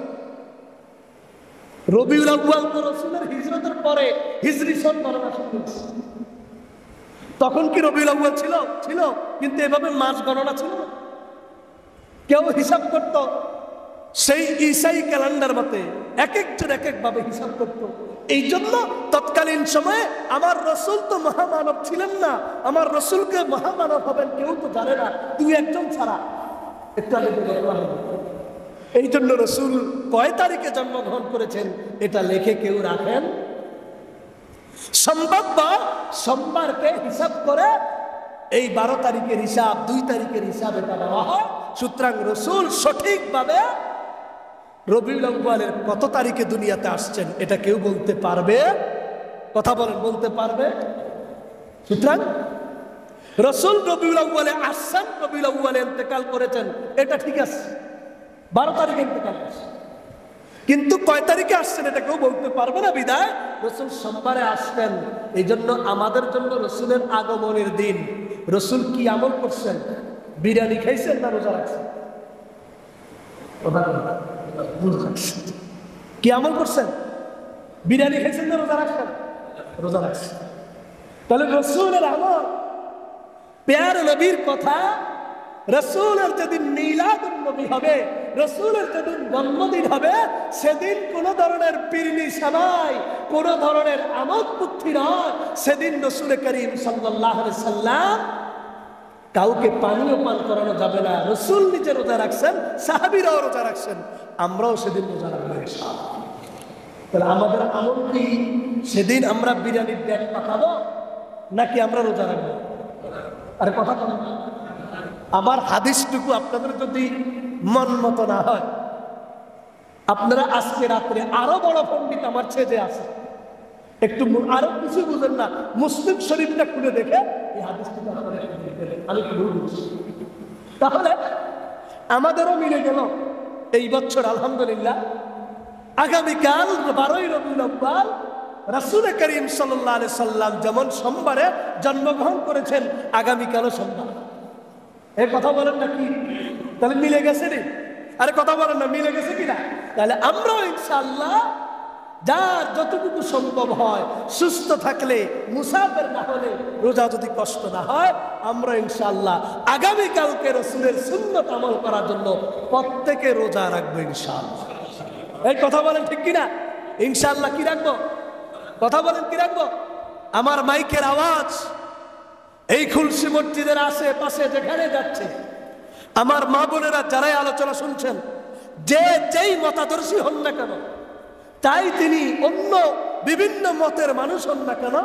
রবিউল আউয়াল তো রসুলের হিজরতের পরে হিজরি সন গণনা শুরু হয়েছে। তখন কি রবিউল আউয়াল ছিল? ছিল, কিন্তু এভাবে মাস গণনা ছিল না। কেউ হিসাব করত সেই ঈসাই ক্যালেন্ডার মতে, এক একজন এক একভাবে হিসাব করত। এই জন্য তৎকালীন সময়ে আমার রসুল তো মহামানব ছিলেন না, আমার রসুলকে মহামানব হবেন কেউ তো জানে না, তুই একজন ছাড়া। একটু আগে এই জন্য রসুল কয় তারিখে জন্মগ্রহণ করেছেন এটা লেখে কেউ রাখেন সম্ভব, সোমবারকে হিসাব করে এই 12 তারিখের হিসাব, 2 তারিখের হিসাব এটা দেওয়া হয়। সুতরাং রসুল সঠিকভাবে রবিউল আউয়ালের কত তারিখে দুনিয়াতে আসছেন এটা কেউ বলতে পারবে? কথা বলেন, বলতে পারবে? সুতরাং রসুল রবিউল আউয়ালে আসছেন, রবিউল আউয়ালে ইন্তেকাল করেছেন, এটা ঠিক আছে, 12 তারিখে ইন্তেকাল করছে, কিন্তু কয় তারিখে আসছেন এটা কেউ বলতে পারবে না। বিদায় রসুল সোমবারে আসবেন। এই জন্য আমাদের জন্য রসুলের আগমনের দিন রসুল কি আমল করছেন? বিরিয়ানি খাইছেন না রোজা রাখছেন? কি আমল করছেন? বিরিয়ানি খাইছেন না রোজা রাখছেন? রোজা রাখছেন। তাহলে রসুলের আমল, প্যার নবীর কথা, রসুলের যেদিন মিলাদুন নবী হবে, রসুলের যেদিন জন্মদিন হবে, সেদিন কোন ধরনের পিরনি সাবাই, কোন ধরনের আমোদ বুদ্ধি নয়। সেদিন রসুল করিম সাল্লাল্লাহু আলাইহি সাল্লাম কাউকে পানীয় পান করানো যাবে না। রসুল নিজে রোজা রাখছেন, সাহাবীরাও রোজা রাখছেন, আমরাও সেদিন রোজা রাখবো ইনশাআল্লাহ। তাহলে আমাদের আমল কি? সেদিন আমরা বিরিয়ানির ব্যাগ পাঠাবো নাকি আমরা রোজা রাখবো? আরে কথা বলেন। আমার হাদিসটুকু আপনাদের যদি মন মতো না হয়, আপনারা আজকে রাত্রে আরো বড় পণ্ডিত আমার ছেলে আছে, একটু আরো কিছু বুঝেন না, মুসলিম শরীফটা খুলে দেখে এই হাদিসটুকু আমি বুঝছি। তাহলে আমাদেরও মিলে গেল এই বছর আলহামদুলিল্লাহ। আগামীকাল 12ই রবিউল আউয়াল রাসূল করিম সাল্লাল্লাহু আলাইহি সাল্লাম যেমন সোমবারে জন্মগ্রহণ করেছেন, আগামীকালও সোমবার। এই কথা বলেন না কি? তাহলে মিলে গেছে রে? আরে কথা বলেন না, মিলে গেছে কিনা? তাহলে আমরাও ইনশাআল্লাহ যার যতটুকু সম্ভব হয়, সুস্থ থাকলে, মুসাফির না হলে, রোজা যদি কষ্ট না হয়, আমরা ইনশাআল্লাহ আগামীকালকে রসুলের সুন্নত আমল করার জন্য প্রত্যেকে রোজা রাখবো ইনশাআল্লাহ। এই কথা বলেন ঠিক কিনা? ইনশাআল্লাহ কি রাখবো? কথা বলেন কি রাখবো? আমার মাইকের আওয়াজ এই খুলশি মসজিদের আশেপাশে যেখানে যাচ্ছে, আমার মা বোনেরা যারাই আলোচনা শুনছেন, যে যেই মতাদর্শী হন না কেন, তাই তিনি অন্য বিভিন্ন মতের মানুষ হন না কেন,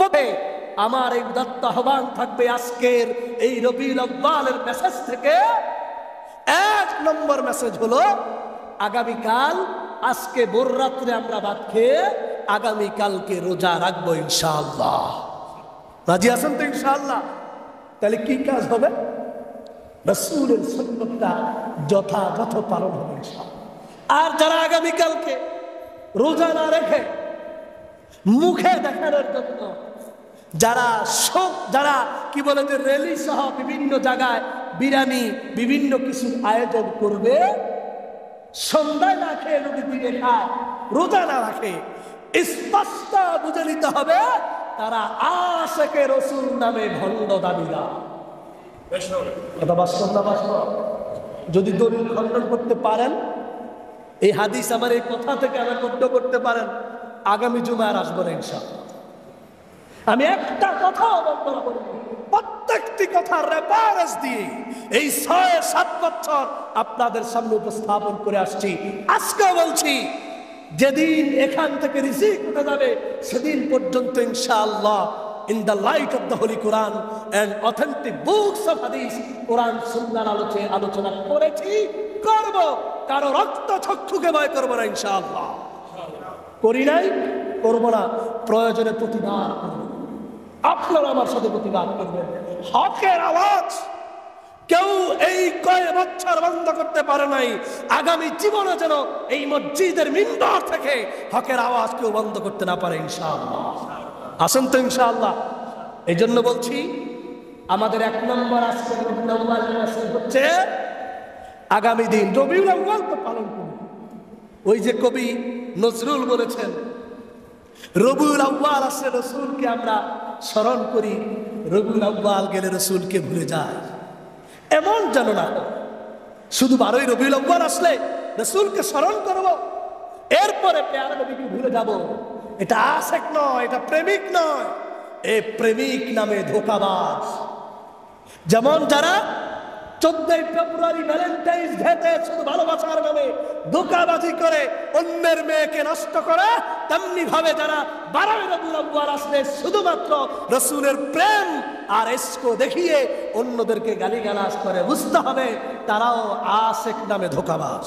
তবে আমার এই উদাত্ত আহ্বান থাকবে আজকের এই রবিউল আউয়ালের মেসেজ থেকে। 1 নম্বর মেসেজ হলো আগামীকাল, আজকে ভোর রাত্রে আমরা ভাত খেয়ে আগামীকালকে রোজা রাখবো ইনশাআল্লাহ। রাজি আছেন তো ইনশাআল্লাহ? তাহলে কি কাজ হবে? রাসূলের সুন্নাতটা যথাযথ পালন হবে ইনশাআল্লাহ। আর যারা আগামীকালকে রোজা না রেখে মুখে দেখানোর জন্য যারা কি বলে যে র্যালি সহ বিভিন্ন জায়গায় বিরিয়ানি বিভিন্ন কিছু আয়োজন করবে, সন্ধ্যায় না খেয়ে যদি দিনে খায়, রোজা না রাখে, স্পষ্ট বুঝে নিতে হবে তারা আশিকে রাসূল নামে ভণ্ড দাবিদার। এটা বাস্তব না বাস্তব? যদি দলিল খণ্ডন করতে পারেন, এই হাদিস আমার এই কথা থেকে আনা করতে পারেন, আগামী জুমার আসবো না ইনশাআল্লাহ। আমি একটা কথাও বলবো না, প্রত্যেকটি কথার রেফারেন্স দিয়ে এই ৬-৭ বছর আপনাদের সামনে উপস্থাপন করে আসছি। আজকে বলছি, যেদিন এখান থেকে রিজিক উঠে যাবে সেদিন পর্যন্ত ইনশাআল্লাহ in the light of the Holy Quran and authentic books of Hadith, Quran সুন্নাহর আলোচনা করেছি, করব। কারো রক্ত চক্ষুকে ভয় করব না ইনশাআল্লাহ। করি নাই, করব না। প্রয়োজনে প্রতিবাদ করব, আপনারা আমার সাথে প্রতিবাদ করবেন। হকের আওয়াজ কেউ এই কয়েক বছর বন্ধ করতে পারে নাই। আগামী জীবনে যেন এই মসজিদের মিম্বর থেকে হকের আওয়াজ কেউ বন্ধ করতে না পারে ইনশাআল্লাহ। আসেন তো ইনশাআল্লাহ। এই জন্য বলছি, আমাদের ১ নম্বর আজকে রবিউল আউয়াল হচ্ছে আগামী দিন রবিউল আউয়াল তো পালন করব। ওই যে কবি নজরুল বলেছেন, রবিউল আউয়াল আসলে রসুলকে আমরা স্মরণ করি, রবিউল আউয়াল গেলে রসুলকে ভুলে যায়। এমন যেন না শুধু ১২ই রবিউল আউয়াল আসলে রসুলকে স্মরণ করব, এরপরে প্যারা নবীকে ভুলে যাব। এটা আশেক নয়, এটা প্রেমিক নয়। এই প্রেমিক নামে ধোঁকাবাজ। যেমন যারা 14ই ফেব্রুয়ারি ভ্যালেন্টাইন্স ডেতে শুধু ভালোবাসার নামে ধোঁকাবাজি করে অন্যের মেয়েকে নষ্ট করে, তেমনি ভাবে যারা 12ই রবিউল আউয়াল আসলে শুধুমাত্র রসুলের প্রেম আর ইশক দেখিয়ে অন্যদেরকে গালিগালাজ করে, বুঝতে হবে তারাও আশেক নামে ধোঁকাবাজ।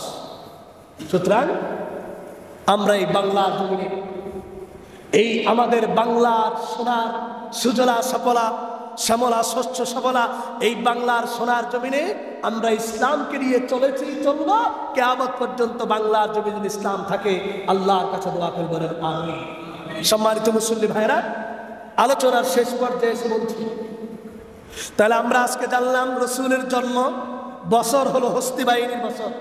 সুতরাং আমরা এই বাংলার জমিনে, এই আমাদের বাংলার সোনার সুজলা সফলা শ্যামলা শস্য সবলা এই বাংলার সোনার জমিনে আমরা ইসলামকে নিয়ে চলেছি, চলব কিয়ামত পর্যন্ত। বাংলার জমিনে ইসলাম থাকে, আল্লাহর কাছে দোয়া করবেন আমিন। সম্মানিত মুসল্লি ভাইরা, আলোচনার শেষ পর্যায়ে এসে বলছি, তাহলে আমরা আজকে জানলাম রসুলের জন্ম বছর হলো হস্তি বাহিনীর বছর।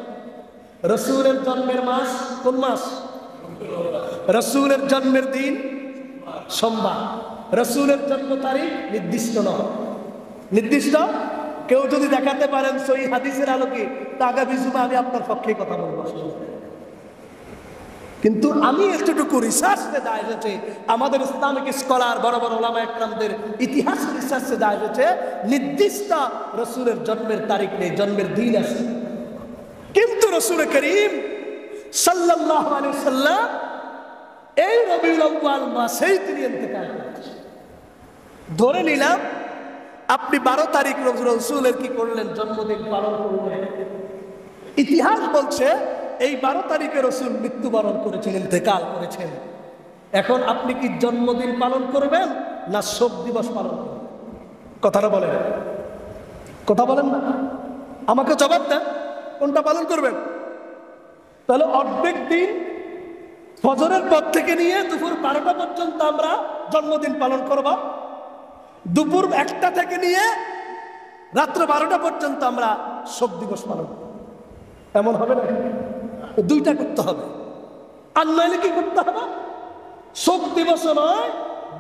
রসুলের জন্মের মাস কোন মাস? রসুলের জন্মের দিন সোমবার। রসুলের জন্ম তারিখ নির্দিষ্ট নয়। নির্দিষ্ট কেউ যদি দেখাতে পারেন সহিহ হাদিসের আলোকে, তা আগামী জুমা আমি আপনার পক্ষে কথা বলবো। কিন্তু আমি একটুটুকু রিসার্চে যায় হয়েছে, আমাদের ইসলামিক স্কলার বড় বড় ওলামা একরামদের ইতিহাস রিসার্চে যায় হয়েছে, নির্দিষ্ট রসুলের জন্মের তারিখ নেই, জন্মের দিন আছে। কিন্তু রসুল করিম সাল্লাল্লাহু আলাইহি সাল্লাম এই রবিউল আউয়াল মাসেই তিনি ইন্তেকাল করেছেন। ধরে নিলাম আপনি 12 তারিখ রসুলের কি করলেন? জন্মদিন পালন করলেন। ইতিহাস বলছে এই 12 তারিখে রসুল মৃত্যুবরণ করেছেন, ইন্তেকাল করেছেন। এখন আপনি কি জন্মদিন পালন করবেন না শোক দিবস পালন করবেন? কথাটা বলেন, কথা বলেন না, আমাকে জবাব দেন, কোনটা পালন করবেন? তাহলে অর্ধেক দিন ফজরের পর থেকে নিয়ে দুপুর 12টা পর্যন্ত আমরা জন্মদিন পালন করব, দুপুর 1টা থেকে নিয়ে রাত্র 12টা পর্যন্ত আমরা শোক দিবস পালন করব। এমন হবে না? দুইটা করতে হবে। আর নইলে কি করতে হবে? শোক দিবসও নয়,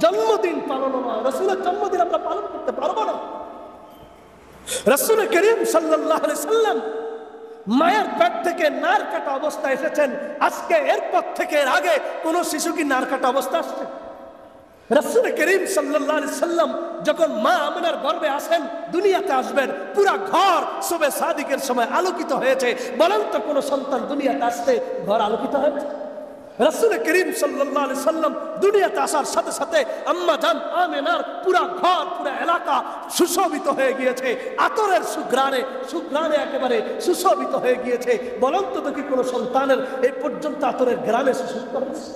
জন্মদিন পালনও নয়। রসুলের জন্মদিন আমরা পালন করতে পারবো না। রাসূল করিম সাল্লাল্লাহু আলাইহি সাল্লাম মায়ের পেট থেকে নার কাটা অবস্থায় এসেছেন। আজকে এরপর থেকে এর আগে কোন শিশু কি নার কাটা অবস্থা আসছে? রাসূল করিম সাল্লাল্লাহু আলাইহি সাল্লাম যখন মা আমিনার গর্ভে আসেন, দুনিয়াতে আসবেন, পুরা ঘর শুভে সাদিকের সময় আলোকিত হয়েছে। বলেন তো কোন সন্তান দুনিয়াতে আসতে ঘর আলোকিত হয়েছে? রাসূল করিম সাল্লাল্লাহু আলাইহি সাল্লাম দুনিয়াতে আসার সাথে সাথে আম্মা জান আমিনার পুরা ঘর, পুরা এলাকা সুশোভিত হয়ে গিয়েছে। আতরের সুঘ্রাণে একেবারে সুশোভিত হয়ে গিয়েছে। বলেন তো দেখি কোন সন্তানের এই পর্যন্ত আতরের ঘ্রাণে সুশোভিত হয়েছে?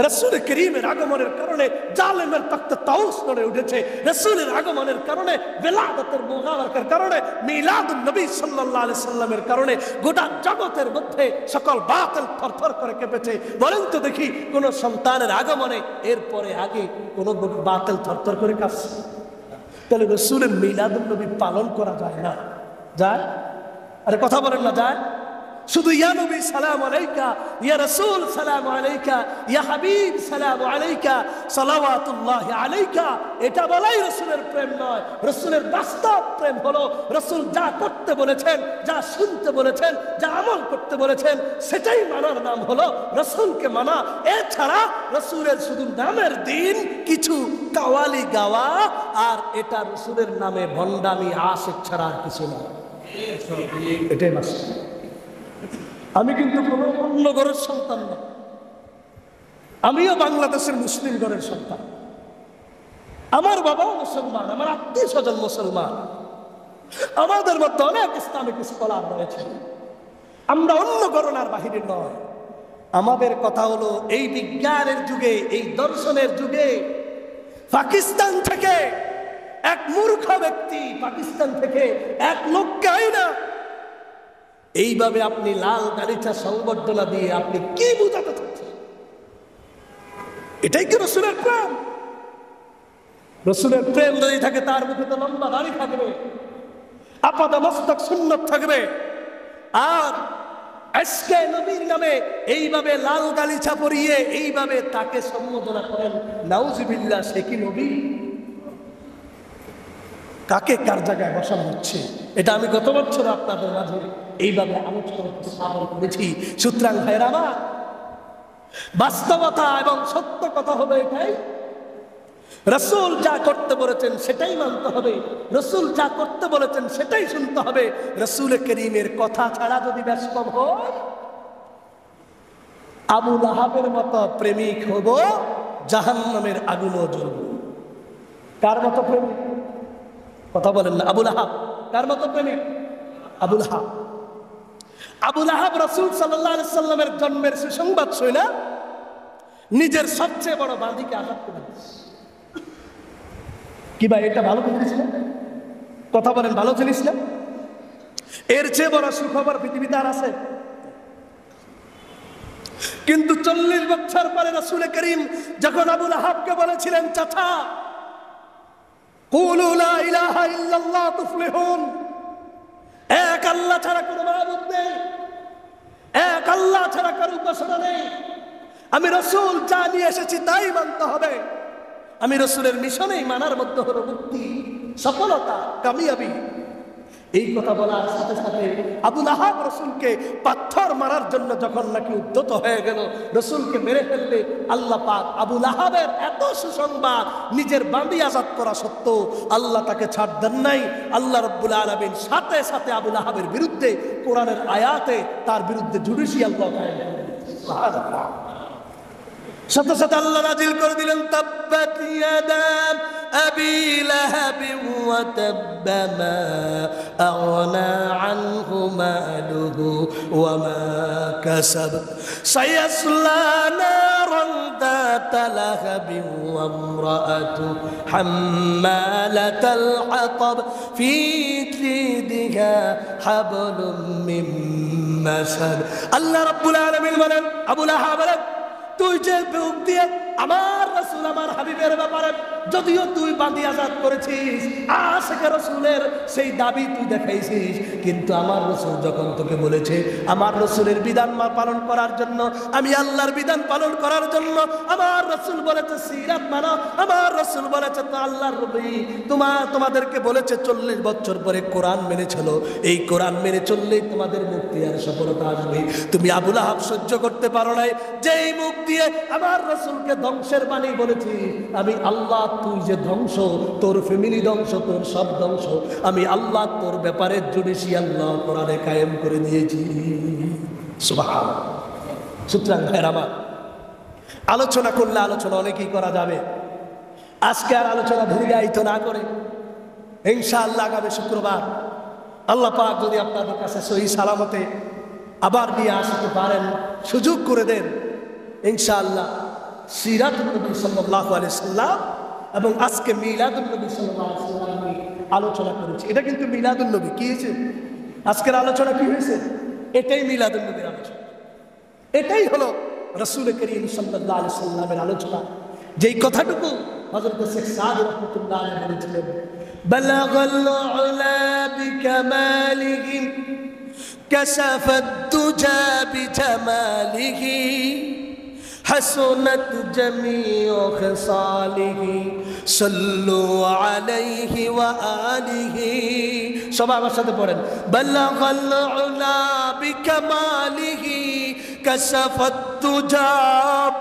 রাসূল করিমের আগমনের কারণে জালেমের তখ্ত তাউস নড়ে উঠেছে। রাসূলের আগমনের কারণে, বেলাদতের মুবারাকের কারণে, মিলাদুন নবী সাল্লাল্লাহু আলাইহি সাল্লামের কারণে গোটা জগতের মধ্যে সকল বাতিল থরথর করে কেঁপেছে। বলেন তো দেখি কোন সন্তানের আগমনে এরপরে আগে কোন বাতিল থরথর করে কাঁপছে? তাহলে রাসূলের মিলাদুন নবী পালন করা যায় না? যায়? আরে কথা বলেন না, যায়? শুধু ইয়া নবী সালাম আলাইকা, ইয়া রাসূল সালাম আলাইকা, ইয়া হাবিব সালাম আলাইকা, সালাওয়াতুল্লাহি আলাইকা, এটা বলাই রাসূলের প্রেম নয়। রাসূলের বাস্তব প্রেম হলো রাসূল যা করতে বলেছেন, যা শুনতে বলেছেন, যা আমল করতে বলেছেন, সেটাই মানার নাম হলো রাসূলকে মানা। এছাড়া রাসূলের শুধু নামের দিন কিছু কাওয়ালি গাওয়া আর এটা রাসূলের নামে ভণ্ডামি আশিক ছাড়া আর কিছু না। এটাই বাস্তব। আমি কিন্তু কোনো অন্য ঘরের সন্তান না, আমিও বাংলাদেশের মুসলিম ঘরের সন্তান। আমার বাবাও মুসলমান, আমার আত্মীয় স্বজন মুসলমান, আমাদের মধ্যে অনেক ইসলামিক স্কলার রয়েছে। আমরা অন্য ঘরনার বাহিরে নয়। আমাদের কথা হলো এই বিজ্ঞানের যুগে, এই দর্শনের যুগে পাকিস্তান থেকে এক মূর্খ ব্যক্তি, পাকিস্তান থেকে এক লোককে আইনা এইভাবে আপনি লাল গালিচা সংবর্ধনা দিয়ে আপনি কি বুঝাতে চাচ্ছেন? এটাই কি রাসূলের প্রেম? রাসূলের প্রেম যদি থাকে তার মুখে তো লম্বা দাড়ি থাকবে, আপাদ মস্তক সুন্নত থাকবে। আর আজকে নবীর নামে এইভাবে লাল গালিচা পরিয়ে এইভাবে তাকে সম্বোধনা করেন, নাউজুবিল্লাহ, সে কি নবী? কাকে কার জায়গায় বসানো হচ্ছে? এটা আমি গত বছর আপনাদের মাঝে এইভাবে আলোচনা করেছি। সুতরাং ভাইরা আমার, বাস্তবতা এবং সত্য কথা হলো এটাই, রাসূল যা করতে বলেছেন সেটাই মানতে হবে, রাসূল যা করতে বলেছেন সেটাই শুনতে হবে। রাসূল করিমের কথা ছাড়া যদি ব্যস্ত হয়, আবু লাহাবের মতো প্রেমিক হব, জাহান্নামের আগুনও জ্বলব। কার মতো প্রেমিক? কথা বলেন না। আবু লাহাব কার মতো প্রেমিক? আবু লাহাব। আবু লাহাব রাসূল সাল্লাল্লাহু আলাইহি সাল্লামের জন্মের সুসংবাদ শুনে নিজের সবচেয়ে বড় বাঁধিকে আঘাত করে দিয়েছে। কি ভাই, এটা ভালো জিনিস না? কথা বলেন, ভালো জিনিস না? এর চেয়ে বড় সুখবর পৃথিবীতে আর আছে? কিন্তু 40 বছর পরে রাসূল করিম যখন আবু লাহাবকে বলেছিলেন, চাচা কুলু লা ইলাহা ইল্লাল্লাহ তুফলিহুন, এক আল্লাহ ছাড়া কোনো মাবুদ নেই, এক আল্লাহ ছাড়া কারো উপাসনা নেই, আমি রাসূল যা নিয়ে এসেছি তাই মানতে হবে, আমি রাসূলের মিশনেই মানার মধ্যে হলো মুক্তি, সফলতা, কামিয়াবি। এই কথা বলার সাথে সাথে আবু লাহাব রাসূলকে পাথর মারার জন্য যখন নাকি উদ্যত হয়ে গেল, রাসূলকে মেরে ফেললে, আল্লাহ পাক আবু লাহাবের এত সুসংবাদ নিজের বাঁধি আজাদ করা সত্ত্বেও আল্লাহ তাকে ছাড় দেন নাই। আল্লাহ রাব্বুল আলামিন সাথে সাথে আবু লাহাবের বিরুদ্ধে কোরআনের আয়াতে তার বিরুদ্ধে জুডিশিয়াল ল কায়েম করে দিলেন। সুবহানাল্লাহ। সাথে সাথে আল্লাহ নাজিল করে দিলেন, তাব্বাত ইয়াদা আবি লাহাব ওয়া তাব্বা মা আগনা আনহু মালুহু ওয়া মা কাসাব সায়াসলা নারান যাতা লাহাব ওয়া ইমরাআতু হাম্মালাতাল হাতাব ফি জিদিহা হাবলুম মিন মাসাদ। আল্লাহ রাব্বুল আলামিন বলেন, আবু লাহাব বলেন, তুই যে বুক দিয়ে আমার রাসূল আমার হাবিবের ব্যাপারে যদিও তুই বাঁধি আজাদ করেছিস, আশিকে রাসূলের সেই দাবি তুই দেখাইছিস, কিন্তু আমার রাসূল যখন তোকে বলেছে আমার রাসূলের বিধান পালন করার জন্য, আমি আল্লাহর বিধান পালন করার জন্য, আমার রাসূল বলেছে সিরাত মানো, আমার রাসূল বলেছে তো আল্লাহর নবী তোমাদেরকে বলেছে 40 বছর পরে কোরআন মেনে চলো, এই কোরআন মেনে চললেই তোমাদের মুক্তি আর সফলতা আসবে। তুমি আবু লাহাব সহ্য করতে পারো নাই, যেই মুখ দিয়ে আমার রাসূলকে ধ্বংসের বাণী বলেছি, আমি আল্লাহ তুই যে ধ্বংস, তোর ফ্যামিলি ধ্বংস, তোর সব ধ্বংস, আমি আল্লাহ তোর ব্যাপারে জুডিশিয়াল ল কোরআনে কায়েম করে দিয়েছি। সুবহানাল্লাহ। সুতরাং ভাইরা আমার, আলোচনা করলে আলোচনা অনেকেই করা যাবে, আজকে আর আলোচনা দীর্ঘায়িত না করে ইনশাআল্লাহ আগামী শুক্রবার আল্লাহ পাক যদি আপনাদের কাছে সহি সালামতে আবার নিয়ে আসতে পারেন, সুযোগ করে দেন, ইনশাআল্লাহ সিরাতুন নবী সাল্লাল্লাহু আলাইহি সাল্লাম এবং আজকে মিলাদুন নবী সাল্লাল্লাহু আলাইহি সাল্লাম নিয়ে আলোচনা করেছি। এটা কিন্তু মিলাদুন নবী। কি হয়েছে আজকের আলোচনা? কি হয়েছে? এটাই মিলাদুন নবীর আলোচনা, এটাই হলো রাসূল করিম সাল্লাল্লাহু আলাইহি সাল্লামের আলোচনা। যেই কথাটুকু হযরত শেখ সাদি রাহমাতুল্লাহ আলাইহি বলেছিলেন, বালাগাল উলা বিকামালিহি كشف الدجى بجماله حسنت جميع خصاله صلوا عليه وآله সবাই আমার সাথে পড়েন بلغ العلا بكماله كشف الدجى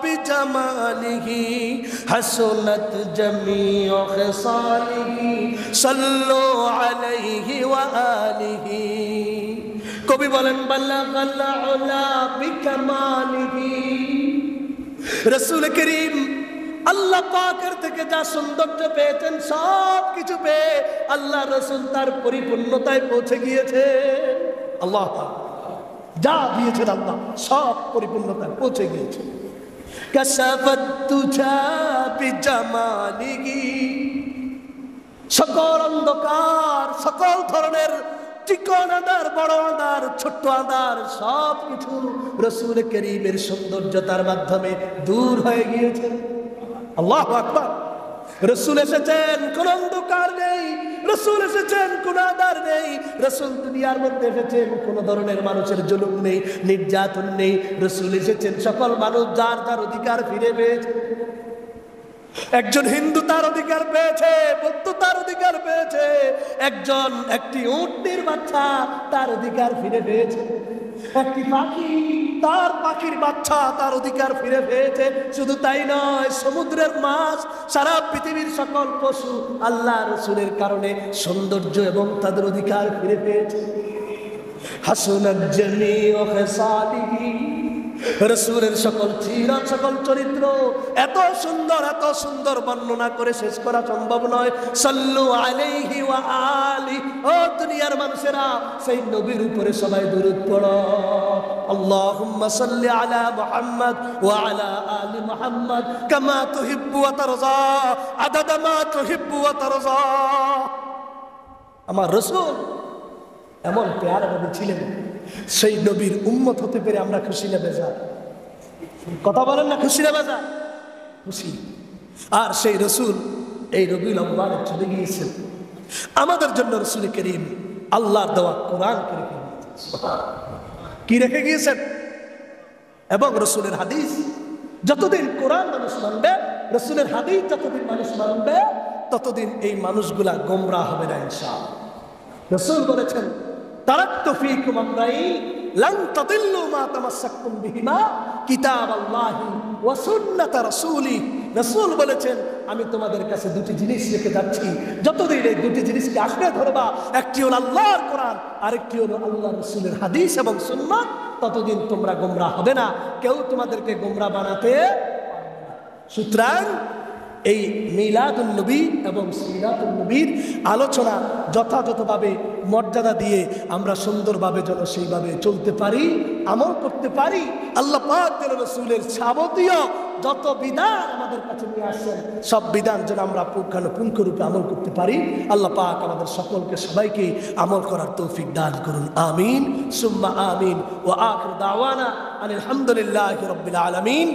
بجماله حسنت جميع خصاله صلوا عليه وآله কবি বলেন بلغ العلا بكماله রাসূল করিম আল্লাহ পাকের থেকে যা সৌন্দর্য পেয়েছেন সব কিছু পেয়ে আল্লাহ রাসূল তার পরিপূর্ণতায় পৌঁছে গিয়েছে আল্লাহ যা দিয়েছেন আল্লাহ সব পরিপূর্ণতায় পৌঁছে গিয়েছে কাশাফাত তুজা বিজামালিহি সকল অন্ধকার সকল ধরনের চিকন আদার বড় আদার ছোট্ট আদার সব কিছু রাসূল করিমের সৌন্দর্যতার মাধ্যমে দূর হয়ে গিয়েছে আল্লাহু আকবার রাসূল এসেছেন কোন অন্ধকার নেই রাসূল এসেছেন কোন আদার নেই রাসূল দুনিয়ার মধ্যে এসেছেন কোন ধরনের মানুষের জুলুম নেই নির্যাতন নেই রাসূল এসেছেন সকল মানুষ যার যার অধিকার ফিরে পেয়েছে একজন হিন্দু তার অধিকার পেয়েছে বৌদ্ধ তার অধিকার পেয়েছে একটি উটনির বাচ্চা তার অধিকার ফিরে পেয়েছে একটি পাখি তার পাখির বাচ্চা তার অধিকার ফিরে পেয়েছে শুধু তাই নয় সমুদ্রের মাছ সারা পৃথিবীর সকল পশু আল্লাহ রাসূলের কারণে সৌন্দর্য এবং তাদের অধিকার ফিরে পেয়েছে হাসনাত জামিউ খিসালিহি রাসূলের সকল সিরাত সকল চরিত্র এত সুন্দর বর্ণনা করে শেষ করা সম্ভব নয় সাল্লু আলাইহি ওয়া আলি ও দুনিয়ার মানুষেরা সেই নবীর উপরে সবাই দরুদ পড়ো আল্লাহুম্মা সাল্লি আলা মুহাম্মদ ওয়া আলা আলি মুহাম্মদ কামা তুহিব্বু ওয়া তারজা আদাদা মা তুহিব্বু ওয়া তারজা আমার রাসূল এমন পেয়ারা নবী ছিলেন সেই নবীর উম্মত হতে পেরে আমরা খুশি না বেজার কথা বলেন না খুশি না বেজার খুশি আর সেই রাসূল এই রবিউল আউয়ালে চলে গিয়েছেন আমাদের জন্য রাসূল করিম আল্লাহর দেওয়া কোরআন কি রেখে গিয়েছেন এবং রাসূলের হাদিস যতদিন কোরআন মানুষ মানবে রাসূলের হাদিস যতদিন মানুষ মানবে ততদিন এই মানুষগুলা গোমরাহ হবে না ইনশাআল্লাহ রাসূল বলেছেন তারাকতু ফীকুম আমরাইন লান তাদিল্লু মা তামাসসাকতুম বিহিমা কিতাবাল্লাহি ওয়া সুন্নাত রাসূলি রাসূল বলেছেন আমি তোমাদের কাছে দুটি জিনিস রেখে যাচ্ছি যতদিন এই দুটি জিনিসকে আঁকড়ে ধরবা একটি হলো আল্লাহর কোরআন আরেকটি হলো আল্লাহর রাসূলের হাদিস এবং সুন্নাত ততদিন তোমরা গোমরাহ হবে না কেউ তোমাদেরকে গোমরাহ বানাতে পারবে না সুতরাং এই মিলাদুন নবী এবং সিরাতুন নবীর আলোচনা যথাযথভাবে মর্যাদা দিয়ে আমরা সুন্দরভাবে যেন সেইভাবে চলতে পারি আমল করতে পারি আল্লাহ পাক যেন রাসূলের যাবতীয় যত বিধান আমাদের কাছে নিয়ে আসেন সব বিধান যেন আমরা পুঙ্খানুপুঙ্খরূপে আমল করতে পারি আল্লাহ পাক আমাদের সকলকে সবাইকে আমল করার তৌফিক দান করুন আমিন সুম্মা আমিন ওয়া আখির দাওয়ানা আলহামদুলিল্লাহি রাব্বিল আলামিন।